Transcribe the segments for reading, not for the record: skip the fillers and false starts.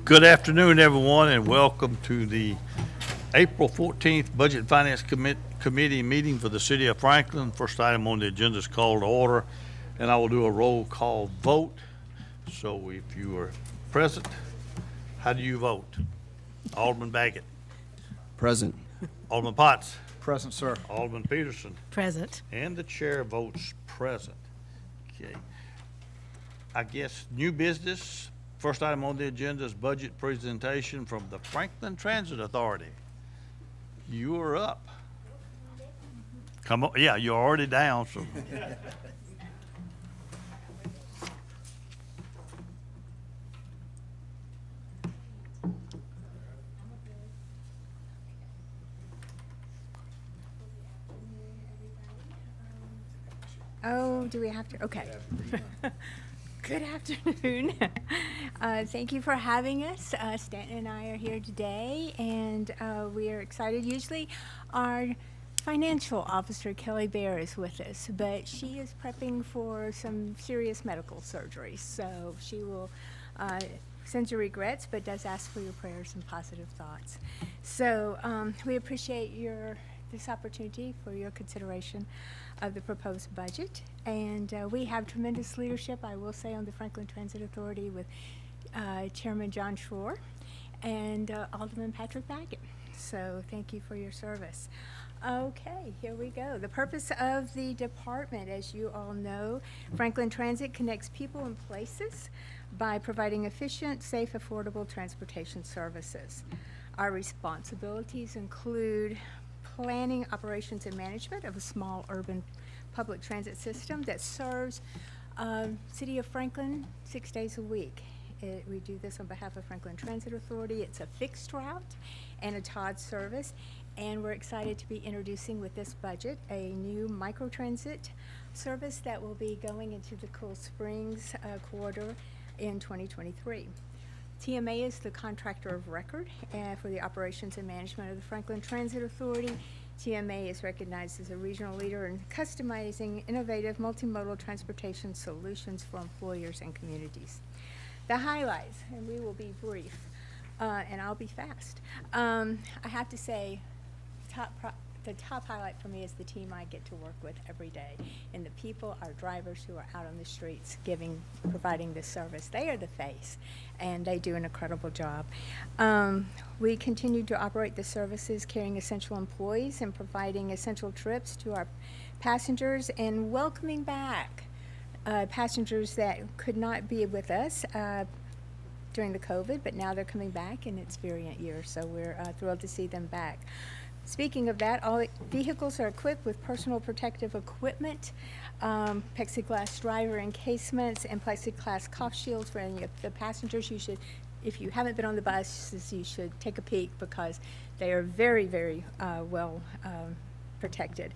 Good afternoon, everyone, and welcome to the April 14th Budget and Finance Committee meeting for the City of Franklin. First item on the agenda is called to order, and I will do a roll call vote. So if you are present, how do you vote? Alderman Baggett, Present. Alderman Potts, Present, sir. Alderman Peterson, Present. and the chair votes present. Okay. I guess new business. First item on the agenda is budget presentation from the Franklin Transit Authority. You are up. Come on, yeah, you're already down, so. Oh, do we have to? Okay. Good afternoon. Thank you for having us. Stanton and I are here today, and we are excited. Usually our financial officer, Kelly Bear, is with us, but she is prepping for some serious medical surgery, so she will send your regrets, but does ask for your prayers and positive thoughts. So we appreciate this opportunity for your consideration of the proposed budget. And we have tremendous leadership, I will say, on the Franklin Transit Authority with Chairman John Schroer and Alderman Patrick Baggett. So thank you for your service. Okay, here we go. The purpose of the department, as you all know, Franklin Transit connects people and places by providing efficient, safe, affordable transportation services. Our responsibilities include planning, operations, and management of a small urban public transit system that serves City of Franklin 6 days a week. We do this on behalf of Franklin Transit Authority. It's a fixed route and a TOD service, and we're excited to be introducing with this budget a new microtransit service that will be going into the Cool Springs corridor in 2023. TMA is the contractor of record for the operations and management of the Franklin Transit Authority. TMA is recognized as a regional leader in customizing innovative multimodal transportation solutions for employers and communities. The highlights, and we will be brief, and I'll be fast. I have to say, the top highlight for me is the team I get to work with every day, and the people, our drivers who are out on the streets providing this service. They are the face, and they do an incredible job. We continue to operate the services, carrying essential employees and providing essential trips to our passengers and welcoming back passengers that could not be with us during the COVID, but now they're coming back in its variant year, so we're thrilled to see them back. Speaking of that, all vehicles are equipped with personal protective equipment, plexiglass driver encasements, and plexiglass cough shields for any of the passengers. You should, if you haven't been on the buses, you should take a peek because they are very, very well protected.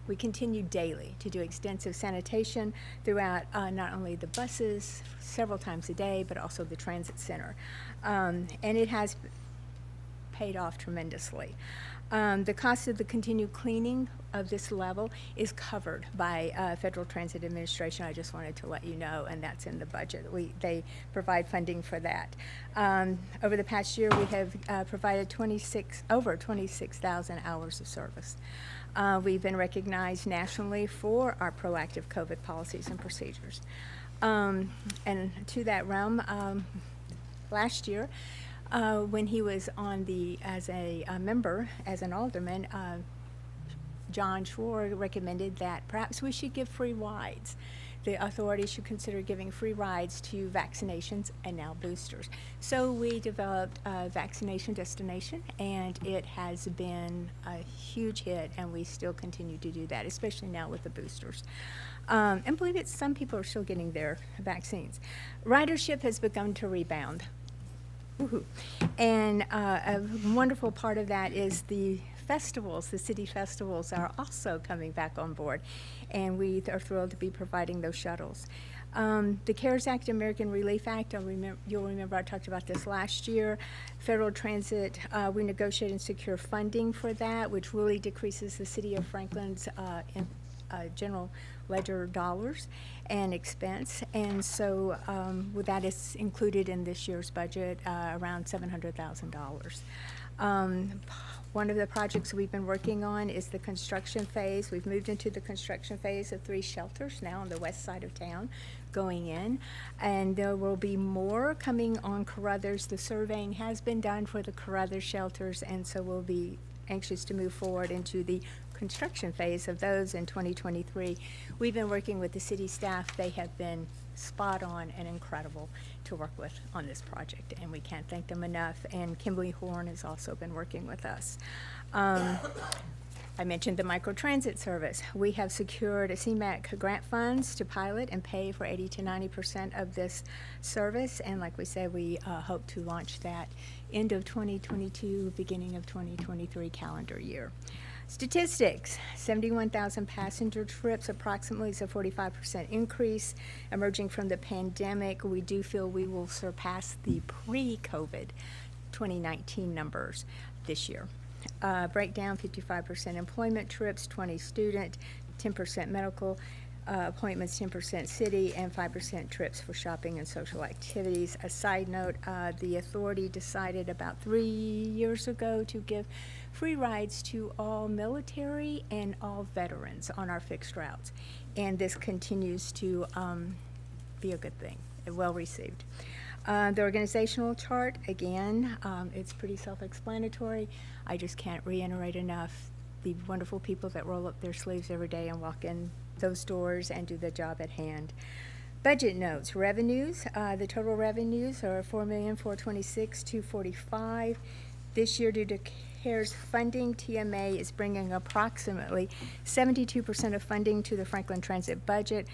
We continue daily to do extensive sanitation throughout not only the buses several times a day, but also the transit center. And it has paid off tremendously. The cost of the continued cleaning of this level is covered by Federal Transit Administration. I just wanted to let you know, and that's in the budget. They provide funding for that. Over the past year, we have provided over 26,000 hours of service. We've been recognized nationally for our proactive COVID policies and procedures. And to that realm, last year, when he was on as a member, as an alderman, John Schroer recommended that perhaps we should give free rides. The authorities should consider giving free rides to vaccinations and now boosters. So we developed a vaccination destination, and it has been a huge hit, and we still continue to do that, especially now with the boosters. And believe it, some people are still getting their vaccines. Ridership has begun to rebound. Woohoo. And a wonderful part of that is the festivals, the city festivals are also coming back on board, and we are thrilled to be providing those shuttles. The CARES Act, American Relief Act, you'll remember I talked about this last year. Federal Transit, we negotiate and secure funding for that, which really decreases the city of Franklin's general ledger dollars and expense. And so with that is included in this year's budget, around $700,000. One of the projects we've been working on is the construction phase. We've moved into the construction phase of 3 shelters now on the west side of town going in. And there will be more coming on Carruthers. The surveying has been done for the Carruthers shelters, and so we'll be anxious to move forward into the construction phase of those in 2023. We've been working with the city staff. They have been spot on and incredible to work with on this project, and we can't thank them enough. And Kimberly Horn has also been working with us. I mentioned the microtransit service. We have secured a CMAQ grant funds to pilot and pay for 80 to 90% of this service, and like we said, we hope to launch that end of 2022, beginning of 2023 calendar year. Statistics, 71,000 passenger trips, approximately is a 45% increase. Emerging from the pandemic, we do feel we will surpass the pre-COVID 2019 numbers this year. Breakdown, 55% employment trips, 20 student, 10% medical appointments, 10% city, and 5% trips for shopping and social activities. A side note, the authority decided about 3 years ago to give free rides to all military and all veterans on our fixed routes. And this continues to be a good thing, well received. The organizational chart, again, it's pretty self-explanatory. I just can't reiterate enough the wonderful people that roll up their sleeves every day and walk in those doors and do the job at hand. Budget notes, revenues, the total revenues are $4,426,245. This year, due to CARES funding, TMA is bringing approximately 72% of funding to the Franklin Transit budget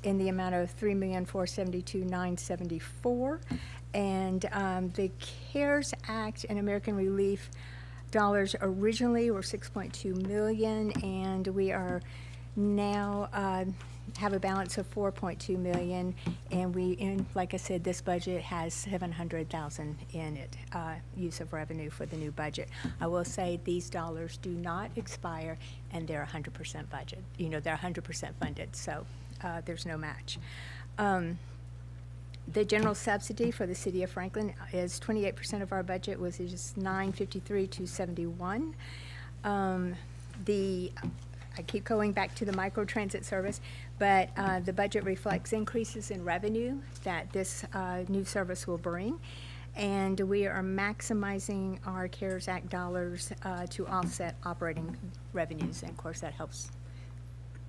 in the amount of $3,472,974. And the CARES Act and American Relief dollars originally were $6.2 million, and we are now have a balance of $4.2 million, and like I said, this budget has $700,000 in it, use of revenue for the new budget. I will say these dollars do not expire, and they're 100% budget. You know, they're 100% funded, so there's no match. The general subsidy for the city of Franklin is 28% of our budget, was just $953,271. I keep going back to the microtransit service, but the budget reflects increases in revenue that this new service will bring, and we are maximizing our CARES Act dollars to offset operating revenues, and of course that helps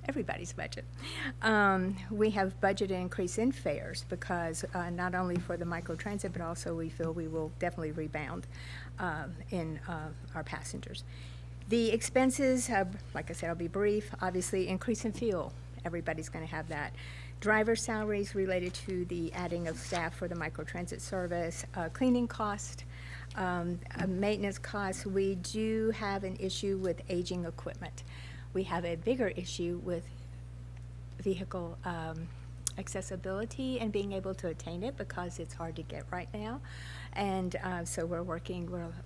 everybody's budget. We have budget increase in fares because not only for the microtransit, but also we feel we will definitely rebound in our passengers. The expenses, like I said, I'll be brief. Obviously, increase in fuel. Everybody's going to have that. Driver salaries related to the adding of staff for the microtransit service. Cleaning cost, maintenance costs. We do have an issue with aging equipment. We have a bigger issue with vehicle accessibility and being able to attain it because it's hard to get right now. And so we're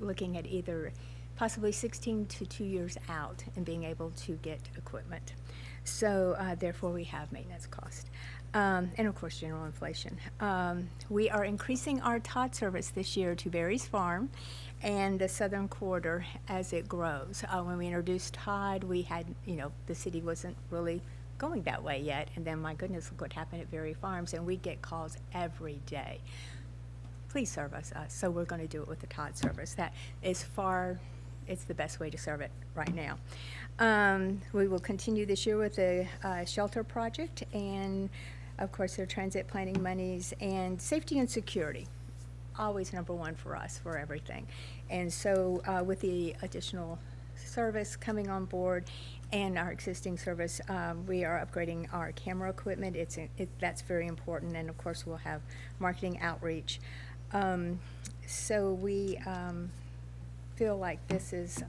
looking at either possibly 16 to 2 years out and being able to get equipment. So therefore we have maintenance cost. And of course general inflation. We are increasing our Todd service this year to Berry's Farm and the Southern Quarter as it grows. When we introduced Todd, we had, the city wasn't really going that way yet, and then my goodness, look what happened at Berry Farms, and we get calls every day. Please serve us. So we're going to do it with the Todd service. That is far it's the best way to serve it right now. We will continue this year with the shelter project and, of course, their transit planning monies and safety and security. Always number one for us for everything. And so with the additional service coming on board and our existing service, we are upgrading our camera equipment. That's very important. And of course, we'll have marketing outreach. So we feel like this is,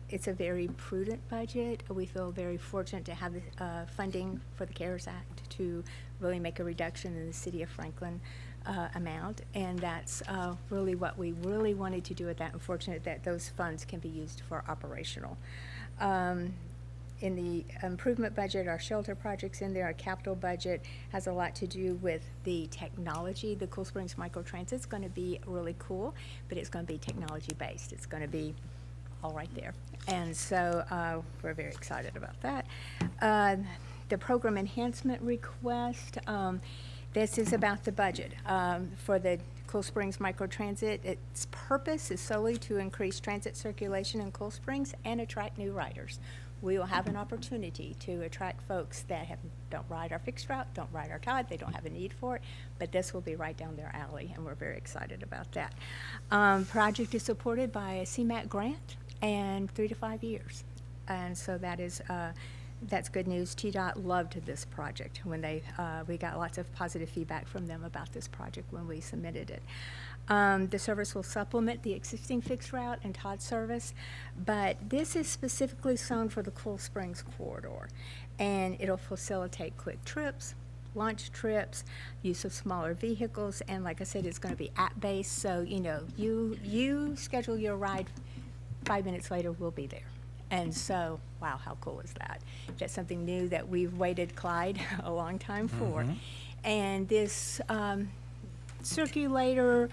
it's a very prudent budget. We feel very fortunate to have the funding for the CARES Act to really make a reduction in the City of Franklin amount, and that's really what we really wanted to do with that, and fortunate that those funds can be used for operational. In the improvement budget, our shelter projects in there, our capital budget has a lot to do with the technology. The Cool Springs Microtransit is going to be really cool, but it's going to be technology-based. It's going to be all right there. And so we're very excited about that. The program enhancement request, this is about the budget for the Cool Springs Microtransit. Its purpose is solely to increase transit circulation in Cool Springs and attract new riders. We will have an opportunity to attract folks that don't ride our fixed route, don't ride our tide, they don't have a need for it, but this will be right down their alley, and we're very excited about that. Project is supported by a CMAQ grant and 3 to 5 years, and so that is that's good news. TDOT loved this project when we got lots of positive feedback from them about this project when we submitted it. The service will supplement the existing fixed route and TOD service, but this is specifically zoned for the Cool Springs corridor, and it'll facilitate quick trips, lunch trips, use of smaller vehicles, and like I said, it's going to be app-based, so you schedule your ride, 5 minutes later we'll be there. And so, wow, how cool is that? That's something new that we've waited, Clyde, a long time for. And this circulator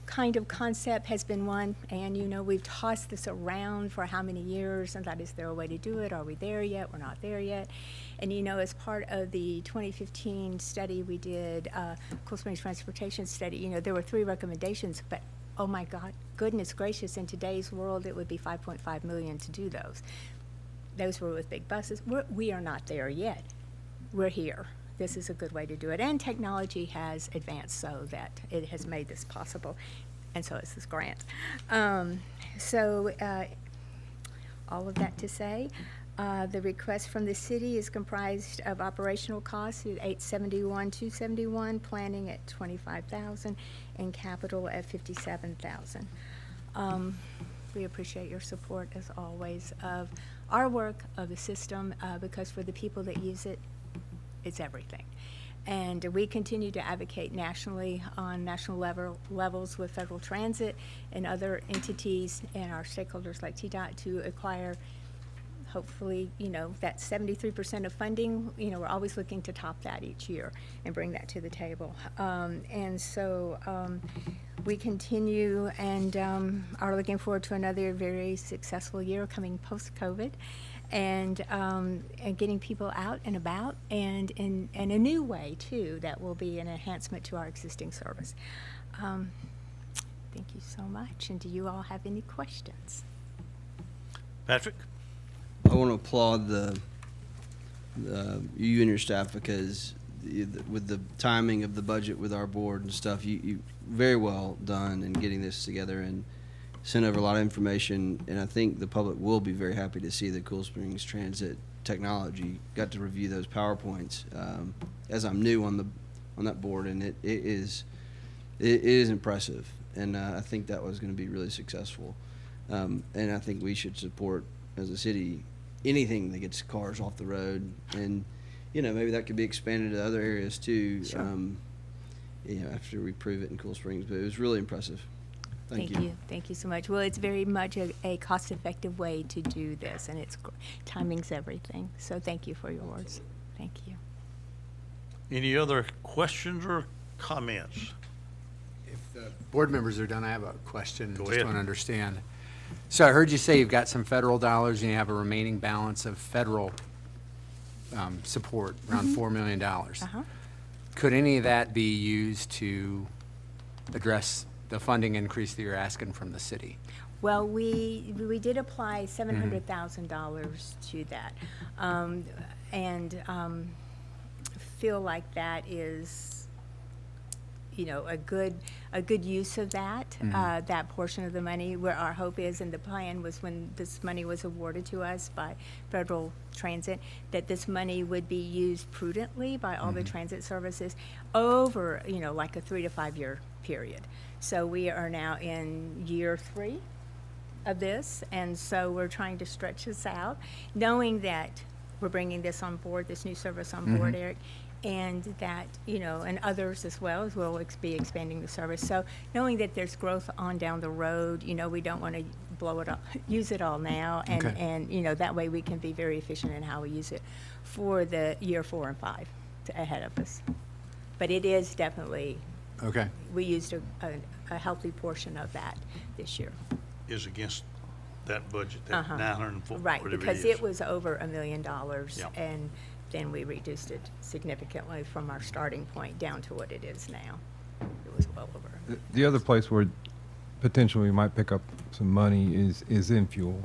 kind of concept has been one, and we've tossed this around for how many years, and that is there a way to do it? Are we there yet? We're not there yet. And as part of the 2015 study we did, Cool Springs Transportation Study, there were 3 recommendations, but oh my God, goodness gracious, in today's world, it would be $5.5 million to do those. Those were with big buses. We are not there yet. We're here. This is a good way to do it. And technology has advanced so that it has made this possible. And so it's this grant. All of that to say, the request from the city is comprised of operational costs at $871,271, planning at $25,000, and capital at $57,000. We appreciate your support, as always, of our work, of the system, because for the people that use it, it's everything. And we continue to advocate nationally on national levels with Federal Transit and other entities and our stakeholders like TDOT to acquire, hopefully, that 73% of funding, we're always looking to top that each year and bring that to the table. We continue and are looking forward to another very successful year coming post-COVID. And getting people out and about, and in a new way, too, that will be an enhancement to our existing service. Thank you so much. And do you all have any questions? Patrick? I want to applaud you and your staff, because with the timing of the budget with our board and stuff, you very well done in getting this together and sent over a lot of information, and I think the public will be very happy to see the Cool Springs Transit technology. Got to review those PowerPoints as I'm new on that board, and it is impressive, and I think that was going to be really successful. And I think we should support, as a city, anything that gets cars off the road, and maybe that could be expanded to other areas too. Sure. After we prove it in Cool Springs, but it was really impressive. Thank you. Thank you so much. Well, it's very much a cost-effective way to do this, and timing's everything. So thank you for your words. Thank you. Any other questions or comments? If the board members are done, I have a question. Go Just ahead. want to understand. So I heard you say you've got some federal dollars and you have a remaining balance of federal support, around $4 million. Uh-huh. Could any of that be used to address the funding increase that you're asking from the city? Well, we did apply $700,000 to that, and feel like that is, a good use of that, that portion of the money, where our hope is, and the plan was when this money was awarded to us by Federal Transit, that this money would be used prudently by all the transit services over, like a 3 to 5 year period. So we are now in year 3 of this, and so we're trying to stretch this out, knowing that we're bringing this on board, this new service on board, Eric, and that, and others as well, as we'll be expanding the service. So knowing that there's growth on down the road, we don't want to blow it up, use it all now, and, Okay. and, that way we can be very efficient in how we use it for the year 4 and 5 ahead of us. But it is definitely, Okay. we used a healthy portion of that this year. Is against that budget, that 904, Right, whatever because is. it was over $1 million, Yeah. and then we reduced it significantly from our starting point down to what it is now. It was well over. The other place where potentially we might pick up some money is in fuel.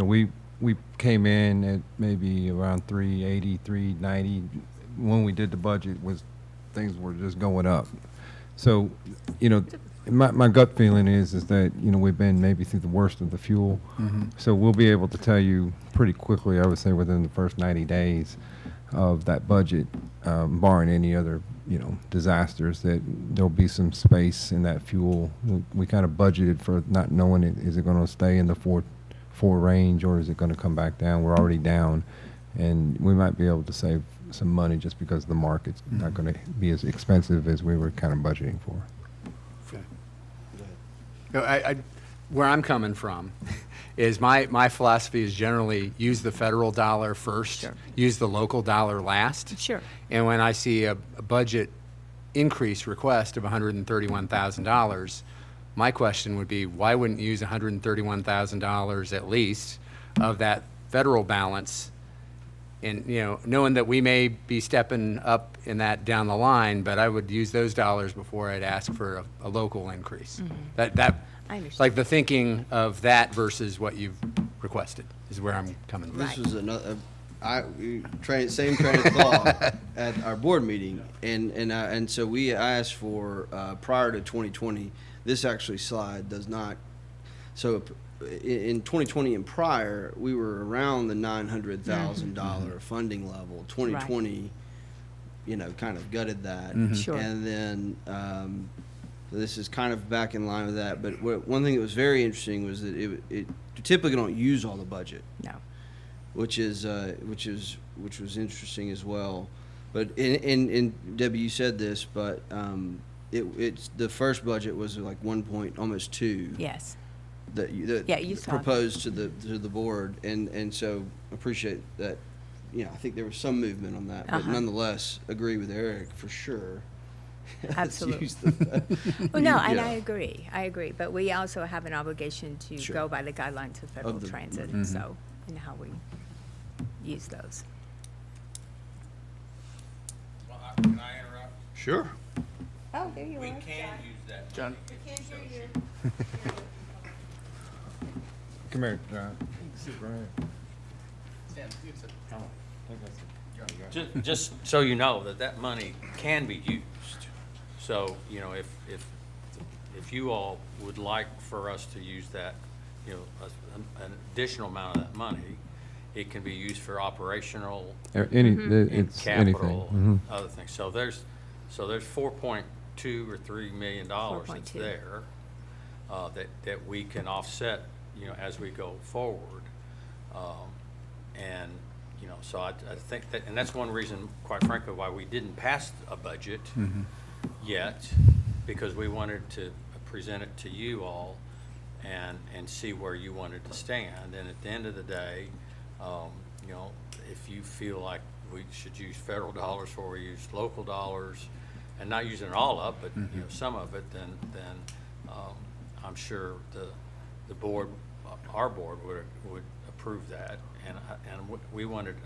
We came in at maybe around 380, 390. When we did the budget, things were just going up. So, my gut feeling is that we've been maybe through the worst of the fuel. So we'll be able to tell you pretty quickly, I would say within the first 90 days of that budget, barring any other disasters, that there'll be some space in that fuel. We kind of budgeted for not knowing is it going to stay in the 4 range, or is it going to come back down? We're already down, and we might be able to save some money just because the market's not going to be as expensive as we were kind of budgeting for. Where I'm coming from is my philosophy is generally use the federal dollar first, Sure. use the local dollar last. Sure. And when I see a budget increase request of $131,000, my question would be, why wouldn't you use $131,000 at least of that federal balance? And, knowing that we may be stepping up in that down the line, but I would use those dollars before I'd ask for a local increase. That I understand. like the thinking of that versus what you've requested is where I'm coming from. Right. This was another, same train of thought at our board meeting, and so I asked for, prior to 2020, this actually slide does not, so in 2020 and prior, we were around the $900,000 funding level. 2020, kind of gutted that. Sure. And then, this is kind of back in line with that, but one thing that was very interesting was that it typically don't use all the budget, No. which was interesting as well. But in Debbie, you said this, but it's the first budget was like 1 point, almost 2. Yes. That Yeah, you saw that. proposed to the board, and so appreciate that. I think there was some movement on that, but nonetheless, agree with Eric for sure. Let's Absolutely. use the- Well, no, and Yeah. I agree, but we also have an obligation to Sure. go by the guidelines of Federal Of the- Transit, so, and how we use those. Well, can I interrupt? Sure. Oh, there you We can use that. John. Come here, John. Sit right here. Just so you know that money can be used. So, if you all would like for us to use that, an additional amount of that money, it can be used for operational It's capital, anything. other things. So there's 4.2 or $3 million that's 4.2. there, that we can offset, as we go forward. And, so I think that, and that's one reason, quite frankly, why we didn't pass a budget yet, because we wanted to present it to you all and see where you wanted to stand. And at the end of the day, if you feel like we should use federal dollars or we use local dollars, and not using it all up, but some of it, then I'm sure the board, our board would approve that, and we wanted,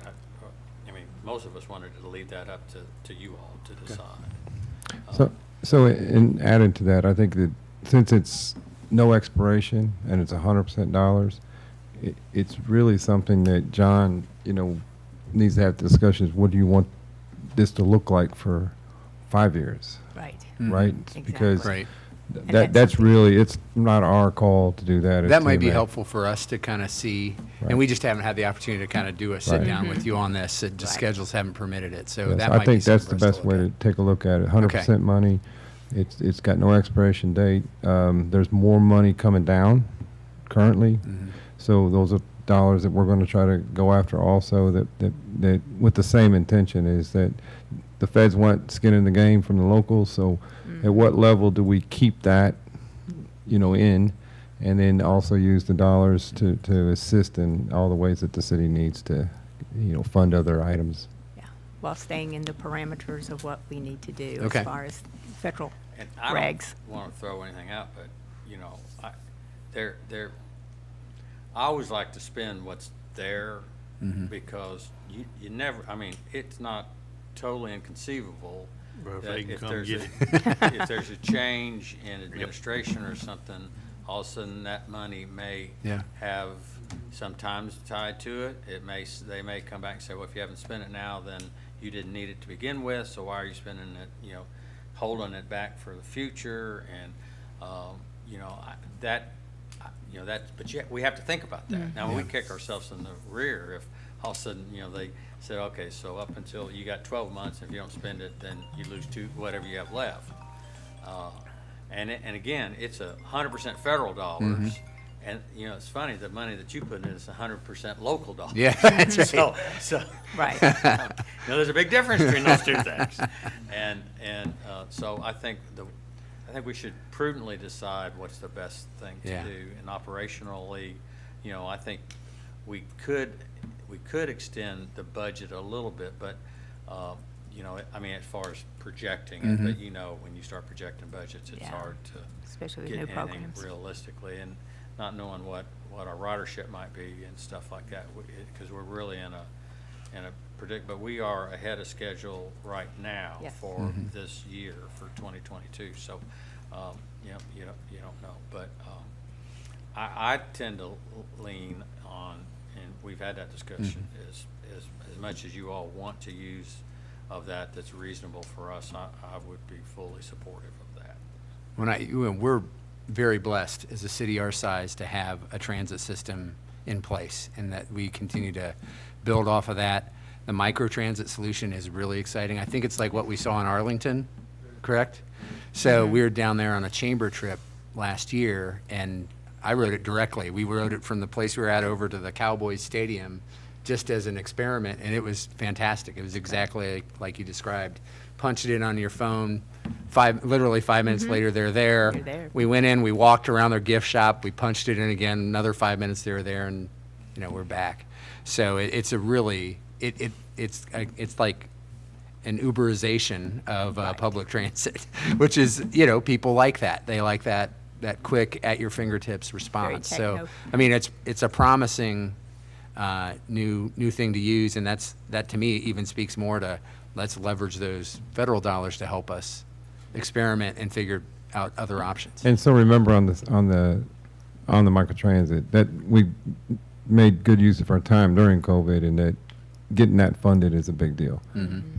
most of us wanted to leave that up to you all to decide. So in adding to that, I think that since it's no expiration and it's 100% dollars, it's really something that John, needs to have discussions. What do you want this to look like for 5 years, Right. right? Because Right. And that's that's something- really, it's not our call to do that. it's That might be TMA. helpful for us to kind of see, Right. and we just haven't had the opportunity to kind of do a Right. sit-down with you on this. Just Right. schedules haven't permitted it, so Yes, that I might be think that's the something for us best way to look take a look at it. 100% money. It's got no expiration date. There's more money coming down currently. Mm-hmm. So those are dollars that we're going to try to go after also that with the same intention is that the feds want skin in the game from the locals. So at what level do we keep that, in, and then also use the dollars to assist in all the ways that the city needs to, fund other items. Yeah, while staying in the parameters of what we need to do Okay. as far as federal And I regs. don't want to throw anything out, but, I always like to spend what's there because you never, it's not totally inconceivable Well, if that they can if come there's get if there's a change in administration or something, all of a sudden that money may Yeah. have sometimes tied to it. They may come back and say, well, if you haven't spent it now, then you didn't need it to begin with, so why are you spending it, holding it back for the future? And, but yet we have to think about that. Now, we kick ourselves in the rear if all of a sudden, they said, okay, so up until you got 12 months, if you don't spend it, then you lose whatever you have left. And again, it's 100% federal dollars. And, it's funny, the money that you put in is 100% local dollars. Yeah, that's right. So, Right. there's a big difference between those two things. And so I think we should prudently decide what's the best thing to Yeah. do. And operationally, I think we could extend the budget a little bit, but, as far as projecting it, but when you start projecting budgets, it's Yeah. hard to Especially with get new anything programs. realistically, and not knowing what our ridership might be and stuff like that, because we're really in a but we are ahead of schedule right now Yes. for this year, for 2022, so, you don't know, but, I tend to lean on, and we've had that discussion, as much as you all want to use of that's reasonable for us, I would be fully supportive of that. We're very blessed as a city our size to have a transit system in place, and that we continue to build off of that. The microtransit solution is really exciting. I think it's like what we saw in Arlington, correct? So we were down there on a chamber trip last year, and I rode it directly. We rode it from the place we were at over to the Cowboys Stadium just as an experiment, and it was fantastic. It was exactly like you described. Punch it in on your phone, literally 5 minutes later, they're there. You're there. We went in, we walked around their gift shop, we punched it in again, another 5 minutes they were there, and, we're back. So it's a really, it's like an Uberization of public transit, which is, people like that. They like that quick, at your fingertips response. So, techno. it's a promising new thing to use, and that to me even speaks more to let's leverage those federal dollars to help us experiment and figure out other options. And so remember on the microtransit that we made good use of our time during COVID, and that getting that funded is a big deal.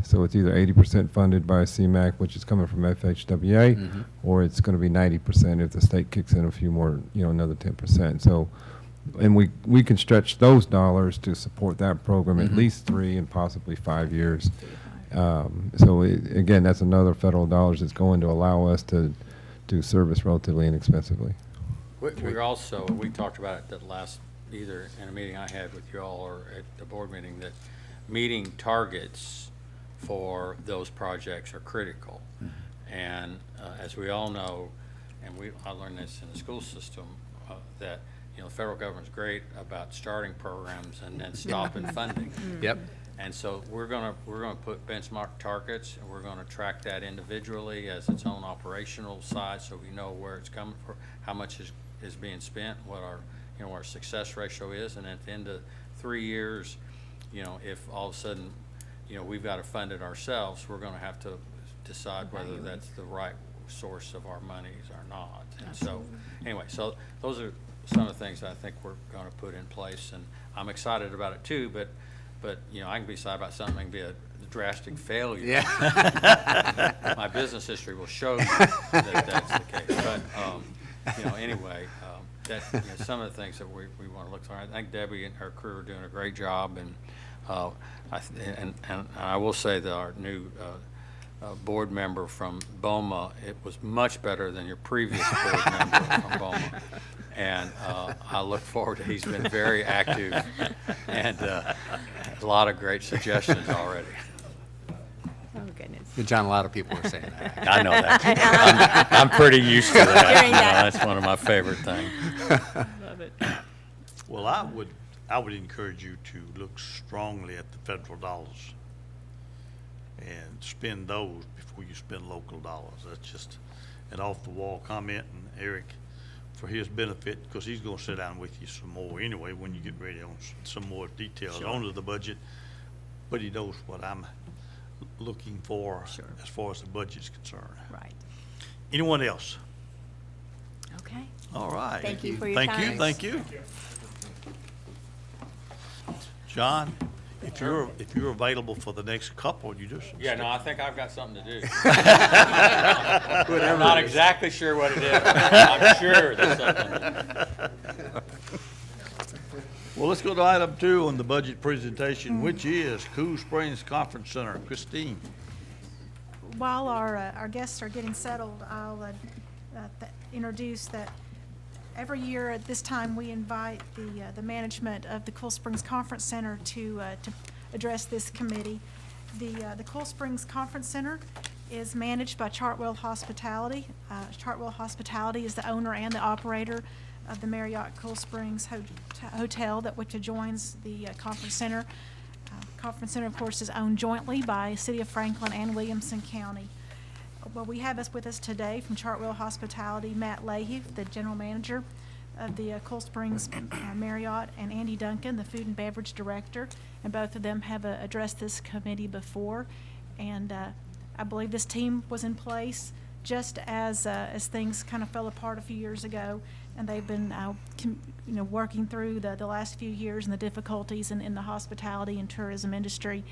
So it's either 80% funded by CMAQ, which is coming from FHWA, or it's going to be 90% if the state kicks in a few more, another 10%. So, and we can stretch those dollars to support that program at least 3 and possibly 5 years. So again, that's another federal dollars that's going to allow us to do service relatively inexpensively. We're also, we talked about it either in a meeting I had with you all or at the board meeting, that meeting targets for those projects are critical. And as we all know, and I learned this in the school system, that the federal government's great about starting programs and then stopping funding. Yep. And so we're gonna put benchmark targets, and we're gonna track that individually as its own operational side, so we know where it's coming from, how much is being spent, what our success ratio is, and at the end of 3 years, if all of a sudden, we've got to fund it ourselves, we're gonna have to decide whether that's the right source of our monies or not. And so, anyway, so those are some of the things that I think we're going to put in place, and I'm excited about it too, but, you know, I can be excited about something, that can be a drastic failure. Yeah. My business history will show you that that's the case. But, you know, anyway, that, you know, some of the things that we want to look for. I think Debbie and her crew are doing a great job, and and I will say that our new board member from BOMA, it was much better than your previous board member from BOMA. And I look forward to, he's been very active and a lot of great suggestions already. Oh, goodness. John, a lot of people are saying that. I know that. I'm pretty used to that. Hearing You know, that. that's one of my favorite things. Love it. Well, I would encourage you to look strongly at the federal dollars and spend those before you spend local dollars. That's just an off-the-wall comment, and Eric, for his benefit, because he's gonna sit down with you some more anyway when you get ready on some more details onto the budget, but he knows what I'm looking for as far as the budget's concerned. Right. Anyone else? Okay. All right. Thank you for your Thank time. you, thank you. John, if you're available for the next couple, you just. Yeah, no, I think I've got something to do. I'm not exactly sure what it is. I'm sure there's something to do. Well, let's go to item 2 on the budget presentation, which is Cool Springs Conference Center. Christine. While our guests are getting settled, I'll introduce that every year at this time, we invite the management of the Cool Springs Conference Center to address this committee. The Cool Springs Conference Center is managed by Chartwell Hospitality. Chartwell Hospitality is the owner and the operator of the Marriott Cool Springs Hotel which adjoins the Conference Center. Conference Center, of course, is owned jointly by City of Franklin and Williamson County. Well, we have with us today from Chartwell Hospitality, Matt Leahy, the general manager of the Cool Springs Marriott, and Andy Duncan, the food and beverage director, and both of them have addressed this committee before. And I believe this team was in place just as things kind of fell apart a few years ago, and they've been working through the last few years and the difficulties in the hospitality and tourism industry.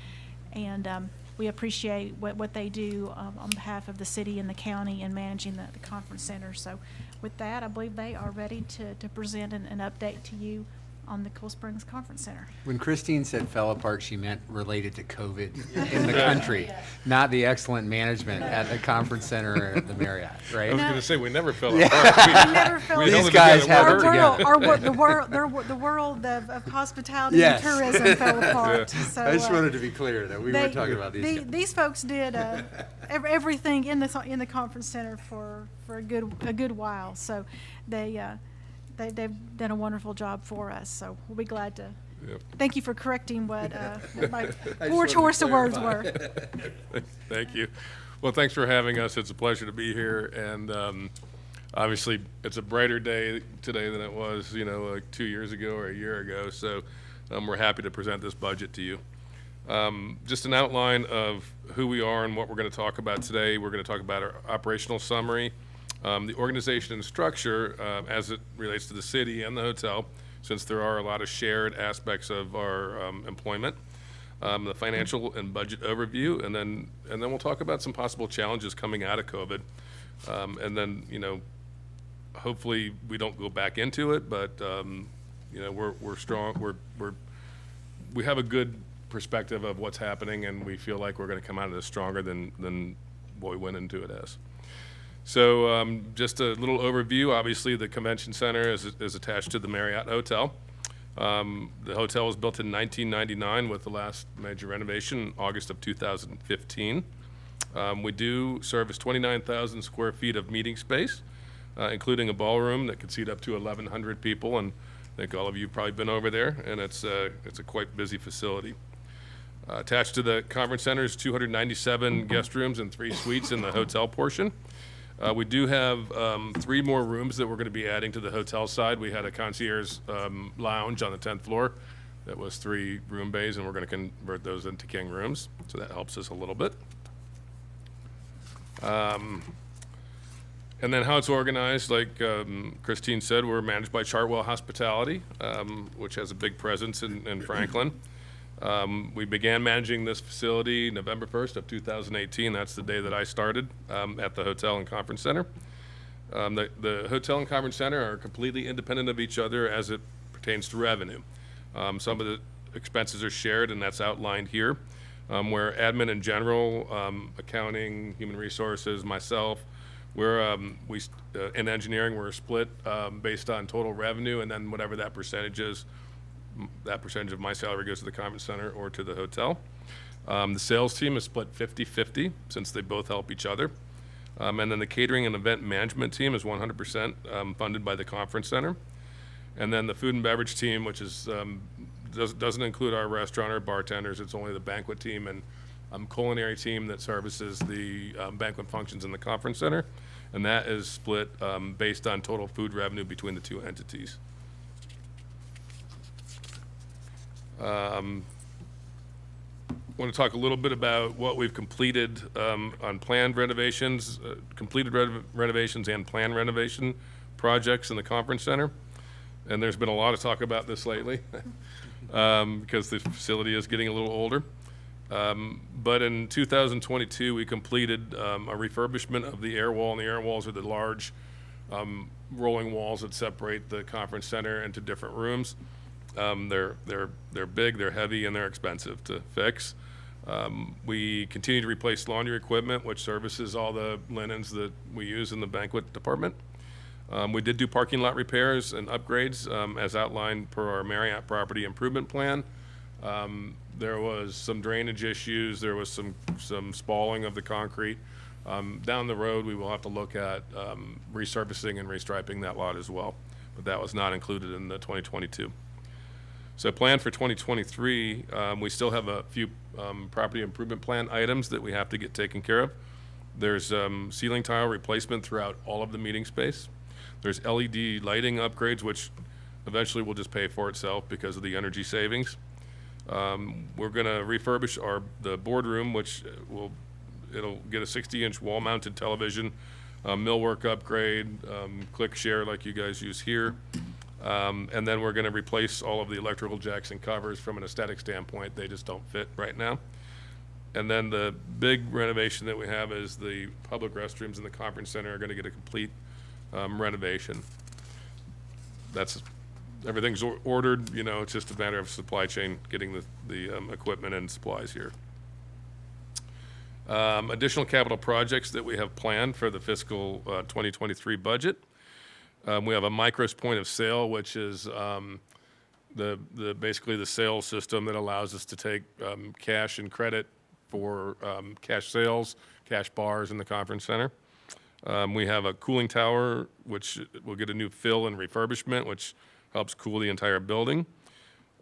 And we appreciate what they do on behalf of the city and the county in managing the conference center. So with that, I believe they are ready to present an update to you on the Cool Springs Conference Center. When Christine said fell apart, she meant related to COVID in the country, not the excellent management at the conference center or at the Marriott, right? I was No. going to say, we never fell Yeah. apart. We never fell We held These it guys together. have We it worked together. the world of hospitality Yes. and tourism fell apart. Yeah. So, I just wanted to be clear that we weren't talking about these guys. These folks did everything in the conference center for a good while. So they've done a wonderful job for us. So we'll be glad to. Yep. Thank you for correcting what my poor wanted to choice of words clarify. were. Thank you. Well, thanks for having us. It's a pleasure to be here. And obviously, it's a brighter day today than it was, like 2 years ago or a year ago. So we're happy to present this budget to you. Just an outline of who we are and what we're going to talk about today. We're going to talk about our operational summary, the organization and structure as it relates to the city and the hotel, since there are a lot of shared aspects of our employment, the financial and budget overview, and then we'll talk about some possible challenges coming out of COVID, and then hopefully we don't go back into it, but we're strong. We have a good perspective of what's happening, and we feel like we're going to come out of this stronger than what we went into it as. So just a little overview. Obviously, the convention center is attached to the Marriott Hotel. The hotel was built in 1999 with the last major renovation in August of 2015. We do service 29,000 square feet of meeting space, including a ballroom that could seat up to 1,100 people. And I think all of you have probably been over there, and it's a quite busy facility. Attached to the conference center is 297 guest rooms and 3 suites in the hotel portion. We do have 3 more rooms that we're going to be adding to the hotel side. We had a concierge lounge on the 10th floor that was 3 room bays, and we're going to convert those into king rooms, so that helps us a little bit. And then how it's organized, like Christine said, we're managed by Chartwell Hospitality, which has a big presence in Franklin. We began managing this facility November 1st of 2018. That's the day that I started at the Hotel and Conference Center. The Hotel and Conference Center are completely independent of each other as it pertains to revenue. Some of the expenses are shared, and that's outlined here, where admin in general, accounting, human resources, myself, in engineering, we're split based on total revenue, and then whatever that percentage is, that percentage of my salary goes to the conference center or to the hotel. The sales team is split 50-50 since they both help each other. And then the catering and event management team is 100% funded by the conference center. And then the food and beverage team, which is doesn't include our restaurant or bartenders, it's only the banquet team and culinary team that services the banquet functions in the conference center. And that is split based on total food revenue between the two entities. Want to talk a little bit about what we've completed on planned renovations, completed renovations and planned renovation projects in the conference center. And there's been a lot of talk about this lately because the facility is getting a little older. But in 2022, we completed a refurbishment of the air wall, and the air walls are the large rolling walls that separate the conference center into different rooms. They're big, they're heavy, and they're expensive to fix. We continue to replace laundry equipment, which services all the linens that we use in the banquet department. We did do parking lot repairs and upgrades as outlined per our Marriott property improvement plan. There was some drainage issues. There was some spalling of the concrete. Down the road, we will have to look at resurfacing and restriping that lot as well, but that was not included in the 2022. So plan for 2023, we still have a few property improvement plan items that we have to get taken care of. There's ceiling tile replacement throughout all of the meeting space. There's LED lighting upgrades, which eventually will just pay for itself because of the energy savings. We're going to refurbish the boardroom, which it'll get a 60-inch wall-mounted television, millwork upgrade, click share like you guys use here. And then we're going to replace all of the electrical jacks and covers. From an aesthetic standpoint, they just don't fit right now. And then the big renovation that we have is the public restrooms in the conference center are going to get a complete renovation. Everything's ordered, it's just a matter of supply chain, getting the equipment and supplies here. Additional capital projects that we have planned for the fiscal 2023 budget. We have a Micros point of sale, which is basically the sales system that allows us to take cash and credit for cash sales, cash bars in the conference center. We have a cooling tower, which will get a new fill and refurbishment, which helps cool the entire building.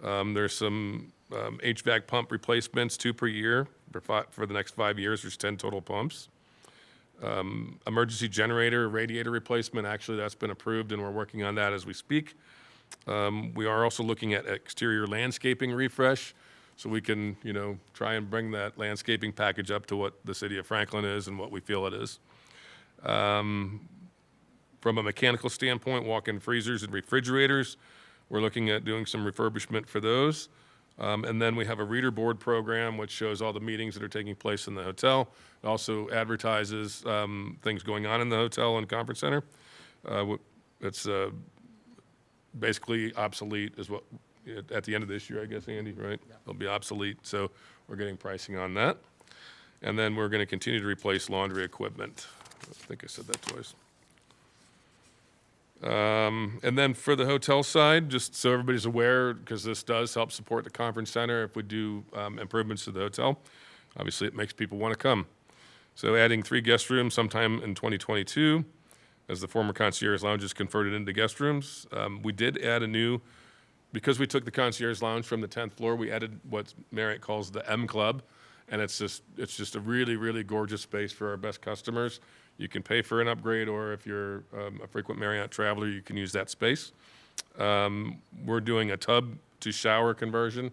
There's some HVAC pump replacements, 2 per year for the next 5 years. There's 10 total pumps. Emergency generator, radiator replacement, actually that's been approved and we're working on that as we speak. We are also looking at exterior landscaping refresh, so we can, try and bring that landscaping package up to what the city of Franklin is and what we feel it is. From a mechanical standpoint, walk-in freezers and refrigerators, we're looking at doing some refurbishment for those. And then we have a reader board program, which shows all the meetings that are taking place in the hotel. It also advertises things going on in the hotel and conference center. It's basically obsolete is what, at the end of this year, I guess, Andy, right? Yeah. It'll be obsolete, so we're getting pricing on that. And then we're going to continue to replace laundry equipment. I think I said that twice. And then for the hotel side, just so everybody's aware, because this does help support the conference center if we do improvements to the hotel. Obviously, it makes people want to come. So adding 3 guest rooms sometime in 2022, as the former concierge lounge is converted into guest rooms. We did add because we took the concierge lounge from the 10th floor, we added what Marriott calls the M Club. And it's just a really, really gorgeous space for our best customers. You can pay for an upgrade, or if you're a frequent Marriott traveler, you can use that space. We're doing a tub to shower conversion.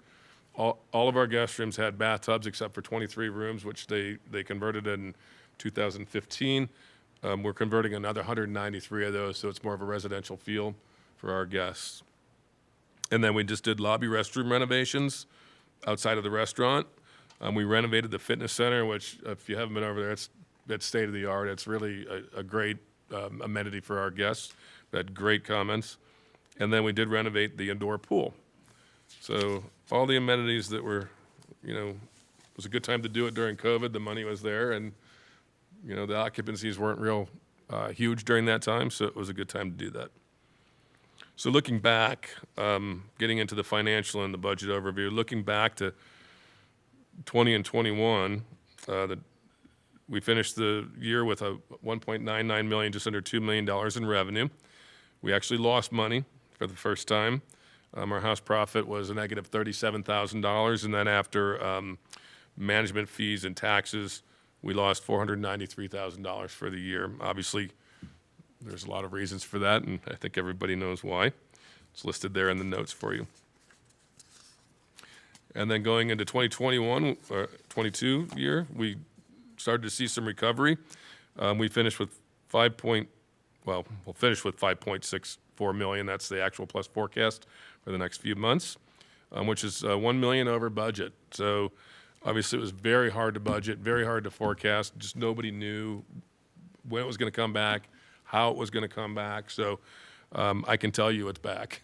All of our guest rooms had bathtubs except for 23 rooms, which they converted in 2015. We're converting another 193 of those, so it's more of a residential feel for our guests. And then we just did lobby restroom renovations outside of the restaurant. We renovated the fitness center, which if you haven't been over there, it's state of the art. It's really a great amenity for our guests. We had great comments. And then we did renovate the indoor pool. So all the amenities that were, it was a good time to do it during COVID. The money was there, and the occupancies weren't real huge during that time, so it was a good time to do that. So looking back, getting into the financial and the budget overview, looking back to 20 and 21, we finished the year with a 1.99 million, just under $2 million in revenue. We actually lost money for the first time. Our house profit was a negative $37,000, and then after management fees and taxes, we lost $493,000 for the year. Obviously, there's a lot of reasons for that, and I think everybody knows why. It's listed there in the notes for you. And then going into 2021, 22 year, we started to see some recovery. We finished with we'll finish with 5.64 million. That's the actual plus forecast for the next few months, which is 1 million over budget. So obviously it was very hard to budget, very hard to forecast. Just nobody knew when it was going to come back, how it was going to come back. So I can tell you it's back.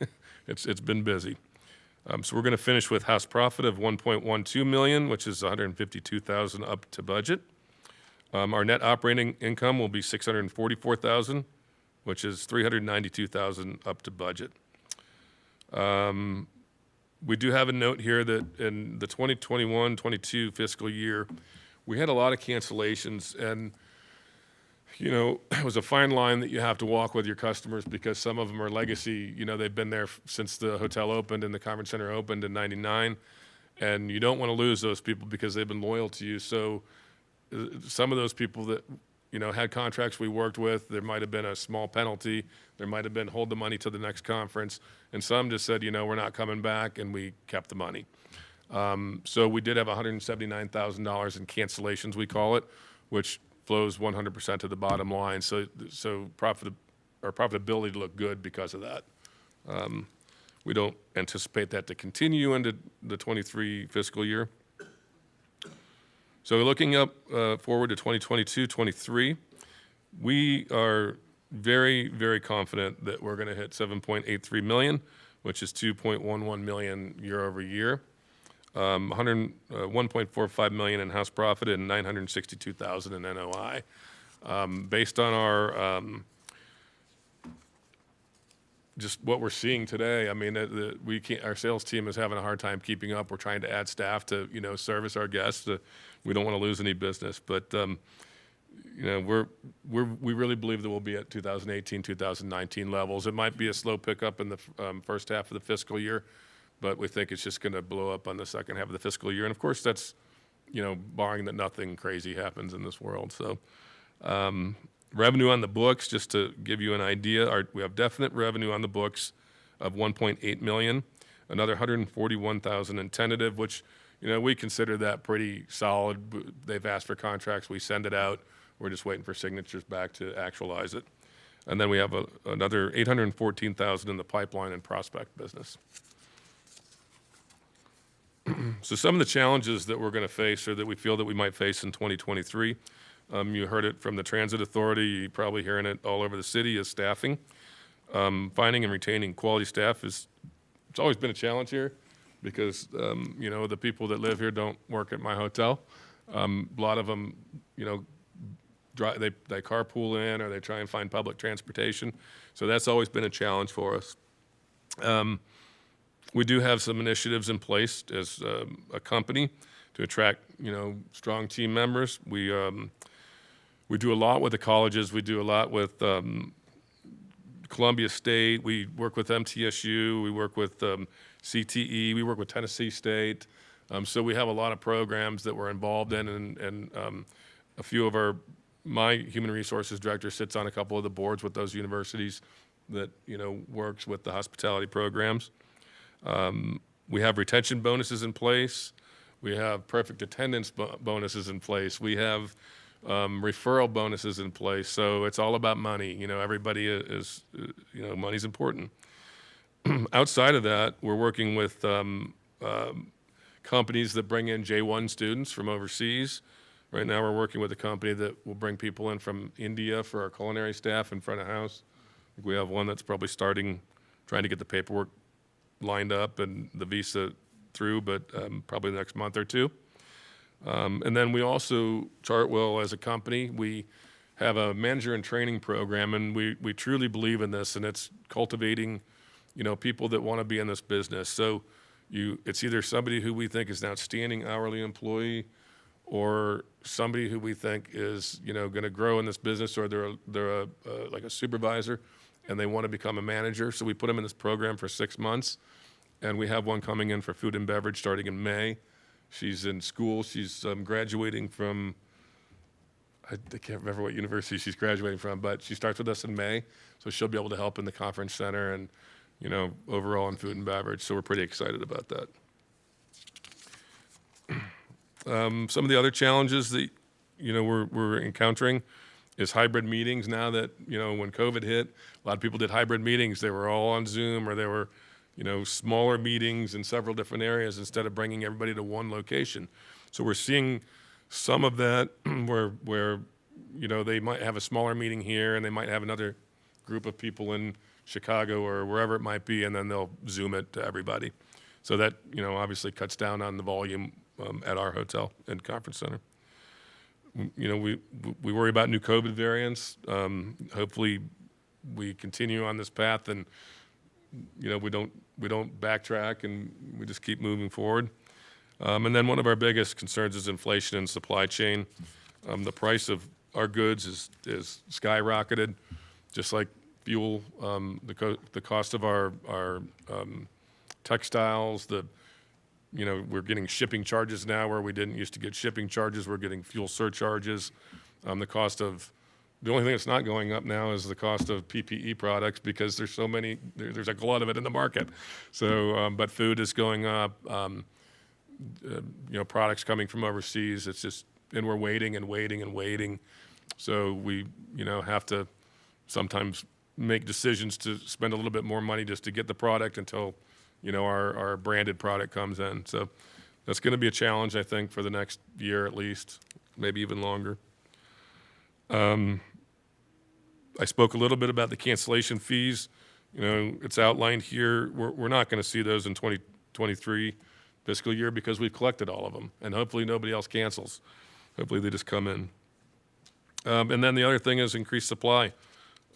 It's been busy. So we're going to finish with house profit of 1.12 million, which is 152,000 up to budget. Our net operating income will be 644,000, which is 392,000 up to budget. We do have a note here that in the 2021-22 fiscal year, we had a lot of cancellations, and it was a fine line that you have to walk with your customers because some of them are legacy. They've been there since the hotel opened and the conference center opened in '99, and you don't want to lose those people because they've been loyal to you. So some of those people that had contracts we worked with, there might have been a small penalty. There might have been hold the money to the next conference. And some just said, we're not coming back, and we kept the money. So we did have $179,000 in cancellations, we call it, which flows 100% to the bottom line. So our profitability looked good because of that. We don't anticipate that to continue into the 23 fiscal year. So looking up forward to 2022-23, we are very, very confident that we're going to hit 7.83 million, which is 2.11 million year over year, 1.45 million in house profit, and 962,000 in NOI. Based on our just what we're seeing today, I mean, our sales team is having a hard time keeping up. We're trying to add staff to, service our guests. We don't want to lose any business, but we really believe that we'll be at 2018, 2019 levels. It might be a slow pickup in the first half of the fiscal year, but we think it's just going to blow up on the second half of the fiscal year. And of course, that's, barring that nothing crazy happens in this world. So, revenue on the books, just to give you an idea, we have definite revenue on the books of 1.8 million, another 141,000 in tentative, which, we consider that pretty solid. They've asked for contracts, we send it out. We're just waiting for signatures back to actualize it. And then we have another 814,000 in the pipeline and prospect business. So some of the challenges that we're going to face, or that we feel that we might face in 2023, you heard it from the Transit Authority, you're probably hearing it all over the city, is staffing. Finding and retaining quality staff it's always been a challenge here because, the people that live here don't work at my hotel. A lot of them, they carpool in or they try and find public transportation. So that's always been a challenge for us. We do have some initiatives in place as a company to attract, strong team members. We do a lot with the colleges. We do a lot with Columbia State. We work with MTSU. We work with CTE. We work with Tennessee State. So we have a lot of programs that we're involved in, and a few of my human resources director sits on a couple of the boards with those universities that, works with the hospitality programs. We have retention bonuses in place. We have perfect attendance bonuses in place. We have referral bonuses in place. So it's all about money. You know, everybody is money's important. Outside of that, we're working with companies that bring in J1 students from overseas. Right now, we're working with a company that will bring people in from India for our culinary staff in front of house. I think we have one that's probably trying to get the paperwork lined up and the visa through, but probably the next month or two. And then we also, Chartwell as a company, we have a manager and training program, and we truly believe in this, and it's cultivating, people that want to be in this business. So it's either somebody who we think is an outstanding hourly employee, or somebody who we think is, going to grow in this business, or they're like a supervisor, and they want to become a manager. So we put them in this program for 6 months, and we have one coming in for food and beverage starting in May. She's in school. She's graduating from, I can't remember what university she's graduating from, but she starts with us in May, so she'll be able to help in the conference center and, overall in food and beverage. So we're pretty excited about that. Some of the other challenges that, we're encountering is hybrid meetings now that, when COVID hit, a lot of people did hybrid meetings. They were all on Zoom, or they were, smaller meetings in several different areas instead of bringing everybody to one location. So we're seeing some of that where they might have a smaller meeting here and they might have another group of people in Chicago or wherever it might be, and then they'll Zoom it to everybody. So that, obviously cuts down on the volume at our hotel and conference center. We worry about new COVID variants. Hopefully we continue on this path and, we don't backtrack and we just keep moving forward. And then one of our biggest concerns is inflation and supply chain. The price of our goods is skyrocketed, just like fuel. The cost of our textiles, we're getting shipping charges now where we didn't used to get shipping charges. We're getting fuel surcharges. The only thing that's not going up now is the cost of PPE products, because there's so many, there's a glut of it in the market. So, but food is going up, products coming from overseas. It's just, and we're waiting and waiting and waiting. So we, have to sometimes make decisions to spend a little bit more money just to get the product until, our branded product comes in. So that's going to be a challenge, I think, for the next year at least, maybe even longer. I spoke a little bit about the cancellation fees. It's outlined here. We're not going to see those in 2023 fiscal year because we've collected all of them, and hopefully nobody else cancels. Hopefully they just come in. And then the other thing is increased supply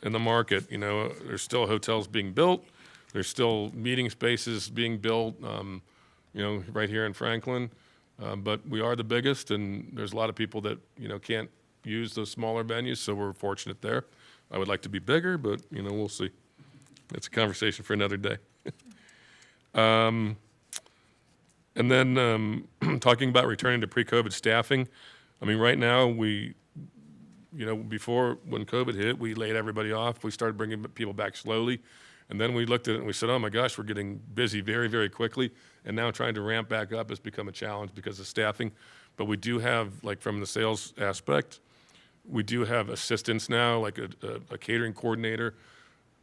in the market. There's still hotels being built. There's still meeting spaces being built, right here in Franklin. But we are the biggest, and there's a lot of people that, can't use those smaller venues, so we're fortunate there. I would like to be bigger, but, we'll see. That's a conversation for another day. And then talking about returning to pre-COVID staffing, right now before when COVID hit, we laid everybody off. We started bringing people back slowly. And then we looked at it and we said, oh my gosh, we're getting busy very, very quickly. And now trying to ramp back up has become a challenge because of staffing. But we do have, like from the sales aspect, we do have assistants now, like a catering coordinator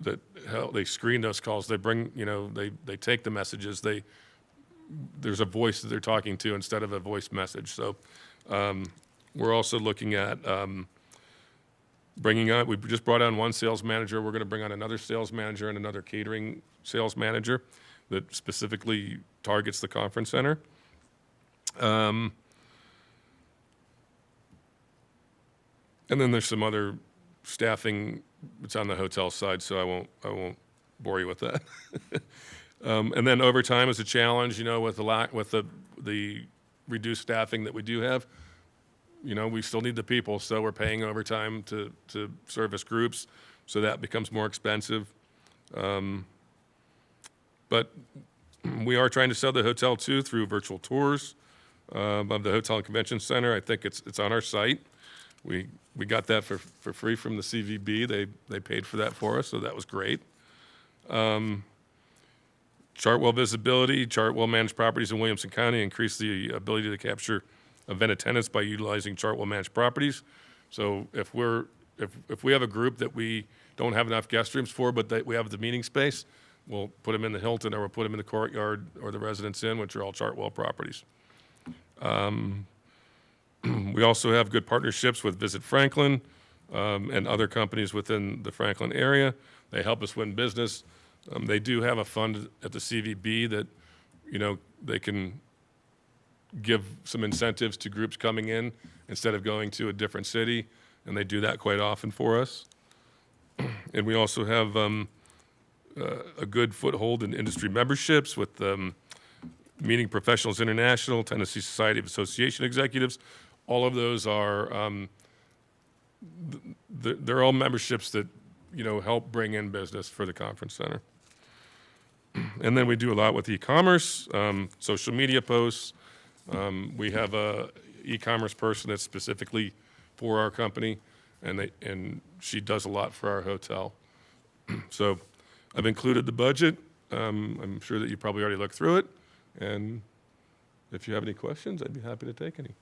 that they screen those calls. They bring, they take the messages. There's a voice that they're talking to instead of a voice message. So we're also looking at we just brought on one sales manager. We're going to bring on another sales manager and another catering sales manager that specifically targets the conference center. And then there's some other staffing. It's on the hotel side, so I won't bore you with that. And then overtime is a challenge, with the reduced staffing that we do have. We still need the people, so we're paying overtime to service groups, so that becomes more expensive. But we are trying to sell the hotel too through virtual tours of the Hotel and Convention Center. I think it's on our site. We got that for free from the CVB. They paid for that for us, so that was great. Chartwell visibility. Chartwell managed properties in Williamson County increased the ability to capture event attendance by utilizing Chartwell managed properties. So if we have a group that we don't have enough guest rooms for, but that we have the meeting space, we'll put them in the Hilton, or we'll put them in the Courtyard or the Residence Inn, which are all Chartwell properties. We also have good partnerships with Visit Franklin and other companies within the Franklin area. They help us win business. They do have a fund at the CVB that, they can give some incentives to groups coming in instead of going to a different city, and they do that quite often for us. And we also have a good foothold in industry memberships with Meeting Professionals International, Tennessee Society of Association Executives. All of those are, they're all memberships that, help bring in business for the conference center. And then we do a lot with e-commerce, social media posts. We have a e-commerce person that's specifically for our company, and she does a lot for our hotel. So I've included the budget. I'm sure that you probably already looked through it. And if you have any questions, I'd be happy to take any.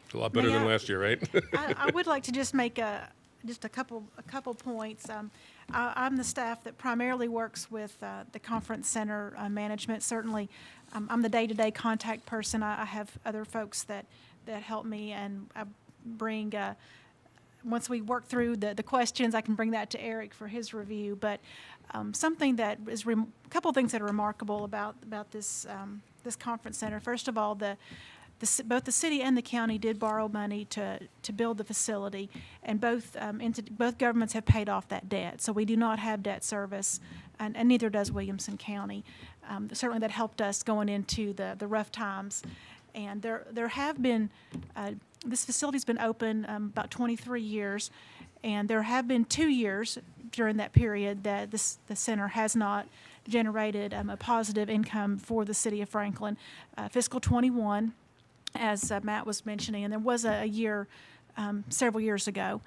It's a lot better May than I- last year, right? I would like to just make a couple points. I'm the staff that primarily works with the conference center management. Certainly, I'm the day-to-day contact person. I have other folks that help me, and I bring, once we work through the questions, I can bring that to Eric for his review. But something that is, a couple of things that are remarkable about this this conference center. First of all, both the city and the county did borrow money to build the facility, and both governments have paid off that debt. So we do not have debt service, and neither does Williamson County. Certainly that helped us going into the rough times. And there have been, this facility's been open about 23 years, and there have been 2 years during that period that the center has not generated a positive income for the city of Franklin. Fiscal 21, as Matt was mentioning, and there was a year several years ago,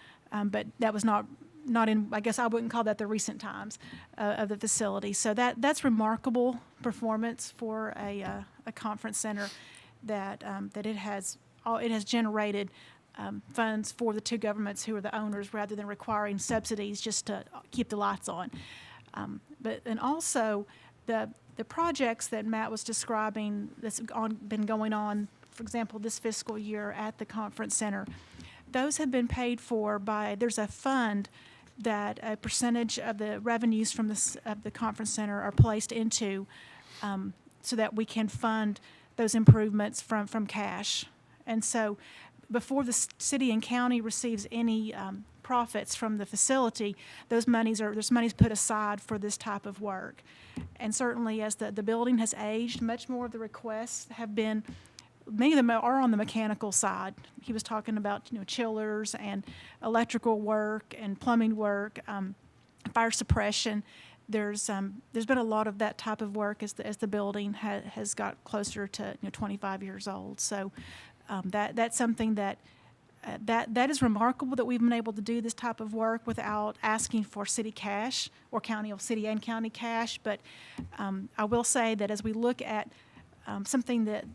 but that was not in, I guess I wouldn't call that the recent times of the facility. So that's remarkable performance for a conference center that it has generated funds for the two governments who are the owners, rather than requiring subsidies just to keep the lights on. And also the projects that Matt was describing that's been going on, for example, this fiscal year at the conference center, those have been paid for by, there's a fund that a percentage of the revenues from of the conference center are placed into, so that we can fund those improvements from cash. And so before the city and county receives any profits from the facility, there's monies put aside for this type of work. And certainly as the building has aged, much more of the requests have been, many of them are on the mechanical side. He was talking about chillers and electrical work and plumbing work, fire suppression. There's been a lot of that type of work as the building has got closer to 25 years old. So that's something that is remarkable, that we've been able to do this type of work without asking for city cash or city and county cash. But I will say that as we look at something that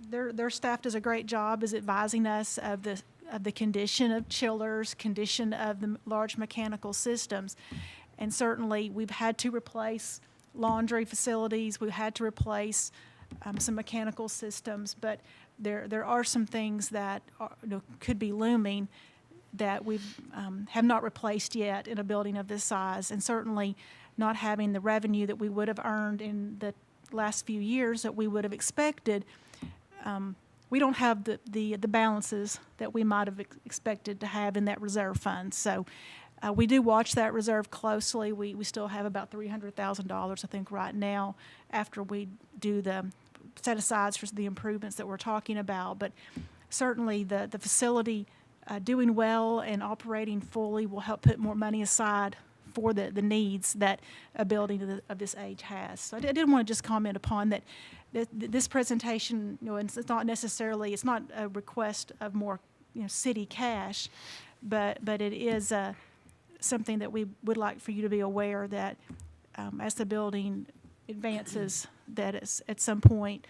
their staff does a great job is advising us of the condition of chillers, condition of the large mechanical systems. And certainly we've had to replace laundry facilities, we've had to replace some mechanical systems, but there are some things that could be looming that we have not replaced yet in a building of this size, and certainly not having the revenue that we would have earned in the last few years that we would have expected. We don't have the balances that we might have expected to have in that reserve fund. So we do watch that reserve closely. We still have about $300,000, I think, right now, after we do the set-asides for the improvements that we're talking about. But certainly the facility doing well and operating fully will help put more money aside for the needs that a building of this age has. So I did want to just comment upon that. This presentation, it's not necessarily, it's not a request of more, city cash, but it is something that we would like for you to be aware that as the building advances, that at some point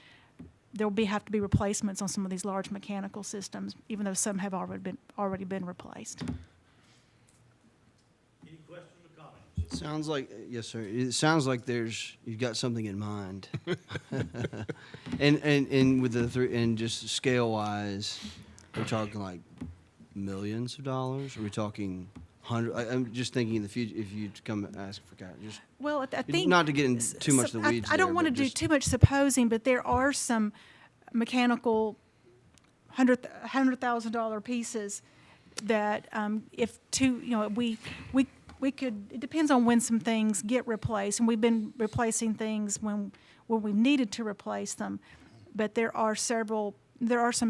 have to be replacements on some of these large mechanical systems, even though some have already been replaced. Any questions or comments? Sounds like, yes, sir. It sounds like you've got something in mind. And with the three, and just scale wise, we're talking like millions of dollars? Are we talking I'm just thinking in the future, if you come and ask for guidance, just Well, I think. not to get into too much of the weeds I don't there, want to but do just- too much supposing, but there are some mechanical $100,000 pieces that we could, it depends on when some things get replaced, and we've been replacing things when we needed to replace them. But there are some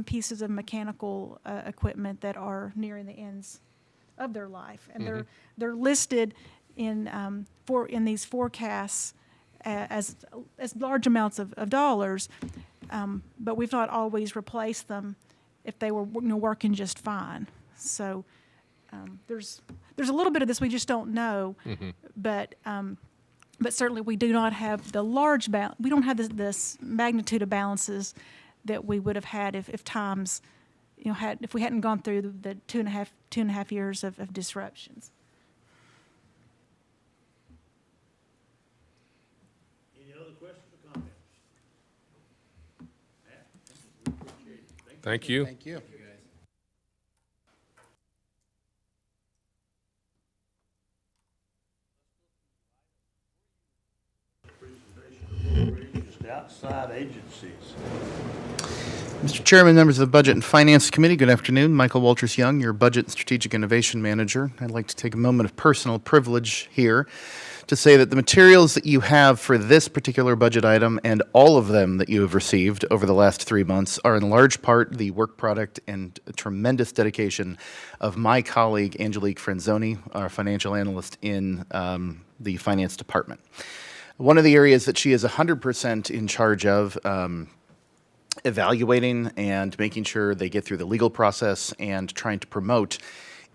pieces of mechanical equipment that are nearing the ends of their life, and they're listed in these forecasts as large amounts of dollars, but we've not always replaced them if they were working just fine. So there's a little bit of this we just don't know, but certainly we do not have the large we don't have this magnitude of balances that we would have had if times, if we hadn't gone through the two and a half years of disruptions. Any other questions or comments? Matt, we appreciate it. Thank you. Thank you. Just outside agencies. Mr. Chairman, members of the Budget and Finance Committee, good afternoon. Michael Walters Young, your Budget and Strategic Innovation Manager. I'd like to take a moment of personal privilege here to say that the materials that you have for this particular budget item and all of them that you have received over the last 3 months are in large part the work product and tremendous dedication of my colleague Angelique Franzoni, our financial analyst in the Finance Department. One of the areas that she is 100% in charge of evaluating and making sure they get through the legal process and trying to promote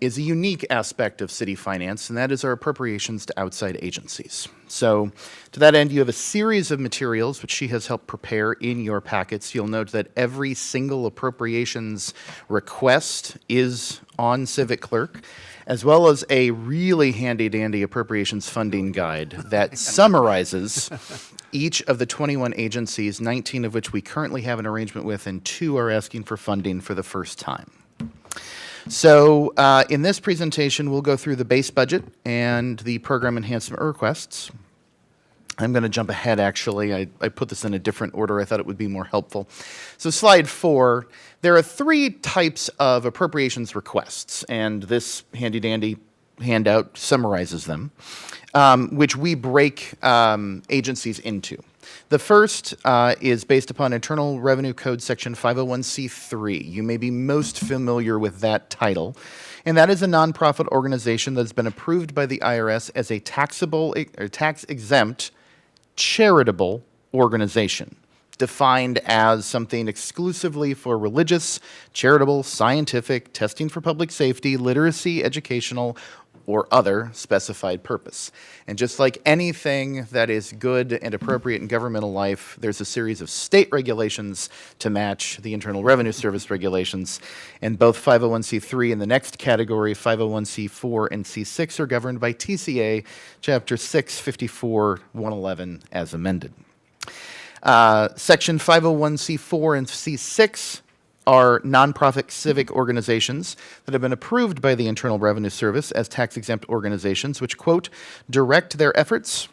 is a unique aspect of city finance, and that is our appropriations to outside agencies. So to that end, you have a series of materials which she has helped prepare in your packets. You'll note that every single appropriations request is on Civic Clerk, as well as a really handy-dandy appropriations funding guide that summarizes each of the 21 agencies, 19 of which we currently have an arrangement with, and 2 are asking for funding for the first time. So in this presentation, we'll go through the base budget and the program enhancement requests. I'm going to jump ahead, actually. I put this in a different order. I thought it would be more helpful. So slide 4, there are 3 types of appropriations requests, and this handy-dandy handout summarizes them, which we break agencies into. The first is based upon Internal Revenue Code Section 501c3. You may be most familiar with that title, and that is a nonprofit organization that's been approved by the IRS as a taxable or tax-exempt charitable organization, defined as something exclusively for religious, charitable, scientific, testing for public safety, literacy, educational, or other specified purpose. And just like anything that is good and appropriate in governmental life, there's a series of state regulations to match the Internal Revenue Service regulations, and both 501c3 and the next category, 501c4 and c6, are governed by TCA Chapter 654, 111, as amended. Section 501c4 and c6 are nonprofit civic organizations that have been approved by the Internal Revenue Service as tax-exempt organizations, which, quote, direct their efforts,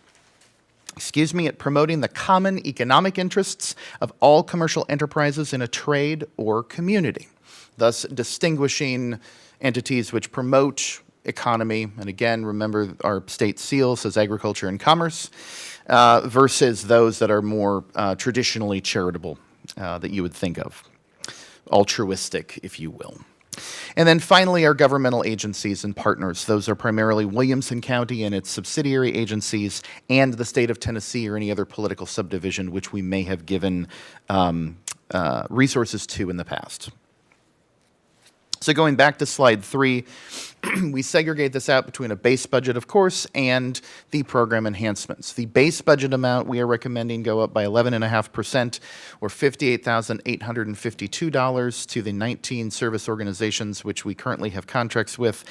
at promoting the common economic interests of all commercial enterprises in a trade or community, thus distinguishing entities which promote economy, and again, remember our state seal says agriculture and commerce, versus those that are more traditionally charitable that you would think of. Altruistic, if you will. And then finally, our governmental agencies and partners. Those are primarily Williamson County and its subsidiary agencies and the state of Tennessee or any other political subdivision which we may have given resources to in the past. So going back to slide 3, we segregate this out between a base budget, of course, and the program enhancements. The base budget amount we are recommending go up by 11.5%, or $58,852 to the 19 service organizations which we currently have contracts with.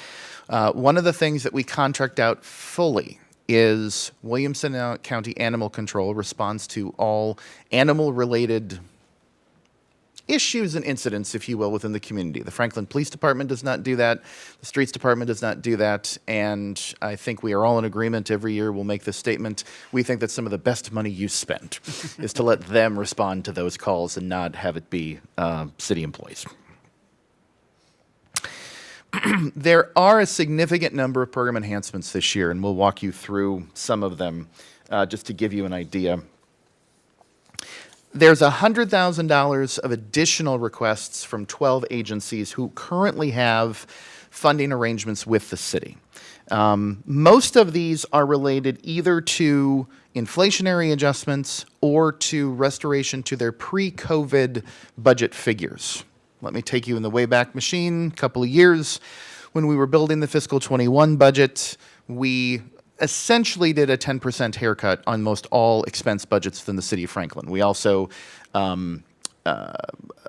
One of the things that we contract out fully is Williamson County Animal Control responds to all animal-related issues and incidents, if you will, within the community. The Franklin Police Department does not do that. The Streets Department does not do that. And I think we are all in agreement. Every year we'll make this statement. We think that some of the best money you spend is to let them respond to those calls and not have it be city employees. There are a significant number of program enhancements this year, and we'll walk you through some of them just to give you an idea. There's $100,000 of additional requests from 12 agencies who currently have funding arrangements with the city. Most of these are related either to inflationary adjustments or to restoration to their pre-COVID budget figures. Let me take you in the Wayback Machine, a couple of years. When we were building the fiscal 21 budget, we essentially did a 10% haircut on most all expense budgets within the city of Franklin. We also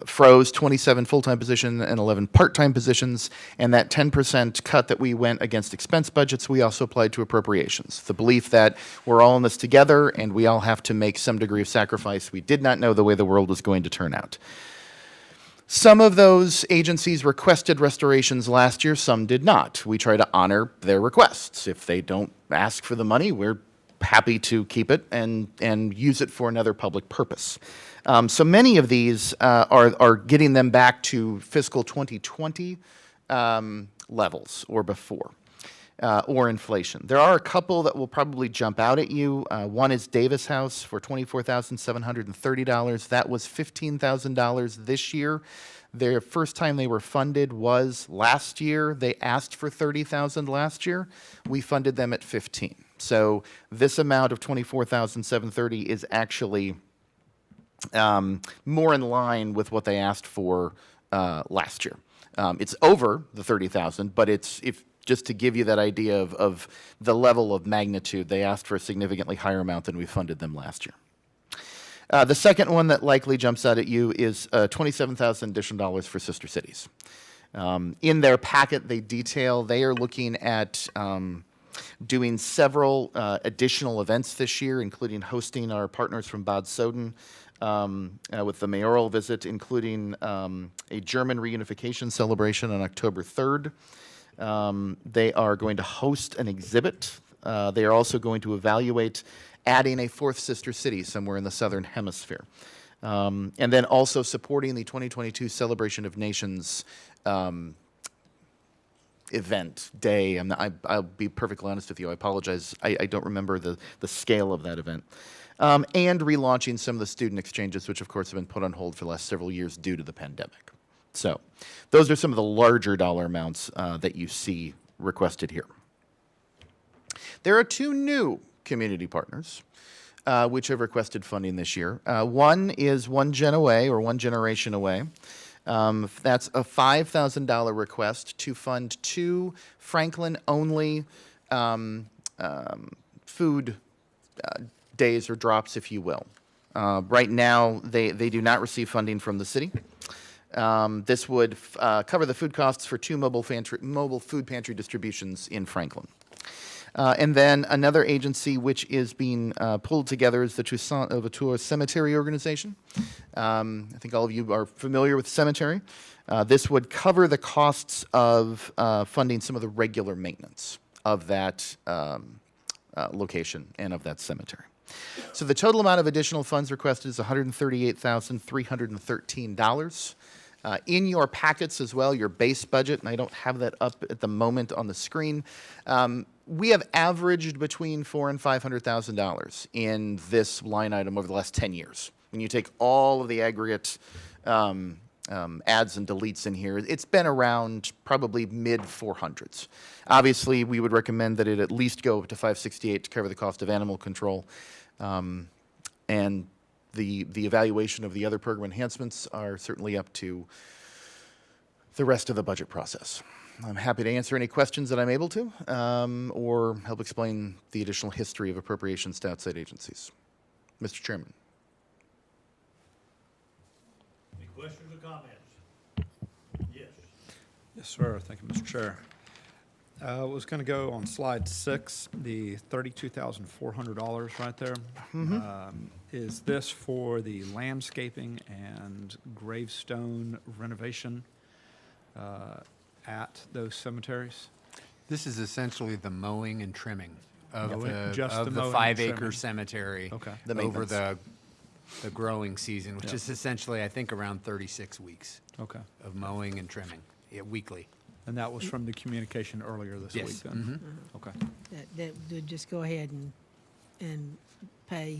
froze 27 full-time positions and 11 part-time positions, and that 10% cut that we went against expense budgets, we also applied to appropriations. The belief that we're all in this together and we all have to make some degree of sacrifice. We did not know the way the world was going to turn out. Some of those agencies requested restorations last year, some did not. We try to honor their requests. If they don't ask for the money, we're happy to keep it and use it for another public purpose. So many of these are getting them back to fiscal 2020 levels or before. Or inflation. There are a couple that will probably jump out at you. One is Davis House for $24,730. That was $15,000 this year. Their first time they were funded was last year. They asked for $30,000 last year. We funded them at $15,000. So this amount of $24,730 is actually more in line with what they asked for last year. It's over the $30,000, but just to give you that idea of the level of magnitude, they asked for a significantly higher amount than we funded them last year. The second one that likely jumps out at you is $27,000 additional dollars for sister cities. In their packet, they detail they are looking at doing several additional events this year, including hosting our partners from Bad Soden with the mayoral visit, including a German reunification celebration on October 3rd. They are going to host an exhibit. They are also going to evaluate adding a fourth sister city somewhere in the southern hemisphere. And then also supporting the 2022 Celebration of Nations event, day. I'll be perfectly honest with you. I apologize. I don't remember the scale of that event. And relaunching some of the student exchanges, which of course have been put on hold for the last several years due to the pandemic. So those are some of the larger dollar amounts that you see requested here. There are two new community partners which have requested funding this year. One is One Gen Away, or One Generation Away. That's a $5,000 request to fund 2 Franklin-only food days or drops, if you will. Right now, they do not receive funding from the city. This would cover the food costs for 2 mobile food pantry distributions in Franklin. And then another agency which is being pulled together is the Toussaint Cemetery Organization. I think all of you are familiar with the cemetery. This would cover the costs of funding some of the regular maintenance of that location and of that cemetery. So the total amount of additional funds requested is $138,313. In your packets as well, your base budget, and I don't have that up at the moment on the screen, we have averaged between $400,000 and $500,000 in this line item over the last 10 years. When you take all of the aggregate adds and deletes in here, it's been around probably mid-400s. Obviously, we would recommend that it at least go up to $568 to cover the cost of animal control. And the evaluation of the other program enhancements are certainly up to the rest of the budget process. I'm happy to answer any questions that I'm able to, or help explain the additional history of appropriations to outside agencies. Mr. Chairman. Any questions or comments? Yes. Yes, sir. Thank you, Mr. Chair. I was going to go on slide 6, the $32,400 right there. Is this for the landscaping and gravestone renovation at those cemeteries? This is essentially the mowing and trimming of Mowing- just the the mowing and 5-acre trimming. cemetery Okay. The over maintenance. the growing season, which Yeah. is essentially, I think, around 36 weeks Okay. of mowing and trimming, weekly. And that was from the communication earlier this Yes. week then? Okay. That would just go ahead and pay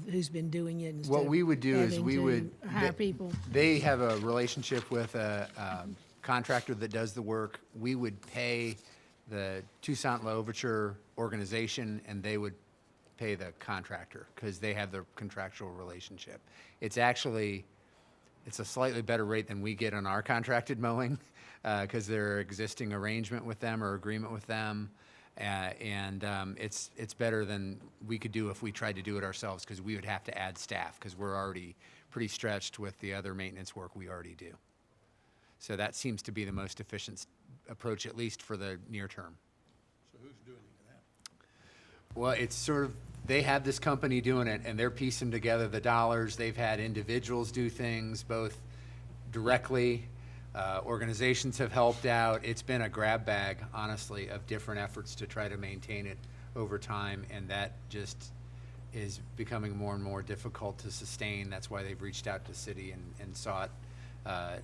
who's been doing it instead What of we would do is having we to would. hire people. They have a relationship with a contractor that does the work. We would pay the Toussaint L'Ouverture organization, and they would pay the contractor because they have the contractual relationship. It's actually, it's a slightly better rate than we get on our contracted mowing because their existing arrangement with them or agreement with them. It's better than we could do if we tried to do it ourselves because we would have to add staff because we're already pretty stretched with the other maintenance work we already do. So that seems to be the most efficient approach, at least for the near term. So who's doing that? Well, it's sort of, they have this company doing it, and they're piecing together the dollars. They've had individuals do things, both directly, organizations have helped out. It's been a grab bag, honestly, of different efforts to try to maintain it over time, and that just is becoming more and more difficult to sustain. That's why they've reached out to city and sought a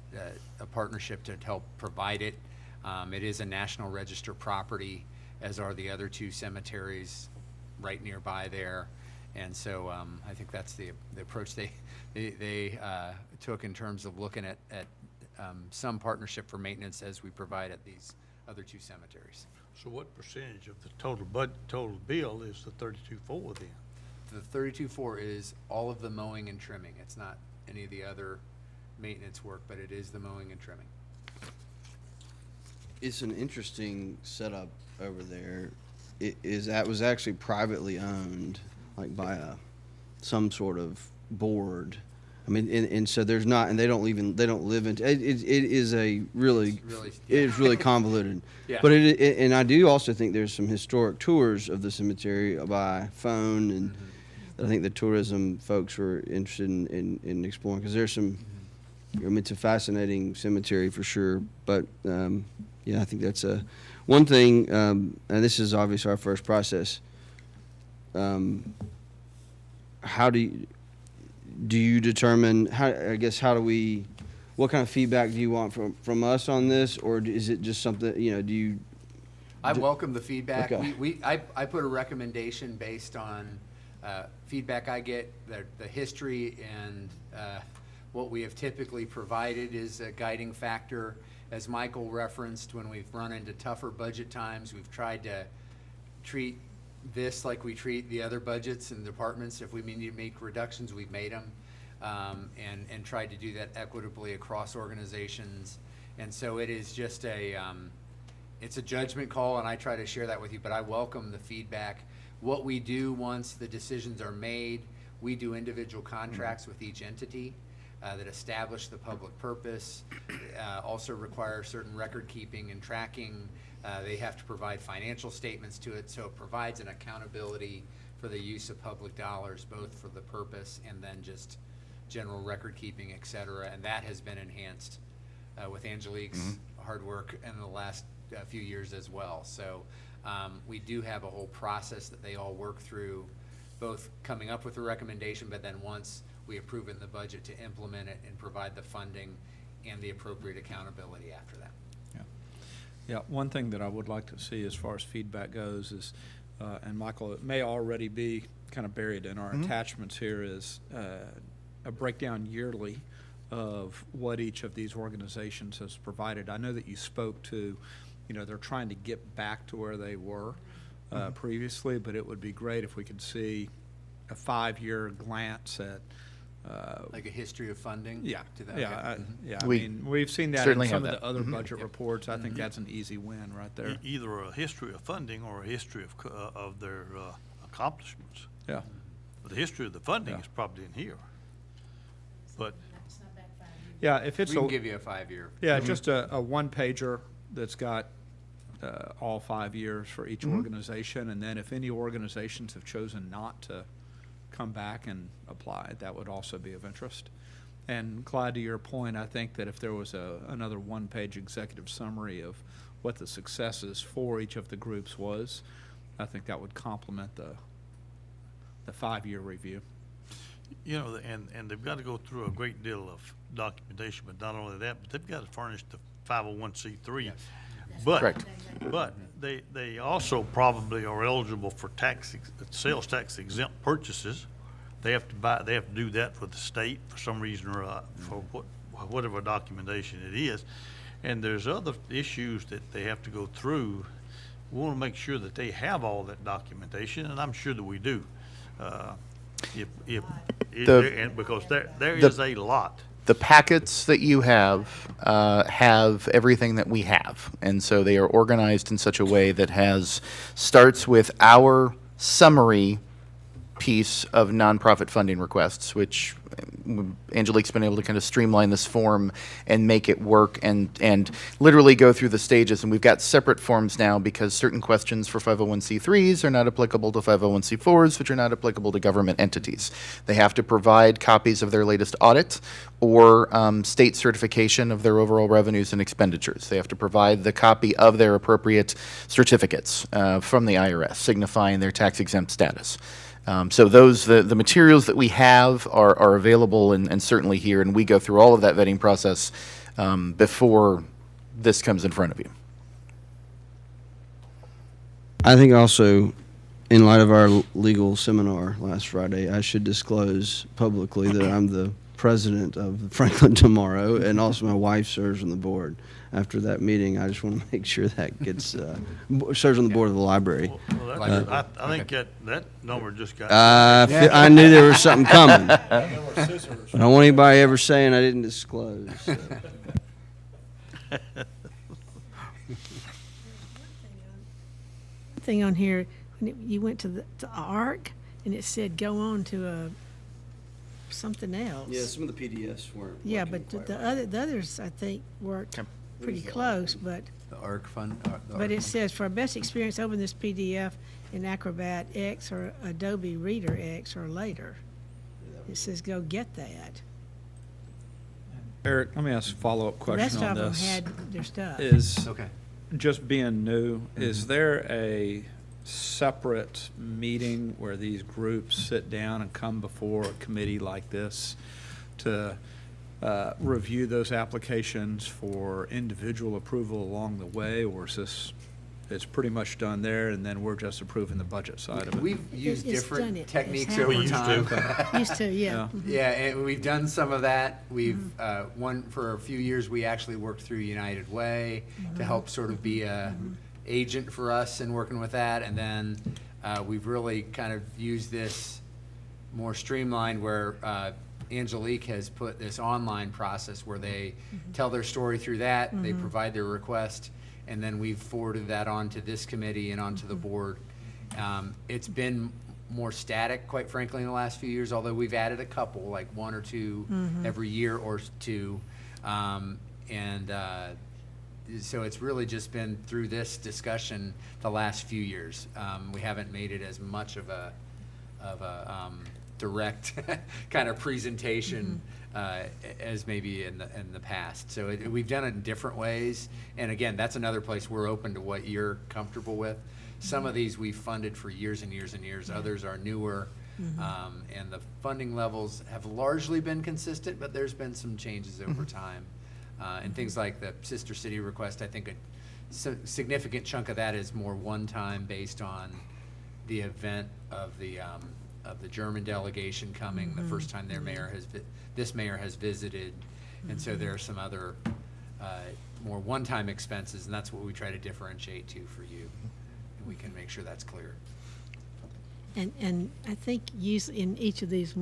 partnership to help provide it. It is a National Register property, as are the other two cemeteries right nearby there. And so I think that's the approach they took in terms of looking at some partnership for maintenance as we provide at these other two cemeteries. So what percentage of the total bill is the 32.4 then? The 32.4 is all of the mowing and trimming. It's not any of the other maintenance work, but it is the mowing and trimming. It's an interesting setup over there. That was actually privately owned, like by some sort of board. I mean, and so there's not, and they don't live in. It is a really, really- it is really convoluted. Yeah. But and I do also think there's some historic tours of the cemetery by phone, and that I think the tourism folks were interested in exploring because there's some. I mean, it's a fascinating cemetery for sure. But yeah, I think that's one thing. And this is obviously our first process. How do you determine how do we, what kind of feedback do you want from us on this, or is it just something, do you? I welcome the feedback. Okay. I put a recommendation based on feedback I get, the history, and what we have typically provided is a guiding factor. As Michael referenced, when we've run into tougher budget times, we've tried to treat this like we treat the other budgets and departments. If we need to make reductions, we've made them, and tried to do that equitably across organizations. And so it is just it's a judgment call, and I try to share that with you, but I welcome the feedback. What we do once the decisions are made, we do individual contracts with each entity that establish the public purpose, also require certain record keeping and tracking. They have to provide financial statements to it, so it provides an accountability for the use of public dollars, both for the purpose and then just general record keeping, et cetera. And that has been enhanced with Angelique's hard work in the last few years as well. So we do have a whole process that they all work through, both coming up with a recommendation, but then once we approve it in the budget, to implement it and provide the funding and the appropriate accountability after that. Yeah, one thing that I would like to see as far as feedback goes is, and Michael, it may already be kind of buried in our attachments here, is a breakdown yearly of what each of these organizations has provided. I know that you spoke to, they're trying to get back to where they were previously, but it would be great if we could see a 5-year glance at Like a history of funding? Yeah, to that? yeah, Okay. yeah. I We mean, we've seen that in certainly some have of the that. other budget reports. I think that's an easy win right there. Either a history of funding or a history of their accomplishments. Yeah. But the history of the funding Yeah. is probably in here. But Yeah, if it's We can a, give you a 5-year. yeah, just a one pager that's got all 5 years for each organization, and then if any organizations have chosen not to come back and apply, that would also be of interest. And Clyde, to your point, I think that if there was another one-page executive summary of what the successes for each of the groups was, I think that would complement the 5-year review. you know, and they've got to go through a great deal of documentation, but not only that, but they've got to furnish the 501c3. But, Correct. but they also probably are eligible for sales tax exempt purchases. They have to do that with the state for some reason or for whatever documentation it is. And there's other issues that they have to go through. We want to make sure that they have all that documentation, and I'm sure that we do. Because there is a lot. The packets that you have everything that we have, and so they are organized in such a way that starts with our summary piece of nonprofit funding requests, which Angelique's been able to kind of streamline this form and make it work and literally go through the stages. And we've got separate forms now because certain questions for 501c3s are not applicable to 501c4s, which are not applicable to government entities. They have to provide copies of their latest audit or state certification of their overall revenues and expenditures. They have to provide the copy of their appropriate certificates from the IRS, signifying their tax-exempt status. So the materials that we have are available and certainly here, and we go through all of that vetting process before this comes in front of you. I think also, in light of our legal seminar last Friday, I should disclose publicly that I'm the president of Franklin Tomorrow, and also my wife serves on the board. After that meeting, I just want to make sure that gets serves on the board of the library. Well, I think that number just got. I knew there was something coming. I don't want anybody ever saying I didn't disclose. So. Thing on here, you went to ARC, and it said go on to something else. Yeah, some of the PDFs weren't. Yeah, working but quite the others, I think, worked pretty close, but The ARC fund? but it says, for our best experience, open this PDF in Acrobat X or Adobe Reader X or later. It says go get that. Eric, let me ask a follow-up The rest question on of them this. had their stuff. Is Okay. just being new, is there a separate meeting where these groups sit down and come before a committee like this to review those applications for individual approval along the way, or is this, it's pretty much done there, and then we're just approving the budget side of it? We've used It's done different it. It's techniques happened. over We used to. time. Used to, yeah. Yeah. Mhm. Yeah, and we've done some of that. We've, for a few years, we actually worked through United Way to help sort of be a agent for us in working with that. And then we've really kind of used this more streamlined where Angelique has put this online process where they tell their story through that, they provide their request, and then we've forwarded that on to this committee and onto the board. It's been more static, quite frankly, in the last few years, although we've added a couple, like one or two every year or two. So it's really just been through this discussion the last few years. We haven't made it as much of a direct kind of presentation as maybe in the past. So we've done it in different ways. And again, that's another place we're open to what you're comfortable with. Some of these we've funded for years and years and years. Others are newer. And the funding levels have largely been consistent, but there's been some changes over time. And things like the Sister City request, I think a significant chunk of that is more one-time based on the event of the German delegation coming, the first time this mayor has visited. And so there are some other more one-time expenses, and that's what we try to differentiate to for you. And we can make sure that's clear. And I think usually in each of these,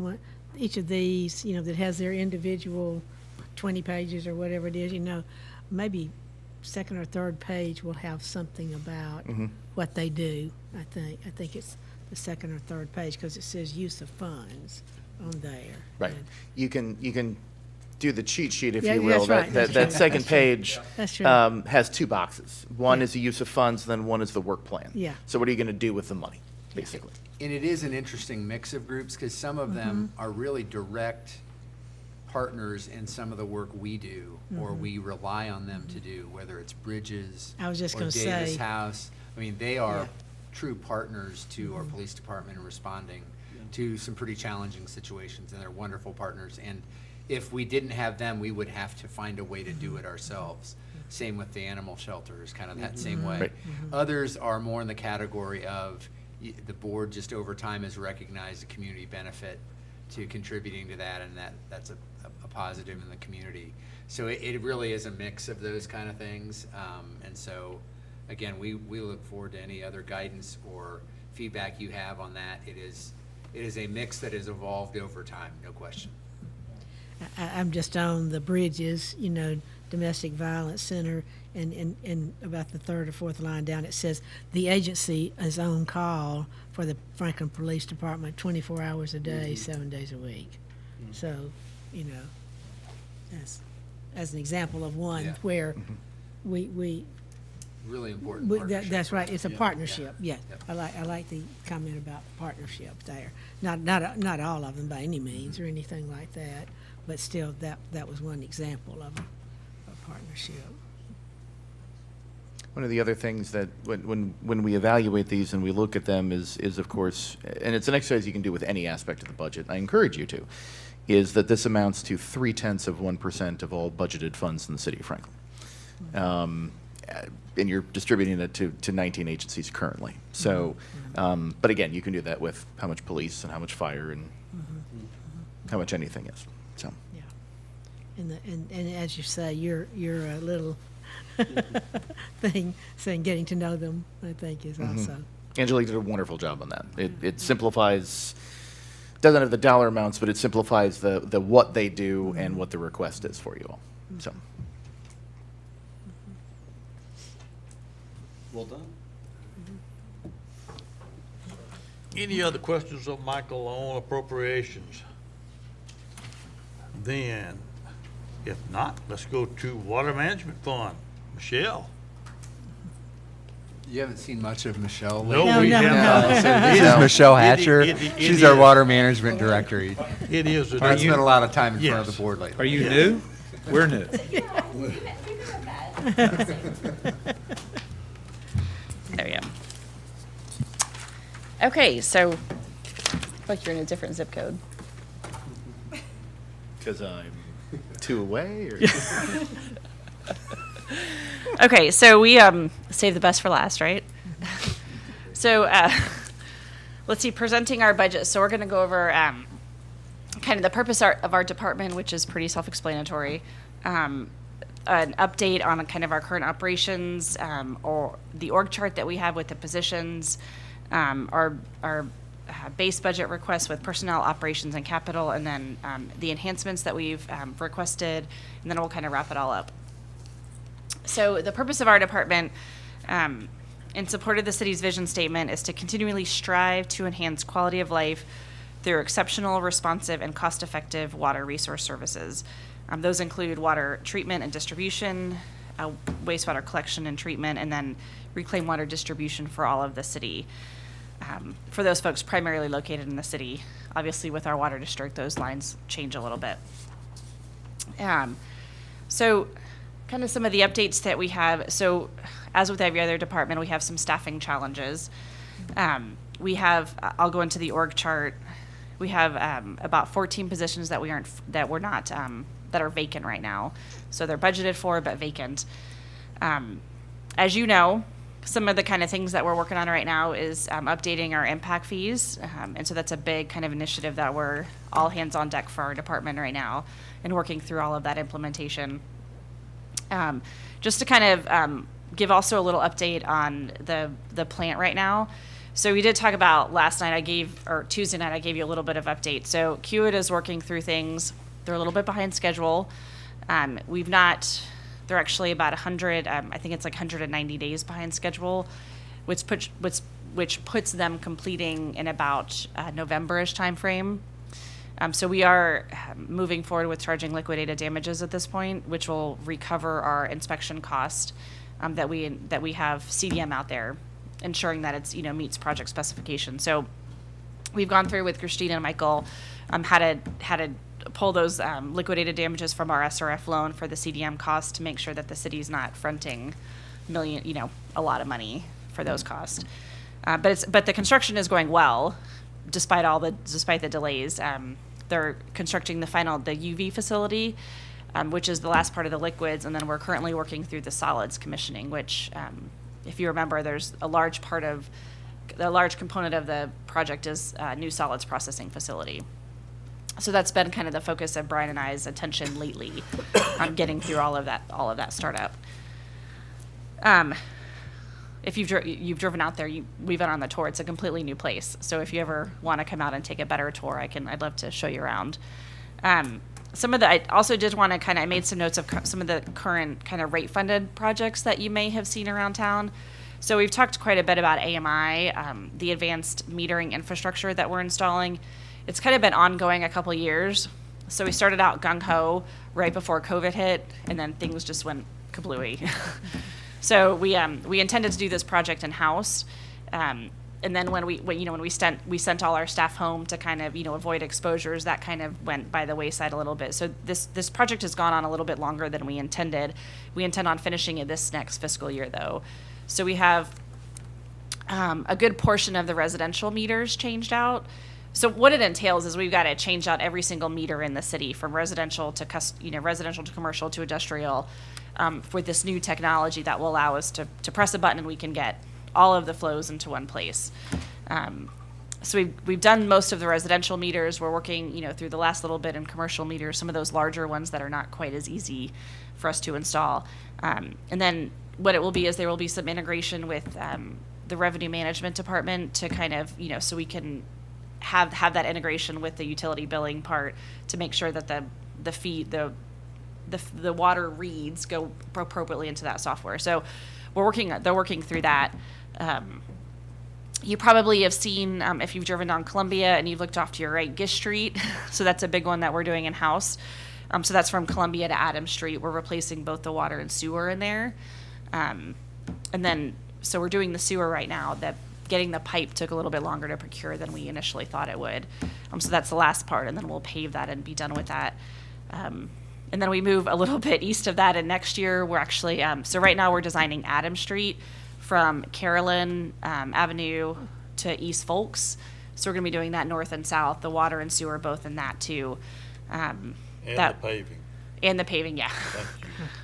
each of these, you know, that has their individual 20 pages or whatever it is, you know, maybe second or third page will have something about what they do. I think it's the second or third page because it says use of funds on there. Right. And- You can do the cheat sheet, if Yeah, you will. that's right, that's That true, second that's true. page That's true. has two boxes. One Yeah. is the use of funds, then one is the work plan. Yeah. So what are you going to do with the money, basically? And it is an interesting mix of groups, because some of them Mm-hmm. are really direct partners in some of the work we do, or we rely on them to do, whether it's Bridges Mm-hmm. I was just or gonna Davis say- House. I mean, they are Yeah. true partners to our police department in responding to some pretty challenging situations, and they're wonderful partners. And if we didn't have them, we would have to find a way to do it ourselves. Same with the animal shelters, kind of that same way. Right. Others are more in the category of the board just over time has recognized a community benefit to contributing to that, and that's a positive in the community. So it really is a mix of those kind of things. And so, again, we look forward to any other guidance or feedback you have on that. It is a mix that has evolved over time, no question. I'm just on the Bridges, you know, Domestic Violence Center, and about the third or fourth line down, it says, the agency is on call for the Franklin Police Department 24 hours a day, 7 days a week. So, you know, as an example of one Yeah. where we Really important partnership. that's right, it's a partnership, yeah. Yep. I like the comment about partnership there. Not all of them by any means or anything like that, but still, that was one example of a partnership. One of the other things that when we evaluate these and we look at them is of course, and it's an exercise you can do with any aspect of the budget, I encourage you to, is that this amounts to 0.3% of all budgeted funds in the city of Franklin. And you're distributing it to 19 agencies currently. So, but again, you can do that with how much police and how much fire and how much anything is, so. Yeah. And as you say, your little thing, saying getting to know them, I think is also. Angelique did a wonderful job on that. It simplifies, doesn't have the dollar amounts, but it simplifies the what they do and what the request is for you all, so. Well done. Any other questions of Michael on appropriations? Then, if not, let's go to Water Management Fund. Michelle? You haven't seen much of Michelle No, lately? No, we no, have no. not. This is Michelle It- Hatcher. it She's our is. water management director. It is. I spent a lot of time in front of Yes. the board lately. Are you new? We're new. There we go. Okay, so, like you're in a different zip code. Because I'm 2 away, or? Okay, so we save the best for last, right? So let's see, presenting our budget. So we're going to go over kind of the purpose of our department, which is pretty self-explanatory. An update on kind of our current operations, or the org chart that we have with the positions, our base budget requests with personnel, operations, and capital, and then the enhancements that we've requested, and then we'll kind of wrap it all up. So the purpose of our department, in support of the city's vision statement, is to continually strive to enhance quality of life through exceptional, responsive, and cost-effective water resource services. Those include water treatment and distribution, wastewater collection and treatment, and then reclaimed water distribution for all of the city. For those folks primarily located in the city, obviously with our water district, those lines change a little bit. So kind of some of the updates that we have. So as with every other department, we have some staffing challenges. We have, I'll go into the org chart. We have about 14 positions that that are vacant right now. So they're budgeted for, but vacant. As you know, some of the kind of things that we're working on right now is updating our impact fees. And so that's a big kind of initiative that we're all hands on deck for our department right now and working through all of that implementation. Just to kind of give also a little update on the plant right now. So we did talk about last night, or Tuesday night, I gave you a little bit of update. So Kiewit is working through things. They're a little bit behind schedule. They're actually about 100, I think it's like 190 days behind schedule, which puts them completing in about November-ish timeframe. So we are moving forward with charging liquidated damages at this point, which will recover our inspection cost that we have CDM out there, ensuring that it's meets project specifications. So we've gone through with Christina and Michael how to pull those liquidated damages from our SRF loan for the CDM costs to make sure that the city's not fronting a lot of money for those costs. But the construction is going well, despite the delays. They're constructing the UV facility, which is the last part of the liquids, and then we're currently working through the solids commissioning, which, if you remember, there's a large component of the project is new solids processing facility. So that's been kind of the focus of Brian and I's attention lately, on getting through all of that startup. If you've driven out there, we've been on the tour. It's a completely new place. So if you ever want to come out and take a better tour, I'd love to show you around. I also did want to I made some notes of some of the current kind of rate funded projects that you may have seen around town. So we've talked quite a bit about AMI, the advanced metering infrastructure that we're installing. It's kind of been ongoing a couple years. So we started out gung-ho right before COVID hit, and then things just went kablooey. So we intended to do this project in-house, and then when we sent all our staff home to kind of avoid exposures, that kind of went by the wayside a little bit. So this project has gone on a little bit longer than we intended. We intend on finishing it this next fiscal year, though. So we have a good portion of the residential meters changed out. So what it entails is we've got to change out every single meter in the city, from residential to residential to commercial to industrial, for this new technology that will allow us to press a button and we can get all of the flows into one place. So we've done most of the residential meters. We're working through the last little bit in commercial meters, some of those larger ones that are not quite as easy for us to install. And then what it will be is there will be some integration with the revenue management department to kind of so we can have that integration with the utility billing part to make sure that the water reads go appropriately into that software. So they're working through that. You probably have seen, if you've driven down Columbia and you've looked off to your right, Gish Street. So that's a big one that we're doing in-house. So that's from Columbia to Adams Street. We're replacing both the water and sewer in there. And then, so we're doing the sewer right now. Getting the pipe took a little bit longer to procure than we initially thought it would. So that's the last part, and then we'll pave that and be done with that. And then we move a little bit east of that, and next year we're actually, so right now we're designing Adams Street from Carolyn Avenue to East Folks. So we're gonna be doing that north and south, the water and sewer both in that too. And the paving. And the paving, yeah.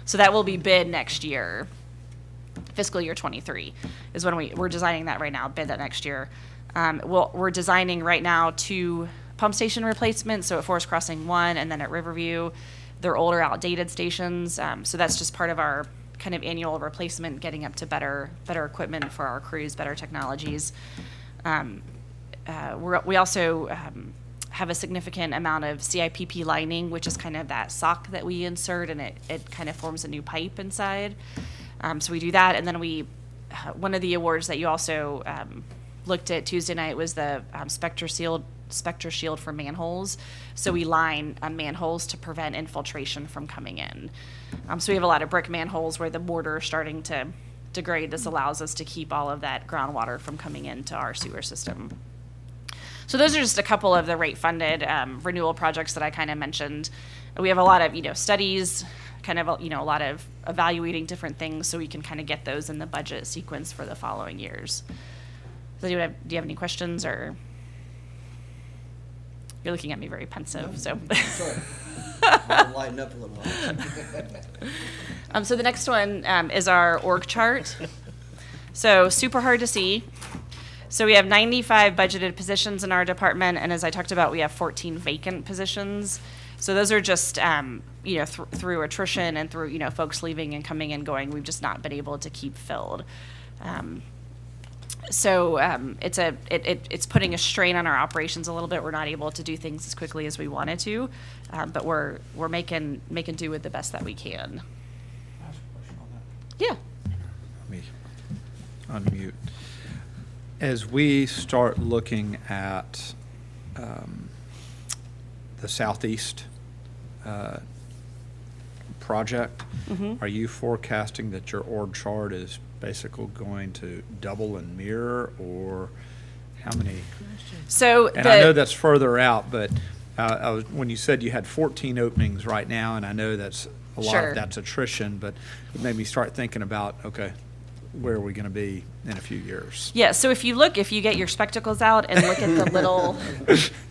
So that will be bid next year. Fiscal year 23 is when we're designing that right now, bid that next year. We're designing right now 2 pump station replacements, so at Forest Crossing 1 and then at Riverview. They're older, outdated stations, so that's just part of our kind of annual replacement, getting up to better equipment for our crews, better technologies. We also have a significant amount of CIPP lining, which is kind of that sock that we insert, and it kind of forms a new pipe inside. So we do that, and then one of the awards that you also looked at Tuesday night was the Spectre Shield for manholes. So we line manholes to prevent infiltration from coming in. So we have a lot of brick manholes where the mortar is starting to degrade. This allows us to keep all of that groundwater from coming into our sewer system. So those are just a couple of the rate-funded renewal projects that I kind of mentioned. We have a lot of studies, kind of a lot of evaluating different things, so we can kind of get those in the budget sequence for the following years. So do you have any questions, or you're looking at me very pensive? So Sorry. I'll lighten up a little while. So the next one is our org chart. So super hard to see. So we have 95 budgeted positions in our department, and as I talked about, we have 14 vacant positions. So those are just, through attrition and through, folks leaving and coming and going, we've just not been able to keep filled. So it's putting a strain on our operations a little bit. We're not able to do things as quickly as we wanted to, but we're making do with the best that we can. Yeah. Let me unmute. As we start looking at the southeast project, are you forecasting that your org chart is basically going to double and mirror, or how many? So And I know that's further out, but when you said you had 14 openings right now, and I know that's a lot Sure. of that's attrition, but it made me start thinking about, okay, where are we going to be in a few years? Yeah, so if you get your spectacles out and look at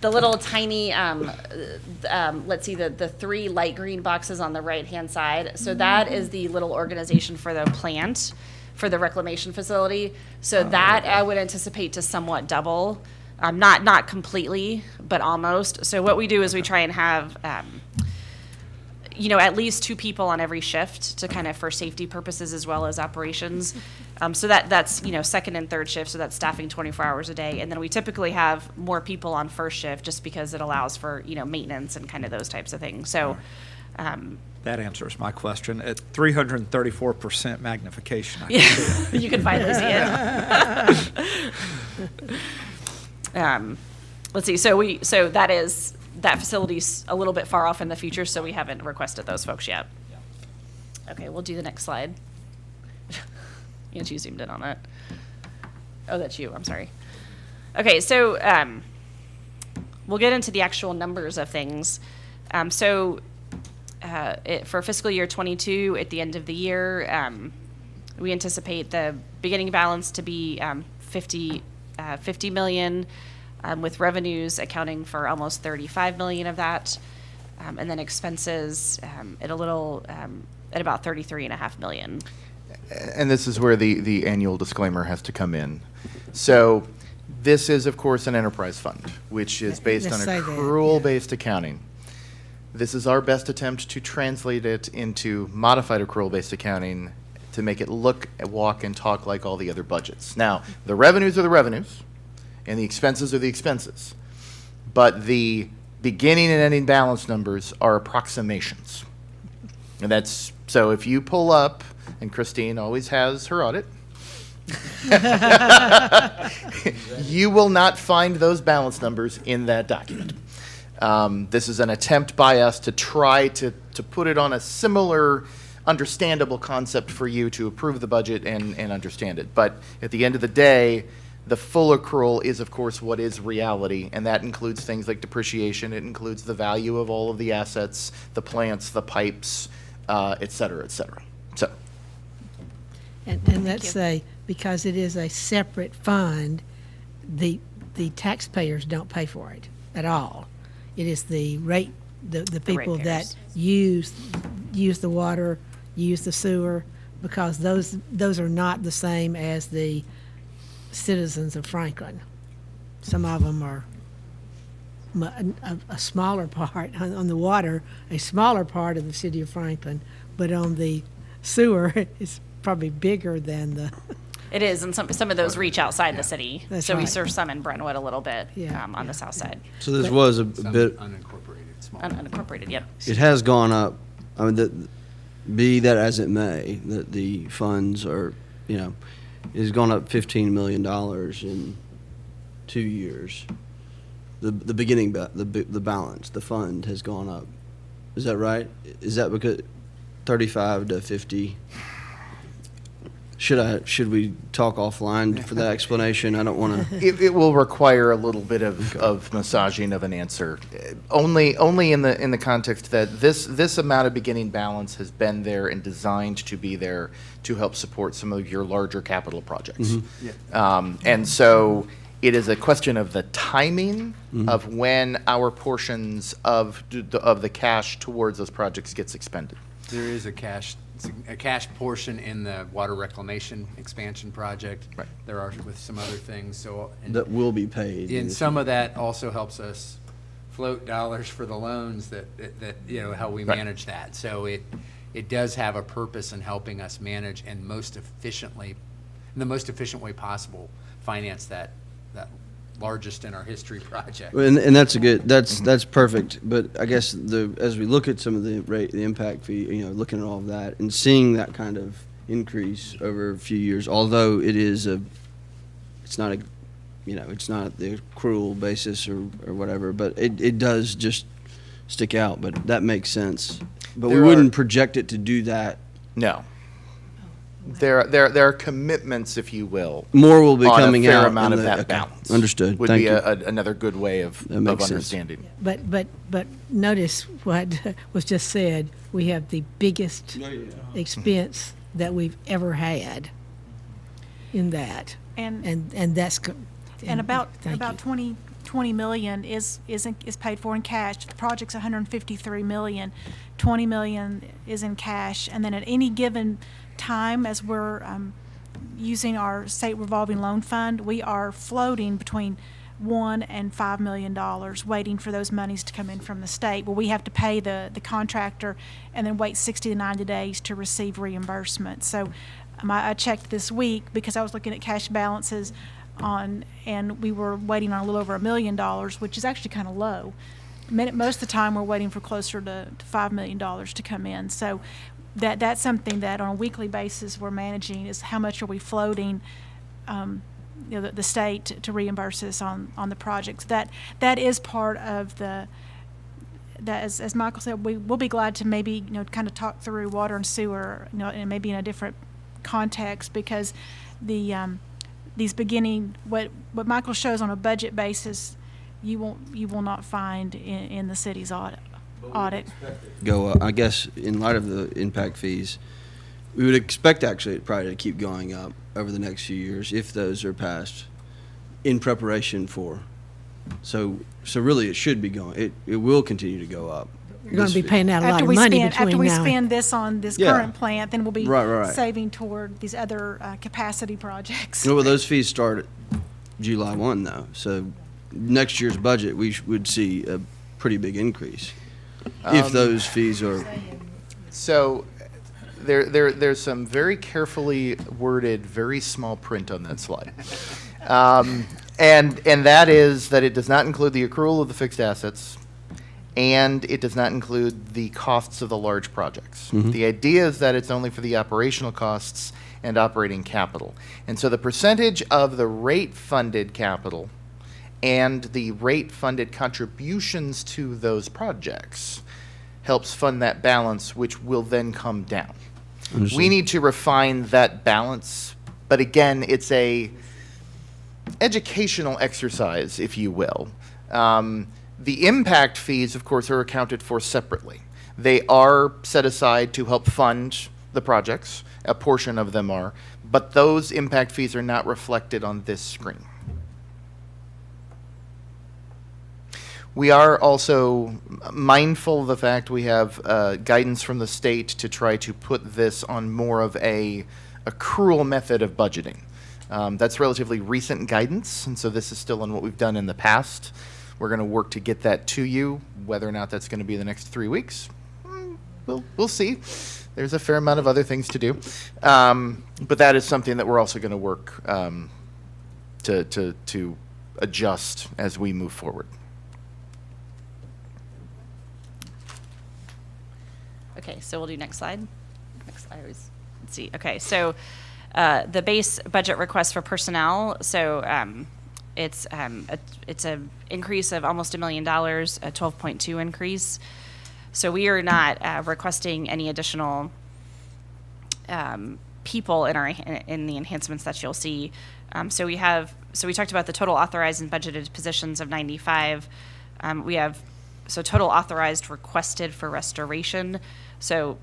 the little tiny, let's see, the 3 light green boxes on the right-hand side. So that is the little organization for the plant, for the reclamation facility. So that I would anticipate to somewhat double, not completely, but almost. So what we do is we try and have, at least 2 people on every shift to kind of for safety purposes as well as operations. So that's, second and third shift, so that's staffing 24 hours a day. And then we typically have more people on first shift just because it allows for, maintenance and kind of those types of things. So, That answers my question. At 334% magnification, I can see it. you can finally see it. Let's see, so that facility's a little bit far off in the future, so we haven't requested those folks yet. Okay, we'll do the next slide. You zoomed in on that. Oh, that's you, I'm sorry. Okay, so we'll get into the actual numbers of things. For fiscal year 22, at the end of the year, we anticipate the beginning balance to be 50 million, with revenues accounting for almost 35 million of that, and then expenses at about 33.5 million. And this is where the annual disclaimer has to come in. So this is, of course, an enterprise fund, which is based on Let's say that, accrual-based accounting. This is our best attempt to translate it into modified accrual-based accounting to make it look, walk, and talk like all the other budgets. Now, the revenues are the revenues, and the expenses are the expenses. But the beginning and ending balance numbers are approximations. And that's, so if you pull up, and Christine always has her audit, you will not find those balance numbers in that document. This is an attempt by us to try to put it on a similar, understandable concept for you to approve the budget and understand it. But at the end of the day, the full accrual is, of course, what is reality, and that includes things like depreciation. It includes the value of all of the assets, the plants, the pipes, et cetera, et cetera. So, And let's say, because it is a separate fund, the taxpayers don't pay for it at all. It is the people that use the water, use the sewer, because those are not the same as the citizens of Franklin. Some of them are a smaller part on the water, a smaller part of the city of Franklin, but on the sewer, it's probably bigger than the. It is, and some of those reach outside the city. That's So we right. serve some in Brentwood a little bit Yeah, on the south side. So this was a Some bit, unincorporated, small. Unincorporated, yep. it has gone up. I mean, be that as it may, that the funds are, it has gone up $15 million in 2 years. The beginning, the balance, the fund has gone up. Is that right? Is that because 35 to 50? Should we talk offline for that explanation? I don't want to. it will require a little bit of massaging of an answer, only in the context that this amount of beginning balance has been there and designed to be there to help support some of your larger capital projects. And so it is a question of the timing of when our portions of the cash towards those projects gets expended. There is a cash portion in the water reclamation expansion project. Right. There are with some other things, so. and- That will be paid. And some of that also helps us float dollars for the loans that how we Right. manage that. So it does have a purpose in helping us manage and in the most efficient way possible finance that largest in our history project. And that's that's perfect. But I guess as we look at some of the impact fee, looking at all of that and seeing that kind of increase over a few years, although it's not the accrual basis or whatever, but it does just stick out. But that makes sense. But we wouldn't project it to do that. No. There are commitments, if you will. More will be on coming a fair out amount in of the- that okay. balance. Understood. Would Thank be you. another good way of makes sense. understanding. But notice what was just said. We have the biggest expense that we've ever had in that. And that's. And about thank you. 20 million is paid for in cash. The project's 153 million. 20 million is in cash, and then at any given time, as we're using our state revolving loan fund, we are floating between $1 and $5 million, waiting for those monies to come in from the state. Well, we have to pay the contractor and then wait 60 to 90 days to receive reimbursement. So I checked this week because I was looking at cash balances and we were waiting on a little over $1 million, which is actually kind of low. Most of the time, we're waiting for closer to $5 million to come in. So that's something that on a weekly basis we're managing, is how much are we floating the state to reimburse us on the projects. That is part of that, as Michael said, we'll be glad to maybe kind of talk through water and sewer, and maybe in a different context, because these beginning what Michael shows on a budget basis, you will not find in the city's audit. Go up. I guess in light of the impact fees, we would expect actually it probably to keep going up over the next few years if those are passed in preparation for. So really it should be going. It will continue to go up. You're going to be paying out a lot of money between After we now. spend this on this Yeah. current plant, then we'll be Right. saving toward these other capacity projects. Well, those fees start July 1 though. So next year's budget, we would see a pretty big increase if those fees are. So there's some very carefully worded, very small print on that slide. And that is that it does not include the accrual of the fixed assets, and it does not include the costs of the large projects. The idea is that it's only for the operational costs and operating capital. And so the percentage of the rate-funded capital and the rate-funded contributions to those projects helps fund that balance, which will then come down. Understood. We need to refine that balance, but again, it's a educational exercise, if you will. The impact fees, of course, are accounted for separately. They are set aside to help fund the projects. A portion of them are, but those impact fees are not reflected on this screen. We are also mindful of the fact we have guidance from the state to try to put this on more of a accrual method of budgeting. That's relatively recent guidance, and so this is still on what we've done in the past. We're going to work to get that to you. Whether or not that's going to be the next 3 weeks, we'll see. There's a fair amount of other things to do, but that is something that we're also going to work to adjust as we move forward. Okay, so we'll do next slide. Next slide, let's see. Okay, so the base budget request for personnel, so it's an increase of almost $1 million, a 12.2 increase. So we are not requesting any additional people in the enhancements that you'll see. So we talked about the total authorized and budgeted positions of 95. We have total authorized requested for restoration. So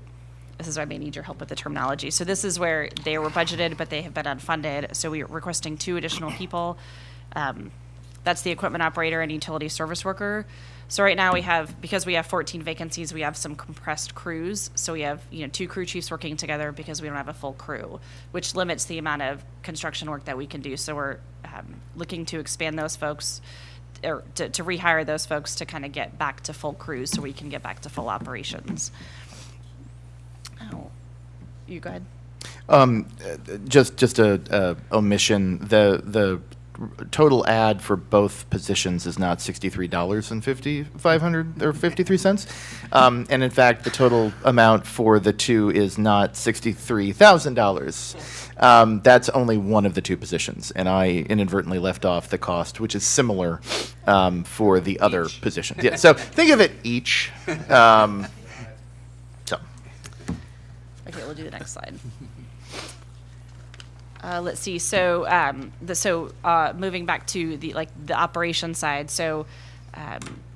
this is why I may need your help with the terminology. So this is where they were budgeted, but they have been unfunded. So we are requesting 2 additional people. That's the equipment operator and utility service worker. So right now because we have 14 vacancies, we have some compressed crews. So we have 2 crew chiefs working together because we don't have a full crew, which limits the amount of construction work that we can do. So we're looking to expand those folks, or to rehire those folks to kind of get back to full crews so we can get back to full operations. Oh, you go ahead. Just a omission. The total ad for both positions is not $63.53. And in fact, the total amount for the two is not $63,000. That's only one of the two positions, and I inadvertently left off the cost, which is similar for the other positions. Yeah, so think of it each. So. Okay, we'll do the next slide. Let's see. So, moving back to the operation side. So,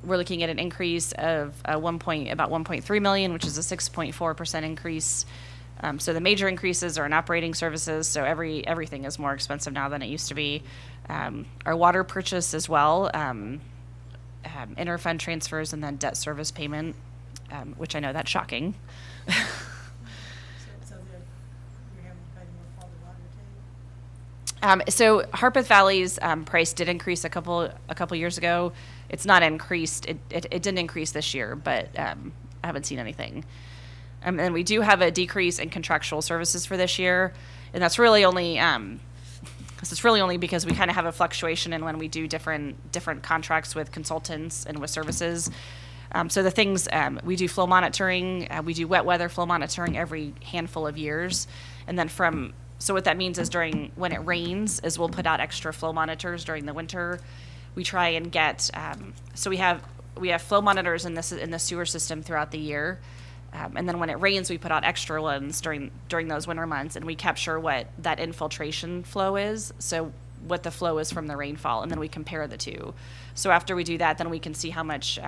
we're looking at an increase of about 1.3 million, which is a 6.4% increase. So the major increases are in operating services. So everything is more expensive now than it used to be. Our water purchase as well, interfund transfers, and then debt service payment, which I know that's shocking. So Harpeth Valley's price did increase a couple years ago. It's not increased. It didn't increase this year, but I haven't seen anything. And we do have a decrease in contractual services for this year, and that's really only because we kind of have a fluctuation in when we do different contracts with consultants and with services. So the things we do flow monitoring, we do wet weather flow monitoring every handful of years, and then so what that means is when it rains is we'll put out extra flow monitors during the winter. We try and get, so we have flow monitors in the sewer system throughout the year. And then when it rains, we put out extra ones during those winter months, and we capture what that infiltration flow is. So what the flow is from the rainfall, and then we compare the two. So after we do that, then we can see how much,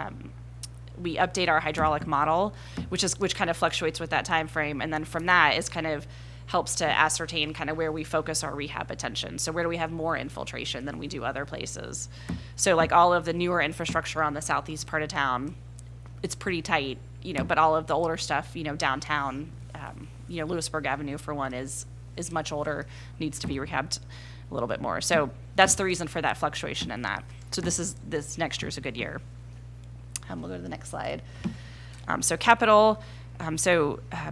we update our hydraulic model, which kind of fluctuates with that time frame. And then from that is kind of helps to ascertain kind of where we focus our rehab attention. So where do we have more infiltration than we do other places? So like all of the newer infrastructure on the southeast part of town, it's pretty tight, but all of the older stuff, downtown, Lewisburg Avenue for one is much older, needs to be rehabbed a little bit more. So that's the reason for that fluctuation in that. So this next year's a good year. We'll go to the next slide. So capital.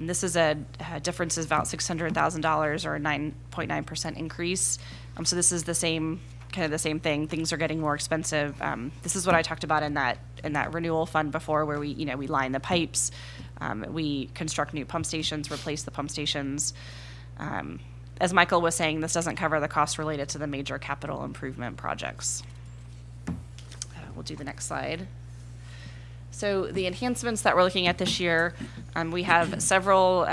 This is a difference is about $600,000 or a 9.9% increase. So this is the same thing. Things are getting more expensive. This is what I talked about in that renewal fund before, where we line the pipes, we construct new pump stations, replace the pump stations. As Michael was saying, this doesn't cover the costs related to the major capital improvement projects. We'll do the next slide. So the enhancements that we're looking at this year, we have several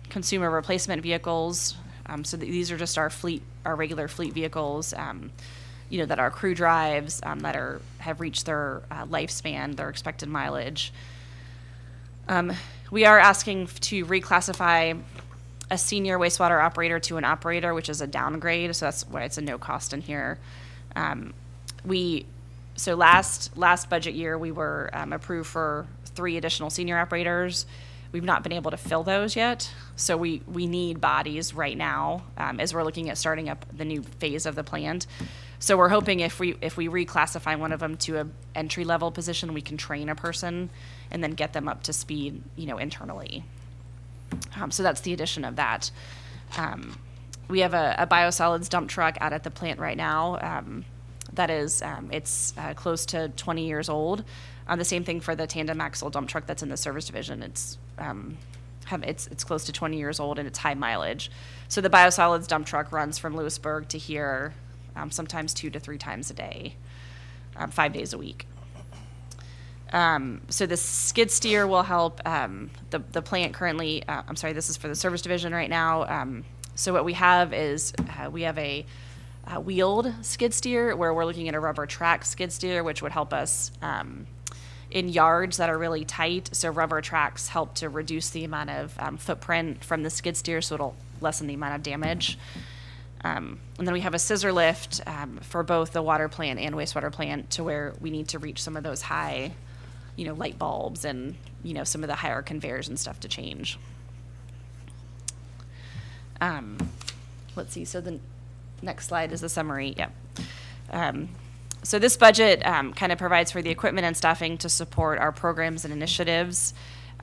consumer replacement vehicles. So these are just our regular fleet vehicles, that are crew drives, that have reached their lifespan, their expected mileage. We are asking to reclassify a senior wastewater operator to an operator, which is a downgrade. So that's why it's a no cost in here. So last budget year, we were approved for 3 additional senior operators. We've not been able to fill those yet. So we need bodies right now as we're looking at starting up the new phase of the plant. So we're hoping if we reclassify one of them to an entry-level position, we can train a person and then get them up to speed, internally. So that's the addition of that. We have a biosolids dump truck out at the plant right now. That is, it's close to 20 years old. The same thing for the tandem axle dump truck that's in the service division. It's close to 20 years old and it's high mileage. So the biosolids dump truck runs from Lewisburg to here, sometimes 2 to 3 times a day, 5 days a week. So the skid steer will help the plant currently. This is for the service division right now. So what we have is we have a wheeled skid steer where we're looking at a rubber track skid steer, which would help us in yards that are really tight. So rubber tracks help to reduce the amount of footprint from the skid steer, so it'll lessen the amount of damage. And then we have a scissor lift for both the water plant and wastewater plant to where we need to reach some of those high, light bulbs and, some of the higher conveyors and stuff to change. Let's see. So the next slide is the summary. Yep. So this budget kind of provides for the equipment and staffing to support our programs and initiatives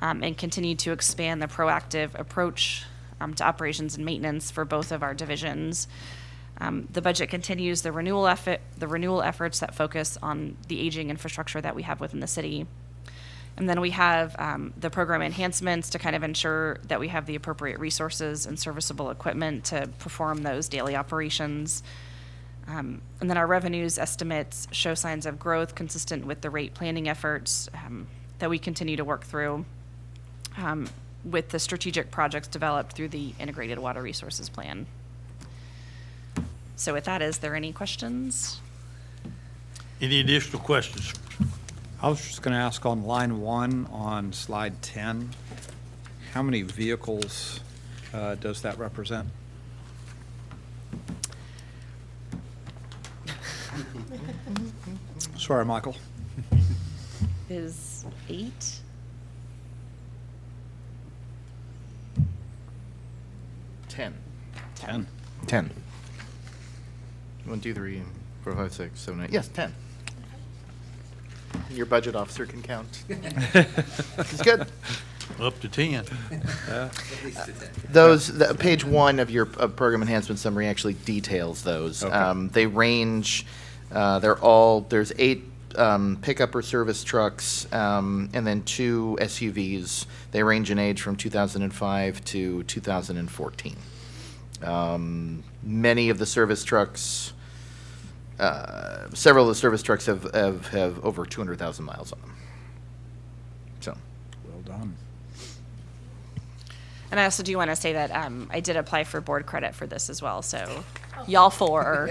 and continue to expand the proactive approach to operations and maintenance for both of our divisions. The budget continues the renewal efforts that focus on the aging infrastructure that we have within the city. And then we have the program enhancements to kind of ensure that we have the appropriate resources and serviceable equipment to perform those daily operations. And then our revenues estimates show signs of growth consistent with the rate planning efforts that we continue to work through with the strategic projects developed through the Integrated Water Resources Plan. So with that, is there any questions? Any additional questions? I was just going to ask on line 1 on slide 10, how many vehicles does that represent? Sorry, Michael. Is 8? Ten. 10. 10. 1, 2, 3, 4, 5, 6, 7, 8. Yes, 10. Your budget officer can count. It's good. Up to 10. Page 1 of your program enhancement summary actually details those. Okay. They range, there's 8 pickup or service trucks, and then 2 SUVs. They range in age from 2005 to 2014. Many of the service trucks, several of the service trucks have over 200,000 miles on them. So. Well done. And I also do want to say that I did apply for board credit for this as well, so y'all 4 are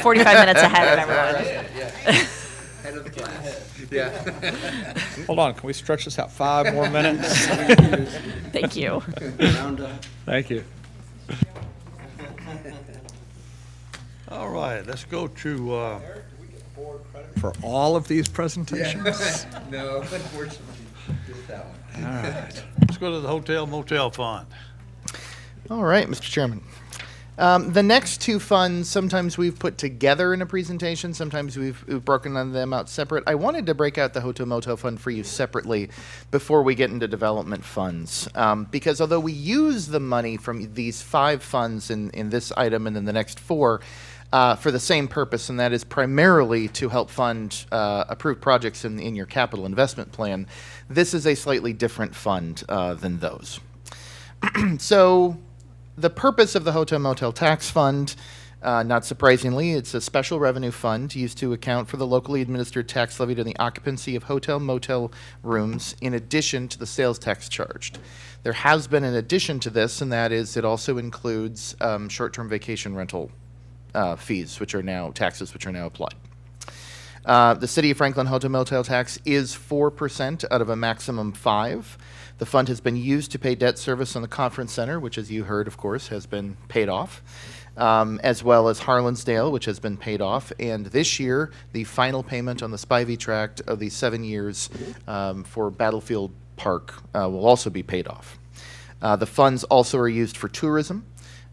45 minutes ahead of everyone. Head of the class. Yeah. Hold on, can we stretch this out 5 more minutes? Thank you. Thank you. All right, let's go to, For all of these presentations? No, unfortunately, just that one. All right. let's go to the Hotel Motel Fund. All right, Mr. Chairman. The next 2 funds, sometimes we've put together in a presentation, sometimes we've broken them out separate. I wanted to break out the Hotel Motel Fund for you separately before we get into development funds. Because although we use the money from these 5 funds in this item and then the next 4, for the same purpose, and that is primarily to help fund approved projects in your capital investment plan, this is a slightly different fund than those. So the purpose of the Hotel Motel Tax Fund, not surprisingly, it's a special revenue fund used to account for the locally administered tax levied on the occupancy of hotel motel rooms in addition to the sales tax charged. There has been an addition to this, and that is it also includes short-term vacation rental fees, which are now taxes which are now applied. The City of Franklin Hotel Motel tax is 4% out of a maximum 5%. The fund has been used to pay debt service on the conference center, which, as you heard, of course, has been paid off, as well as Harlansdale, which has been paid off. And this year, the final payment on the Spivey tract of the 7 years for Battlefield Park will also be paid off. The funds also are used for tourism.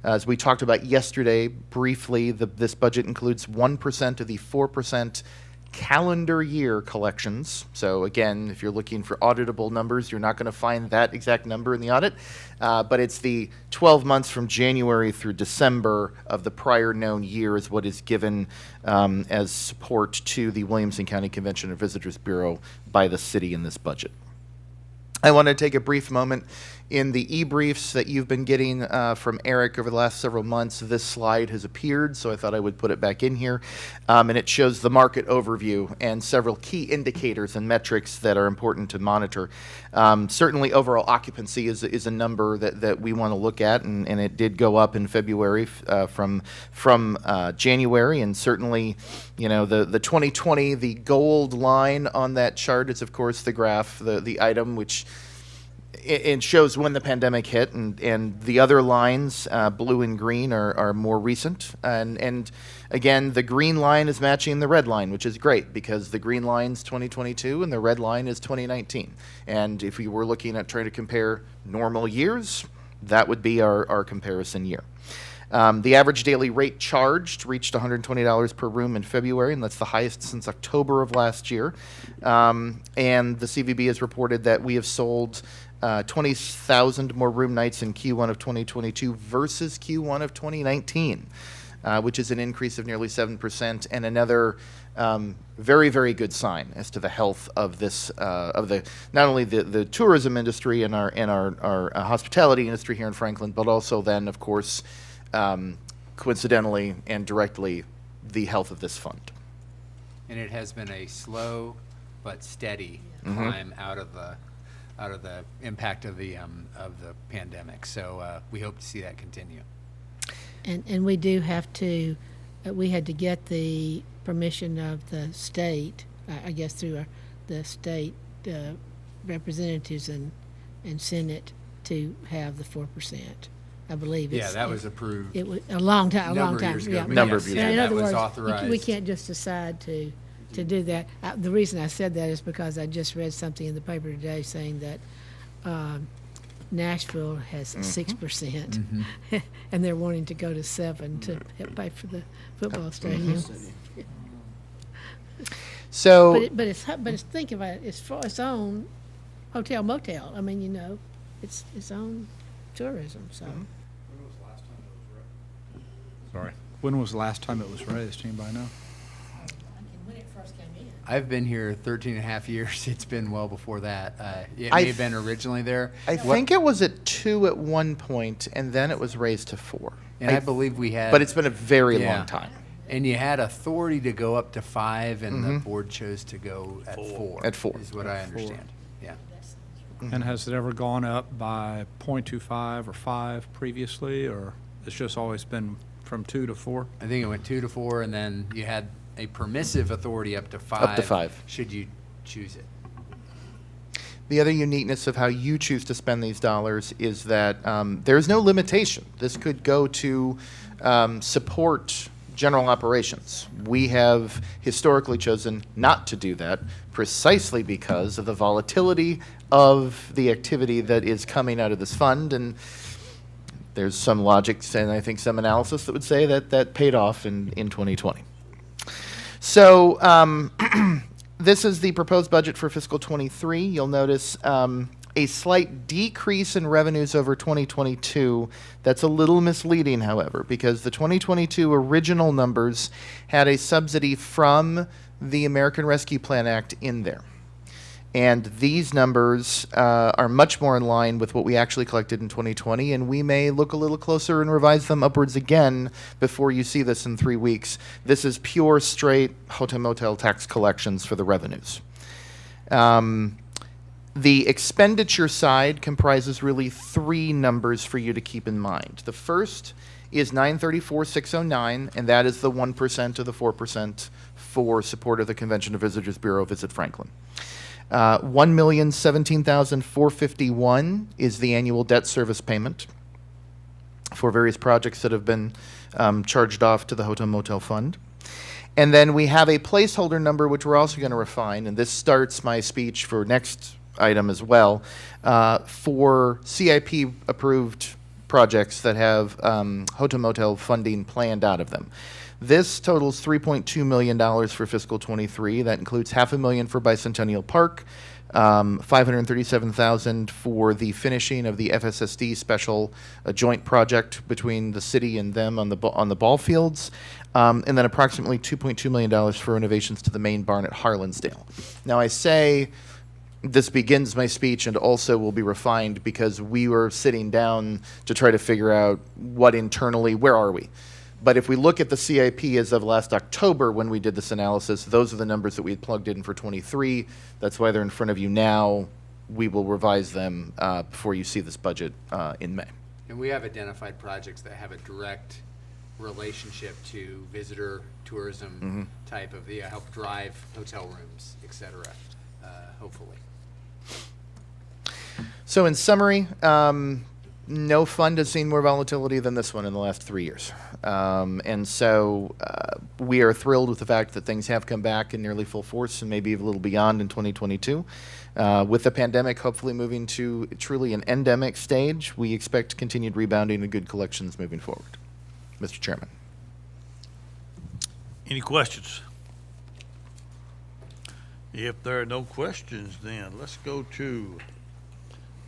As we talked about yesterday briefly, this budget includes 1% of the 4% calendar year collections. So again, if you're looking for auditable numbers, you're not going to find that exact number in the audit, but it's the 12 months from January through December of the prior known year is what is given as support to the Williamson County Convention and Visitors Bureau by the city in this budget. I want to take a brief moment. In the e-briefs that you've been getting from Eric over the last several months, this slide has appeared, so I thought I would put it back in here. And it shows the market overview and several key indicators and metrics that are important to monitor. Certainly, overall occupancy is a number that we want to look at, and it did go up in February from January, and certainly, you know, the 2020, the gold line on that chart is, of course, the graph, the item which it shows when the pandemic hit, and the other lines, blue and green, are more recent. And again, the green line is matching the red line, which is great because the green line's 2022 and the red line is 2019. And if we were looking at trying to compare normal years, that would be our comparison year. The average daily rate charged reached $120 per room in February, and that's the highest since October of last year. And the CVB has reported that we have sold 20,000 more room nights in Q1 of 2022 versus Q1 of 2019, which is an increase of nearly 7%, and another very, very good sign as to the health of this, of the not only the tourism industry and our hospitality industry here in Franklin, but also then, of course, coincidentally and directly, the health of this fund. And it has been a slow but steady climb out of the impact of the pandemic. So we hope to see that continue. And we do have to, we had to get the permission of the state, I guess through the state representatives and Senate to have the 4%. I believe it's. Yeah, that was approved. It was a long time, a long Number of time. years ago, Yeah. but Number yes, of years yeah, In that other was words, authorized. we can't just decide to do that. The reason I said that is because I just read something in the paper today saying that Nashville has 6%, and they're wanting to go to 7 to help pay for the football stadium. So, But it's think about it. It's for its own hotel motel. I mean, you know, it's its own tourism. So Sorry. When was the last time it was raised? Anybody know? when it first came in. I've been here 13 and a half years. It's been well before that. It I may have been originally there. I think it was at 2 at one point, and then it was raised to 4. And I believe we had. But it's been a very Yeah. long time. And you had authority to go up to 5, and the board chose to go at 4. At 4. Is what I understand. Yeah. And has it ever gone up by 0.25 or 5 previously, or it's just always been from 2 to 4? I think it went 2 to 4, and then you had a permissive authority up to 5. Up to 5. Should you choose it. The other uniqueness of how you choose to spend these dollars is that there's no limitation. This could go to support general operations. We have historically chosen not to do that precisely because of the volatility of the activity that is coming out of this fund, and there's some logic and I think some analysis that would say that that paid off in 2020. So this is the proposed budget for fiscal 23. You'll notice a slight decrease in revenues over 2022. That's a little misleading, however, because the 2022 original numbers had a subsidy from the American Rescue Plan Act in there. And these numbers are much more in line with what we actually collected in 2020, and we may look a little closer and revise them upwards again before you see this in 3 weeks. This is pure, straight hotel motel tax collections for the revenues. The expenditure side comprises really 3 numbers for you to keep in mind. The first is 934,609, and that is the 1% of the 4% for support of the Convention and Visitors Bureau Visit Franklin. 1,017,451 is the annual debt service payment for various projects that have been charged off to the Hotel Motel Fund. And then we have a placeholder number, which we're also going to refine, and this starts my speech for next item as well, for CIP-approved projects that have Hotel Motel funding planned out of them. This totals $3.2 million for fiscal 23. That includes $500,000 for Bicentennial Park, $537,000 for the finishing of the FSSD special joint project between the city and them on the ball fields, and then approximately $2.2 million for renovations to the main barn at Harlansdale. Now I say this begins my speech and also will be refined because we were sitting down to try to figure out what internally, where are we? But if we look at the CIP as of last October when we did this analysis, those are the numbers that we had plugged in for 23. That's why they're in front of you now. We will revise them before you see this budget in May. And we have identified projects that have a direct relationship to visitor tourism type of, help drive hotel rooms, et cetera, hopefully. So in summary, no fund has seen more volatility than this one in the last 3 years. And so we are thrilled with the fact that things have come back in nearly full force and maybe a little beyond in 2022. With the pandemic hopefully moving to truly an endemic stage, we expect continued rebounding and good collections moving forward. Mr. Chairman. Any questions? If there are no questions, then let's go to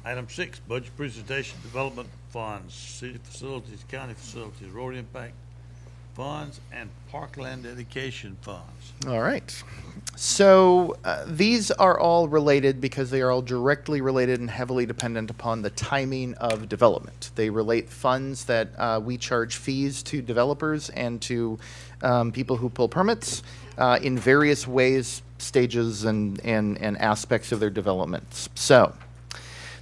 Item 6, budget presentation, development funds, city facilities, county facilities, road impact funds, and parkland dedication funds. All right. So these are all related because they are all directly related and heavily dependent upon the timing of development. They relate funds that we charge fees to developers and to people who pull permits in various ways, stages, and aspects of their developments. So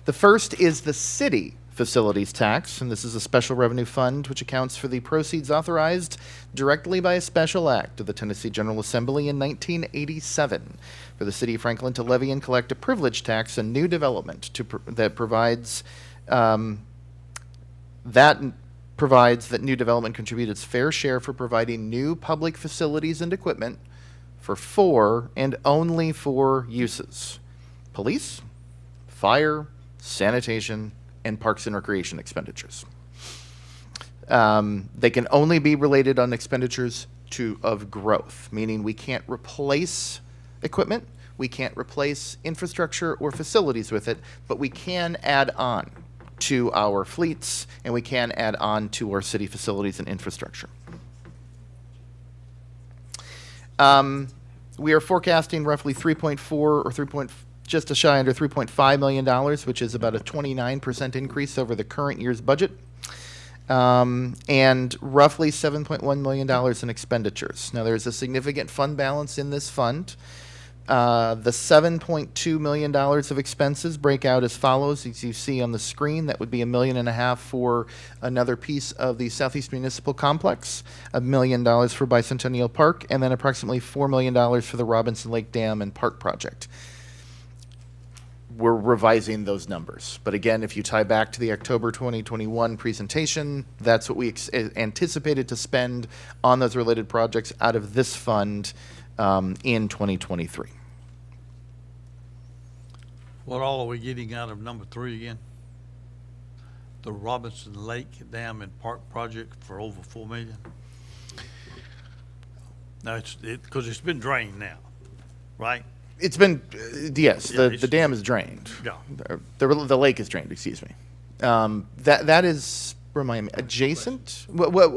the first is the city facilities tax, and this is a special revenue fund which accounts for the proceeds authorized directly by a special act of the Tennessee General Assembly in 1987 for the city of Franklin to levy and collect a privilege tax on new development that provides that new development contribute its fair share for providing new public facilities and equipment for 4 and only 4 uses: police, fire, sanitation, and parks and recreation expenditures. They can only be related on expenditures of growth, meaning we can't replace equipment, we can't replace infrastructure or facilities with it, but we can add on to our fleets and we can add on to our city facilities and infrastructure. We are forecasting roughly 3.4 or just a shy under $3.5 million, which is about a 29% increase over the current year's budget, and roughly $7.1 million in expenditures. Now, there's a significant fund balance in this fund. The $7.2 million of expenses break out as follows, as you see on the screen. That would be $1.5 million for another piece of the Southeast Municipal Complex, $1 million for Bicentennial Park, and then approximately $4 million for the Robinson Lake Dam and Park project. We're revising those numbers. But again, if you tie back to the October 2021 presentation, that's what we anticipated to spend on those related projects out of this fund in 2023. What all are we getting out of number 3 again? The Robinson Lake Dam and Park project for over $4 million? Now, because it's been drained now, right? It's been, yes, Yeah, the dam is drained. Yeah. The lake is drained, excuse me. That is, remind me, adjacent? What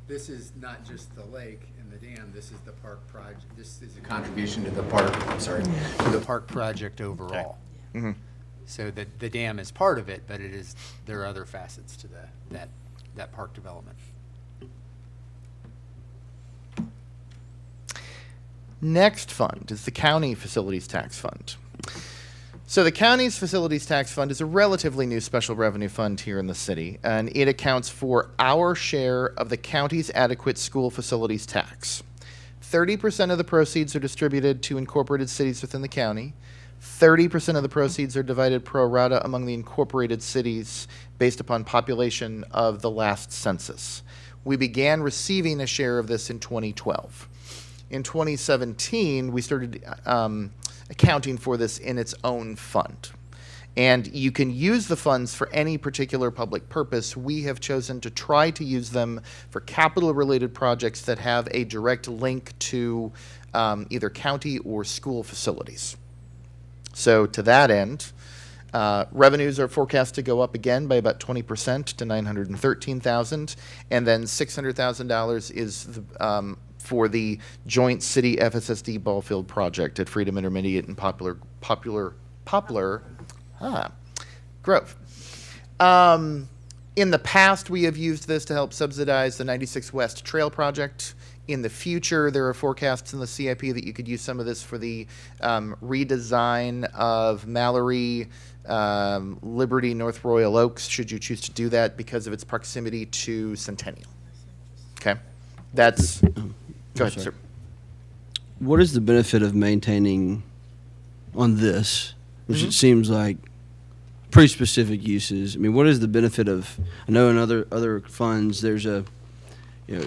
This is not just the lake and the dam, this is the park project, this is a contribution to the park, to the park project overall. Mm-hmm. So the dam is part of it, but there are other facets to that park development. Next fund is the County Facilities Tax Fund. So the county's facilities tax fund is a relatively new special revenue fund here in the city, and it accounts for our share of the county's adequate school facilities tax. 30% of the proceeds are distributed to incorporated cities within the county. 30% of the proceeds are divided pro rata among the incorporated cities based upon population of the last census. We began receiving a share of this in 2012. In 2017, we started accounting for this in its own fund. And you can use the funds for any particular public purpose. We have chosen to try to use them for capital-related projects that have a direct link to either county or school facilities. So to that end, revenues are forecast to go up again by about 20% to $913,000, and then $600,000 is for the joint city FSSD ball field project at Freedom Intermediate and Poplar Grove. In the past, we have used this to help subsidize the 96 West Trail project. In the future, there are forecasts in the CIP that you could use some of this for the redesign of Mallory, Liberty, North Royal Oaks, should you choose to do that because of its proximity to Centennial. Okay? That's... Go ahead, sir. What is the benefit of maintaining on this, which it seems like pretty specific uses? I mean, what is the benefit of, I know in other funds there's a,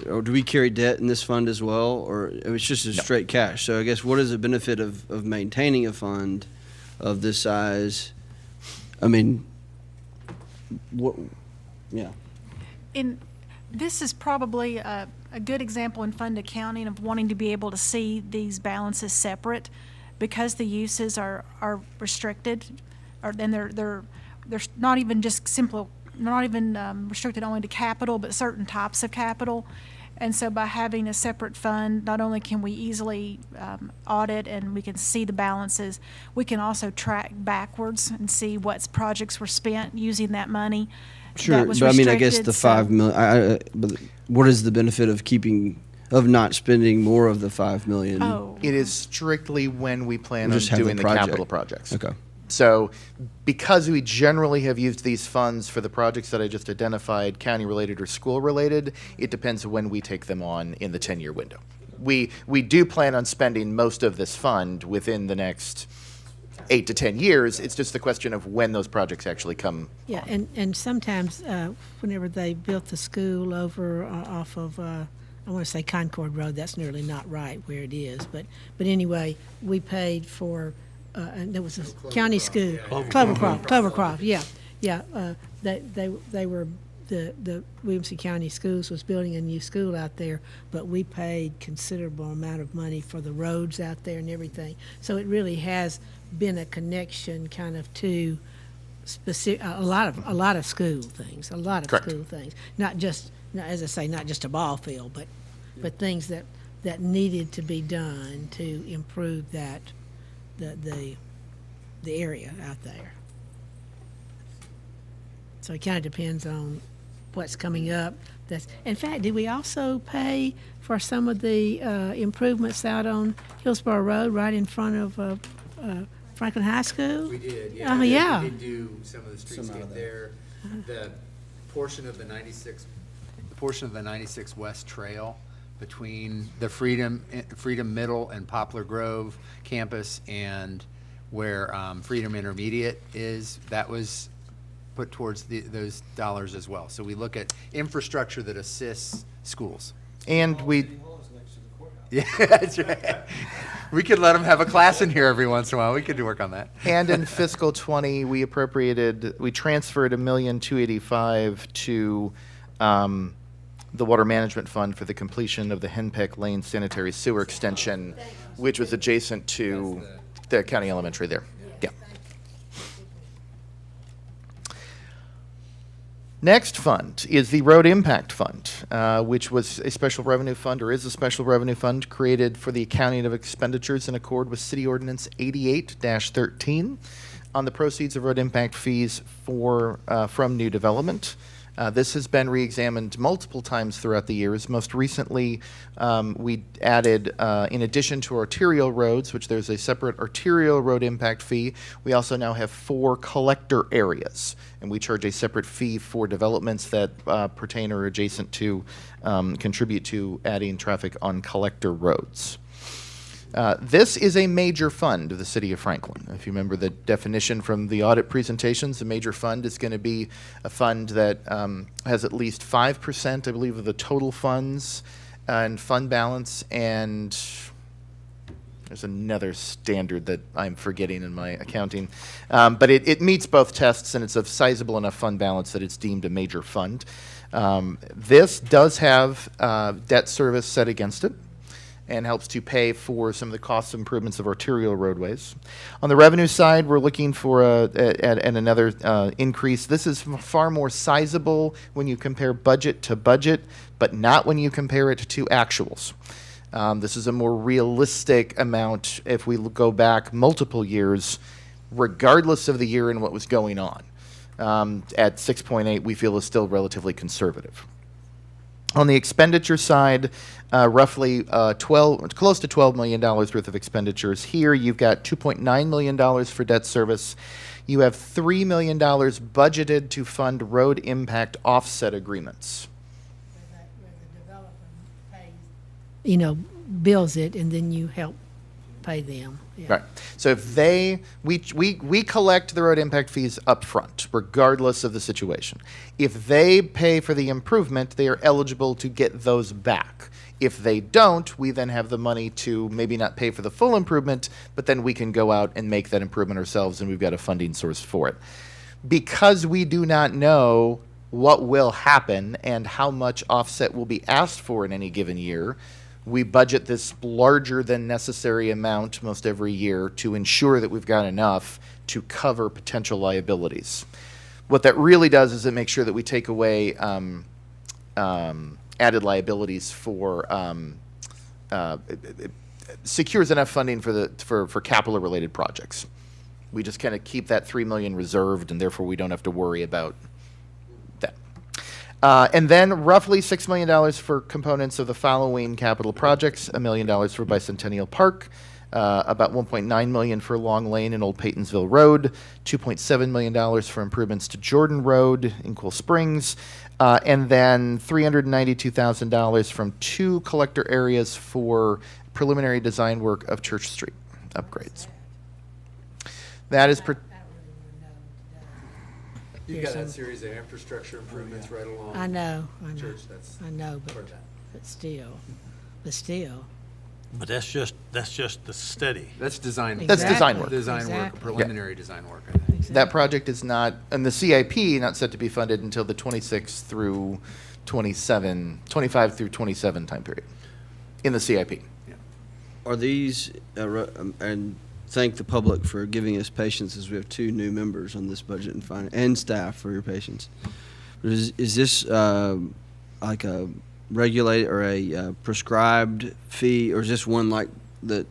or do we carry debt in this fund as well, or it's just a straight cash? So I guess what is the benefit of maintaining a fund of this size? I mean, This is probably a good example in fund accounting of wanting to be able to see these balances separate. because the uses are restricted, or then they're not even just simple, not even restricted only to capital, but certain types of capital. And so by having a separate fund, not only can we easily audit and we can see the balances, we can also track backwards and see what projects were spent using that money. Sure, that was but I mean, I guess restricted, the so- 5 million. But what is the benefit of not spending more of the 5 million? Oh, It is strictly when we plan on Just have the doing the project. capital projects. Okay. So because we generally have used these funds for the projects that I just identified, county-related or school-related, it depends when we take them on in the 10-year window. We do plan on spending most of this fund within the next 8 to 10 years. It's just the question of when those projects actually come. Yeah, and sometimes, whenever they built the school over off of, I want to say Concord Road, that's nearly not right where it is, but anyway, we paid for, and there was a county school, Clovercroft, yeah. They were, the Williamson County Schools was building a new school out there, but we paid considerable amount of money for the roads out there and everything. So it really has been a connection kind of to specific, a lot of school things, Correct. school things. Not just, as I say, not just a ball field, but things that needed to be done to improve that, the area out there. So it kind of depends on what's coming up. In fact, did we also pay for some of the improvements out on Hillsborough Road, right in front of Franklin High School? We did, Oh, yeah. We did do some of the streetscape there. The portion of the 96 West Trail between the Freedom Middle and Poplar Grove campus and where Freedom Intermediate is, that was put towards those dollars as well. So we look at infrastructure that assists schools. And we, Yeah, that's right. We could let them have a class in here every once in a while. We could work on that. and in fiscal 20, we transferred $1,285,000 to the Water Management Fund for the completion of the Henpeck Lane sanitary sewer extension, which was adjacent to the county elementary there. Yeah. Next fund is the Road Impact Fund, which was a special revenue fund, or is a special revenue fund created for the accounting of expenditures in accord with City Ordinance 88-13 on the proceeds of road impact fees from new development. This has been re-examined multiple times throughout the years. Most recently, we added, in addition to arterial roads, which there's a separate arterial road impact fee, we also now have 4 collector areas. And we charge a separate fee for developments that pertain or adjacent to, contribute to adding traffic on collector roads. This is a major fund of the City of Franklin. If you remember the definition from the audit presentations, a major fund is going to be a fund that has at least 5%, I believe, of the total funds and fund balance, and there's another standard that I'm forgetting in my accounting. But it meets both tests, and it's of sizable enough fund balance that it's deemed a major fund. This does have debt service set against it, and helps to pay for some of the cost improvements of arterial roadways. On the revenue side, we're looking for another increase. This is far more sizable when you compare budget to budget, but not when you compare it to actuals. This is a more realistic amount if we go back multiple years, regardless of the year and what was going on. At 6.8, we feel is still relatively conservative. On the expenditure side, roughly close to $12 million worth of expenditures. Here, you've got $2.9 million for debt service. You have $3 million budgeted to fund road impact offset agreements. Bills it, and then you help pay them. Yeah. Right. So if we collect the road impact fees up front, regardless of the situation. If they pay for the improvement, they are eligible to get those back. If they don't, we then have the money to maybe not pay for the full improvement, but then we can go out and make that improvement ourselves, and we've got a funding source for it. Because we do not know what will happen and how much offset will be asked for in any given year, we budget this larger than necessary amount most every year to ensure that we've got enough to cover potential liabilities. What that really does is it makes sure that we take away added liabilities for it secures enough funding for capital related projects. We just kind of keep that $3 million reserved, and therefore we don't have to worry about that. And then roughly $6 million for components of the following capital projects: $1 million for Bicentennial Park, about $1.9 million for Long Lane and Old Peytonsville Road, $2.7 million for improvements to Jordan Road in Cool Springs, and then $392,000 from 2 collector areas for preliminary design work of Church Street upgrades. That is You've got that series of infrastructure improvements right along. I know, Church, that's I know, part of that. but still. But that's just the study. That's design. That's design Exactly. work. Design work, Exactly. preliminary design work, I think. That project is not, and the CIP not set to be funded until the 26 through 27, 25 through 27 time period in the CIP. Are these, and thank the public for giving us patience as we have 2 new members on this budget and finance, and staff for your patience. But is this like a regulated or a prescribed fee, or is this one like the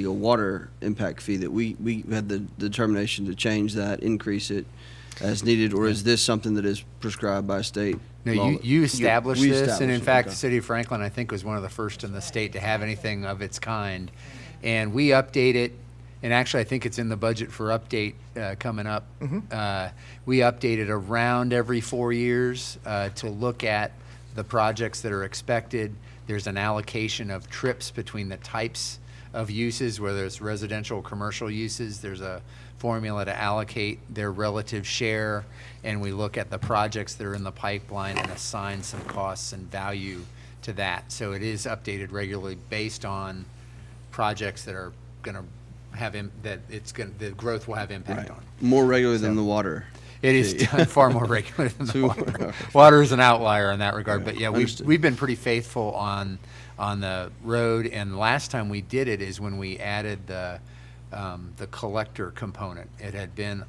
water impact fee that we had the determination to change that, increase it as needed, or is this something that is prescribed by state? No, law? you established we this, and established in it, fact, okay. the city of Franklin, I think, was one of the first in the state to have anything of its kind. And we update it, and actually, I think it's in the budget for update coming up. We update it around every 4 years to look at the projects that are expected. There's an allocation of trips between the types of uses, whether it's residential or commercial uses. There's a formula to allocate their relative share, and we look at the projects that are in the pipeline and assign some costs and value to that. So it is updated regularly based on projects that are going to have the growth will have impact on. More regularly than the water. It is done far more regularly than the Too- water. Water is an outlier in that regard, but yeah, Understood. we've been pretty faithful on the road. And last time we did it is when we added the collector component. It had been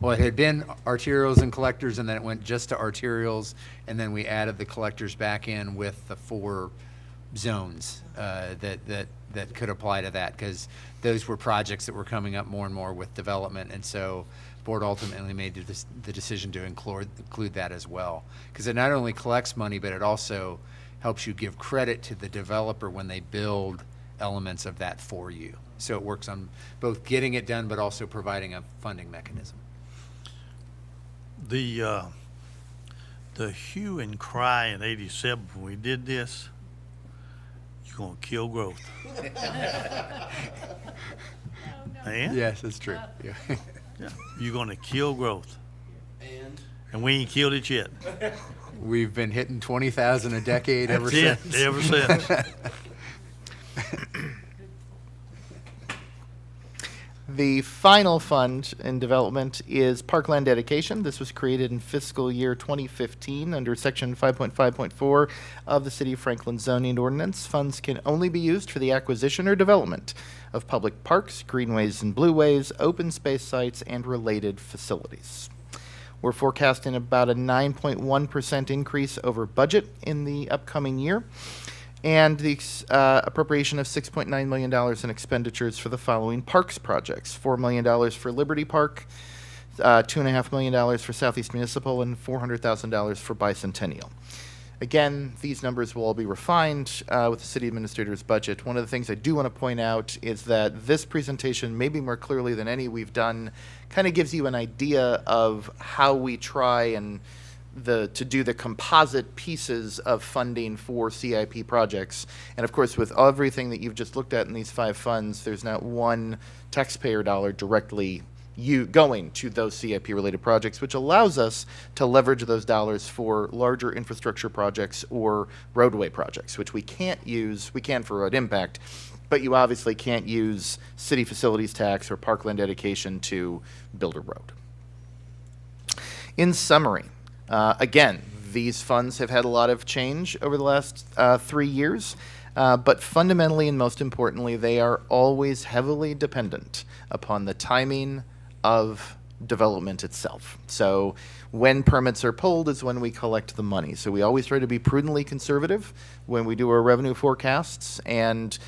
arterials and collectors, and then it went just to arterials, and then we added the collectors back in with the 4 zones that could apply to that, because those were projects that were coming up more and more with development, and so board ultimately made the decision to include that as well, because it not only collects money, but it also helps you give credit to the developer when they build elements of that for you. So it works on both getting it done, but also providing a funding mechanism. The hue and cry in '87 when we did this, you're gonna kill growth. Man? Yes, that's true. Yeah. Yeah. You're gonna kill growth. And we ain't killed it yet. We've been hitting 20,000 a decade ever That's since. it, ever since. The final fund in development is Parkland Dedication. This was created in fiscal year 2015 under section 5.5.4 of the City of Franklin zoning ordinance. Funds can only be used for the acquisition or development of public parks, greenways and blueways, open space sites, and related facilities. We're forecasting about a 9.1% increase over budget in the upcoming year, and the appropriation of $6.9 million in expenditures for the following parks projects: $4 million for Liberty Park, $2.5 million for Southeast Municipal, and $400,000 for Bicentennial. Again, these numbers will all be refined with the city administrator's budget. One of the things I do want to point out is that this presentation, maybe more clearly than any we've done, kind of gives you an idea of how we try and to do the composite pieces of funding for CIP projects. And of course, with everything that you've just looked at in these 5 funds, there's not one taxpayer dollar directly going to those CIP related projects, which allows us to leverage those dollars for larger infrastructure projects or roadway projects, which we can't use. We can for road impact, but you obviously can't use city facilities tax or parkland dedication to build a road. In summary, again, these funds have had a lot of change over the last 3 years. But fundamentally and most importantly, they are always heavily dependent upon the timing of development itself. So when permits are pulled is when we collect the money. So we always try to be prudently conservative when we do our revenue forecasts, and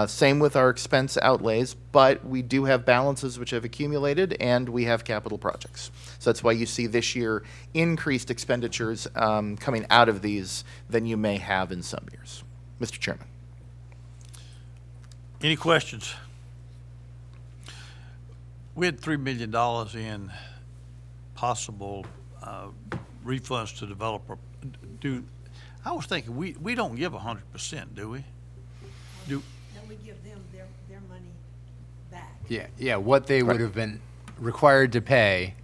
same with our expense outlays, but we do have balances which have accumulated, and we have capital projects. So that's why you see this year increased expenditures coming out of these than you may have in some years. Mr. Chairman. Any questions? We had $3 million in possible refunds to developer. I was thinking, we don't give 100%, do we? No, we give them their money back. Yeah, what they would have been required to pay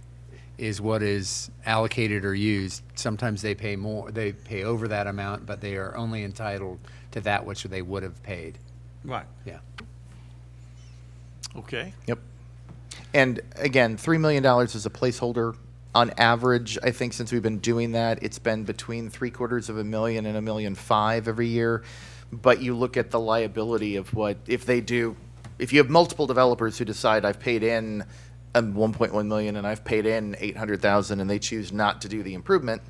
is what is allocated or used. Sometimes they pay more, they pay over that amount, but they are only entitled to that which they would have paid. Right. Yeah. Okay. Yep. And again, $3 million is a placeholder. On average, I think since we've been doing that, it's been between $750,000 and $1.5 million every year. But you look at the liability of what, if you have multiple developers who decide I've paid in $1.1 million and I've paid in $800,000 and they choose not to do the improvement,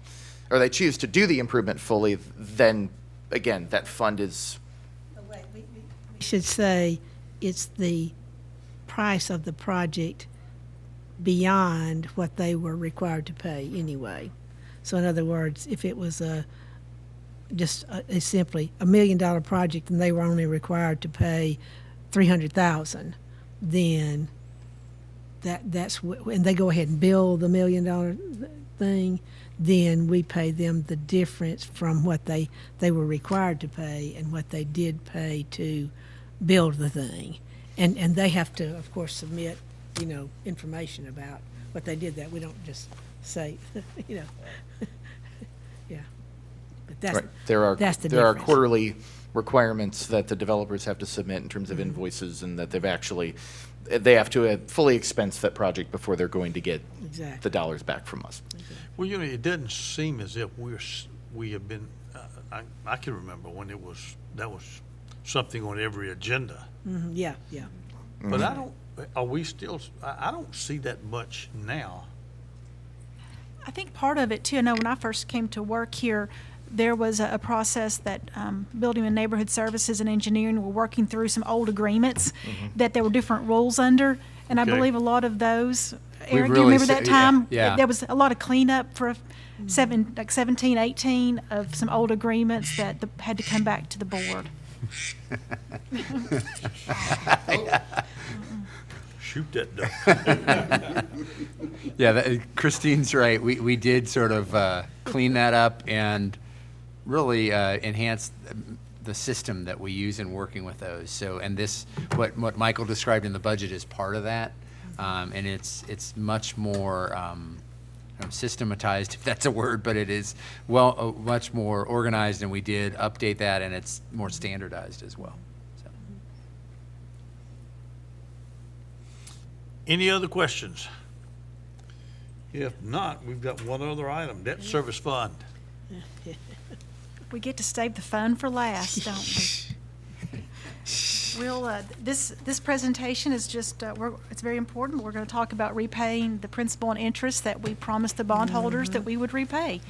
or they choose to do the improvement fully, then again, that fund is. We should say it's the price of the project beyond what they were required to pay anyway. So in other words, if it was simply $1 million project and they were only required to pay $300,000, then and they go ahead and build the $1 million thing, then we pay them the difference from what they were required to pay and what they did pay to build the thing. And they have to, of course, submit, information about what they did. That we don't just say, yeah. But that's Right. There that's the are difference. quarterly requirements that the developers have to submit in terms of invoices, and that they have to fully expense that project before they're going to get Exactly. the dollars back from us. Well, it doesn't seem as if we have been, I can remember when that was something on every agenda. Mhm, yeah. But I don't see that much now. I think part of it too, I know when I first came to work here, there was a process that Building and Neighborhood Services and Engineering were working through some old agreements that there were different rules under. And I Okay. believe a lot of those, Eric, do you really remember that time? yeah. There was a lot of cleanup for 17, 18 of some old agreements that had to come back to the board. Shoot that duck. Yeah, Christine's right. We did sort of clean that up and really enhance the system that we use in working with those. So, and this, what Michael described in the budget is part of that, and it's much more systematized, if that's a word, but it is much more organized, and we did update that, and it's more standardized as well. So. Any other questions? If not, we've got one other item, debt service fund. We get to save the fun for last, don't we? This presentation is just, it's very important. We're going to talk about repaying the principal and interest that we promised the bondholders that we would repay.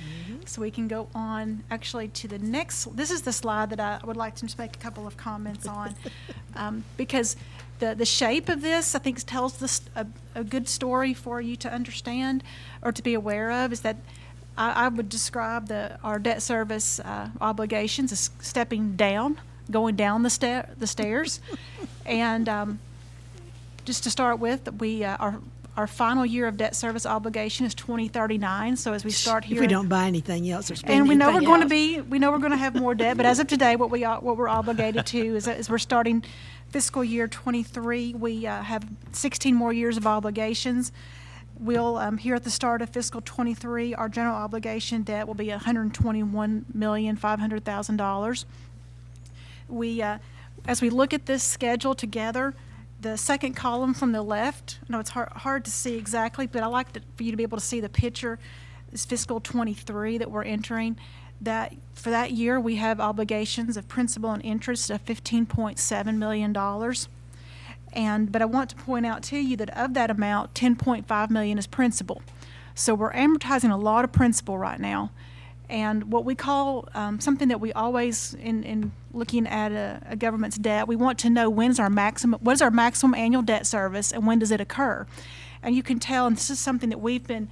So we can go on actually to the next, this is the slide that I would like to just make a couple of comments on. Because the shape of this, I think, tells a good story for you to understand or to be aware of, is that I would describe our debt service obligations as stepping down, going down the stairs. And just to start with, our final year of debt service obligation is 2039. So as we start here, If we don't buy anything else or spend and we know we're anything going else. to have more debt. But as of today, what we're obligated to is we're starting fiscal year 23. We have 16 more years of obligations. We'll, here at the start of fiscal 23, our general obligation debt will be $121,500,000. As we look at this schedule together, the second column from the left, I know it's hard to see exactly, but I like for you to be able to see the picture. It's fiscal 23 that we're entering. that for that year, we have obligations of principal and interest of $15.7 million. But I want to point out to you that of that amount, $10.5 million is principal. So we're amortizing a lot of principal right now. And what we call something that we always, in looking at a government's debt, we want to know what is our maximum annual debt service and when does it occur. And you can tell, and this is something that we've been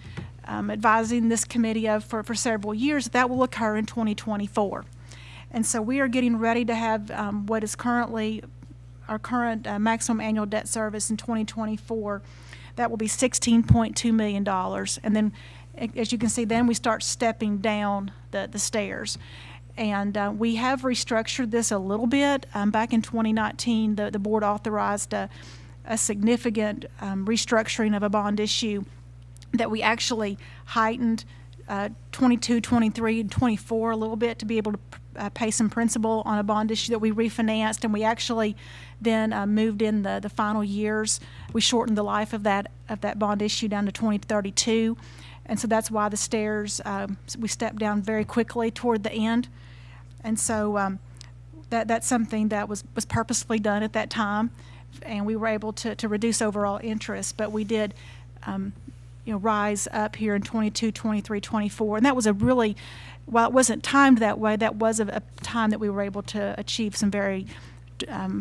advising this committee of for several years, that will occur in 2024. And so we are getting ready to have what is currently our current maximum annual debt service in 2024. That will be $16.2 million. And then, as you can see, then we start stepping down the stairs. And we have restructured this a little bit. Back in 2019, the board authorized a significant restructuring of a bond issue that we actually heightened 22, 23, and 24 a little bit to be able to pay some principal on a bond issue that we refinanced, and we actually then moved in the final years. We shortened the life of that bond issue down to 2032, and so that's why the stairs, we stepped down very quickly toward the end. And so that's something that was purposefully done at that time, and we were able to reduce overall interest, but we did rise up here in 22, 23, 24, and that was a really, while it wasn't timed that way, that was a time that we were able to achieve some very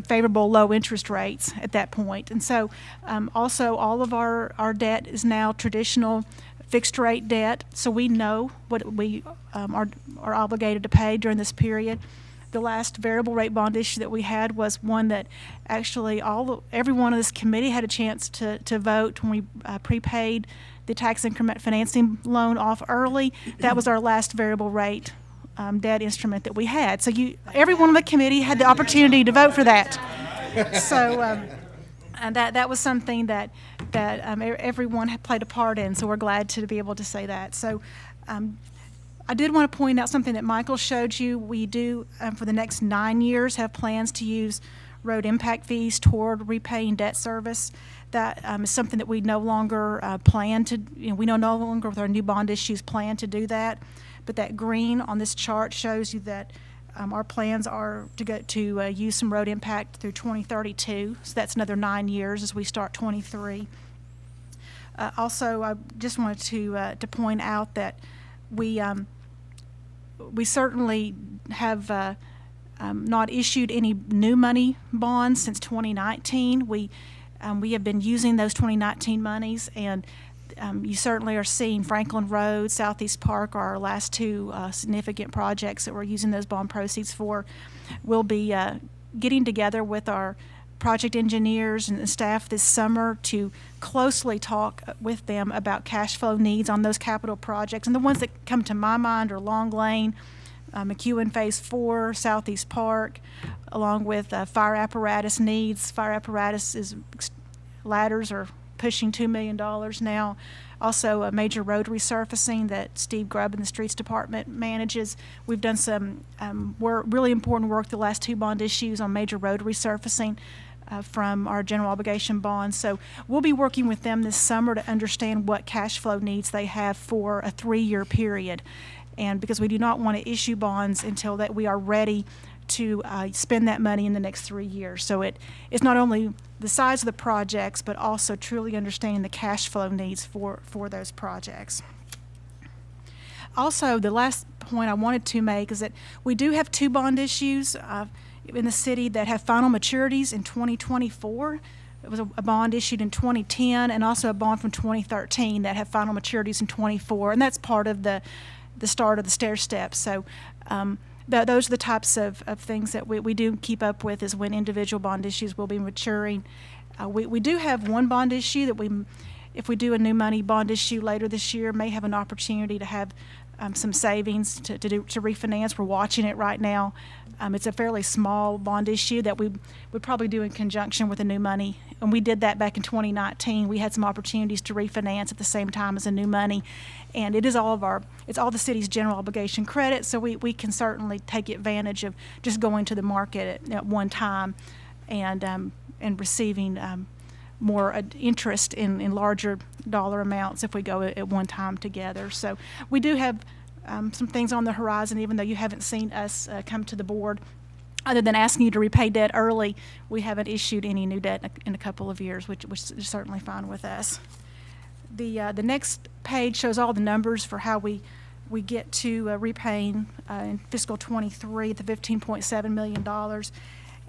favorable low interest rates at that point. And so also all of our debt is now traditional fixed rate debt, so we know what we are obligated to pay during this period. The last variable rate bond issue that we had was one that actually everyone on this committee had a chance to vote when we prepaid the tax increment financing loan off early. That was our last variable rate debt instrument that we had. So everyone on the committee had the opportunity to vote for that. So and that was something that everyone had played a part in. So we're glad to be able to say that. So I did want to point out something that Michael showed you. We do, for the next 9 years, have plans to use road impact fees toward repaying debt service. That is something that we no longer plan to, we no longer with our new bond issues plan to do that. But that green on this chart shows you that our plans are to use some road impact through 2032. So that's another 9 years as we start 23. Also, I just wanted to point out that we certainly have not issued any new money bonds since 2019. We have been using those 2019 monies, and you certainly are seeing Franklin Road, Southeast Park are our last two significant projects that we're using those bond proceeds for. We'll be getting together with our project engineers and staff this summer to closely talk with them about cash flow needs on those capital projects. And the ones that come to my mind are Long Lane, McEwen Phase 4, Southeast Park, along with fire apparatus needs. Fire apparatus ladders are pushing $2 million now. Also, a major road resurfacing that Steve Grubb in the Streets Department manages. We've done some really important work the last two bond issues on major road resurfacing from our general obligation bonds. So we'll be working with them this summer to understand what cash flow needs they have for a 3-year period. And because we do not want to issue bonds until that we are ready to spend that money in the next 3 years. So it's not only the size of the projects, but also truly understanding the cash flow needs for those projects. Also, the last point I wanted to make is that we do have 2 bond issues in the city that have final maturities in 2024. It was a bond issued in 2010 and also a bond from 2013 that have final maturities in 24, and that's part of the start of the stair steps. So those are the types of things that we do keep up with, is when individual bond issues will be maturing. We do have one bond issue that if we do a new money bond issue later this year, may have an opportunity to have some savings to refinance. We're watching it right now. It's a fairly small bond issue that we would probably do in conjunction with a new money. And we did that back in 2019. We had some opportunities to refinance at the same time as a new money. And it's all the city's general obligation credit, so we can certainly take advantage of just going to the market at one time and receiving more interest in larger dollar amounts if we go at one time together. So we do have some things on the horizon, even though you haven't seen us come to the board. Other than asking you to repay debt early, we haven't issued any new debt in a couple of years, which is certainly fine with us. The next page shows all the numbers for how we get to repaying in fiscal '23 the $15.7 million.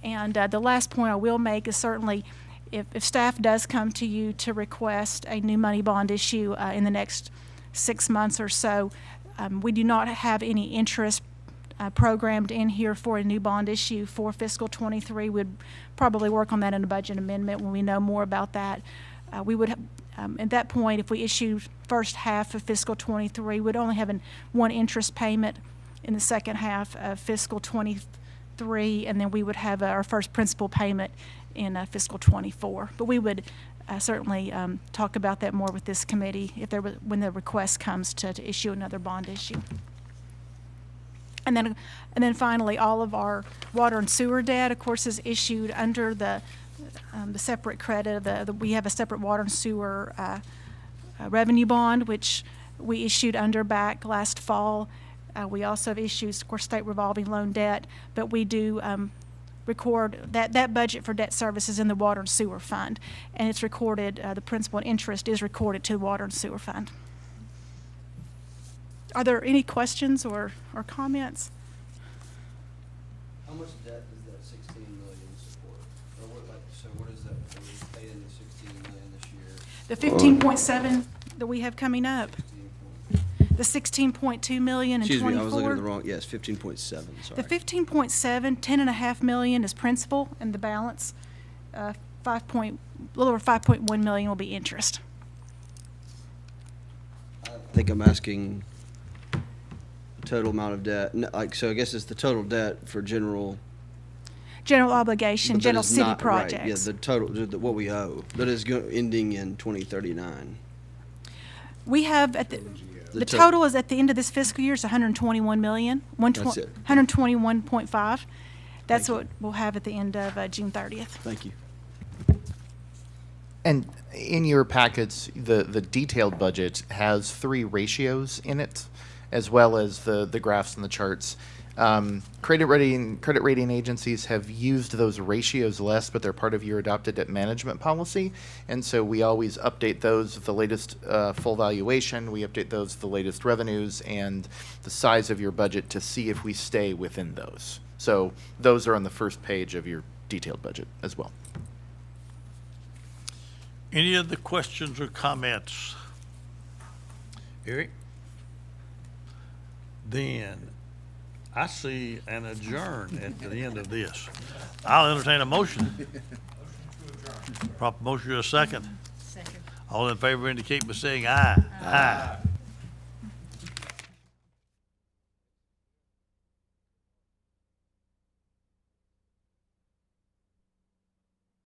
And the last point I will make is certainly if staff does come to you to request a new money bond issue in the next 6 months or so, we do not have any interest programmed in here for a new bond issue for fiscal '23. We'd probably work on that in a budget amendment when we know more about that. We would, at that point, if we issue first half of fiscal '23, we'd only have one interest payment in the second half of fiscal '23, and then we would have our first principal payment in fiscal '24. But we would certainly talk about that more with this committee if when the request comes to issue another bond issue. And then finally, all of our water and sewer debt, of course, is issued under the separate credit. We have a separate water and sewer revenue bond, which we issued under back last fall. We also have issued, of course, state revolving loan debt, but we do record that budget for debt services in the water and sewer fund, and it's recorded. The principal and interest is recorded to the water and sewer fund. Are there any questions or comments? How much debt does that 16 million support? Or what is that, we paid in the 16 million this year? The 15.7 that we have coming up, the 16.2 million in Excuse me, 24. I was looking at the wrong, yes, 15.7, sorry. The 15.7, 10.5 million is principal, and the balance, a little over 5.1 million will be interest. I think I'm asking total amount of debt, so I guess it's the total debt for general. General obligation, but that general is city not right. projects. Yeah, the total, what we owe, that is ending in 2039. We have the to- total is at the end of this fiscal year is 121 million, That's it. 121.5. That's Thank what we'll have at the end of June 30th. Thank you. And in your packets, the detailed budget has 3 ratios in it, as well as the graphs and the charts. Credit rating agencies have used those ratios less, but they're part of your adopted debt management policy. And so we always update those with the latest full valuation. We update those with the latest revenues and the size of your budget to see if we stay within those. So those are on the first page of your detailed budget as well. Any other questions or comments? Eric? Then I see an adjourn at the end of this. I'll entertain a motion. Proper motion to a second. Second. All in favor indicate by saying aye. Aye.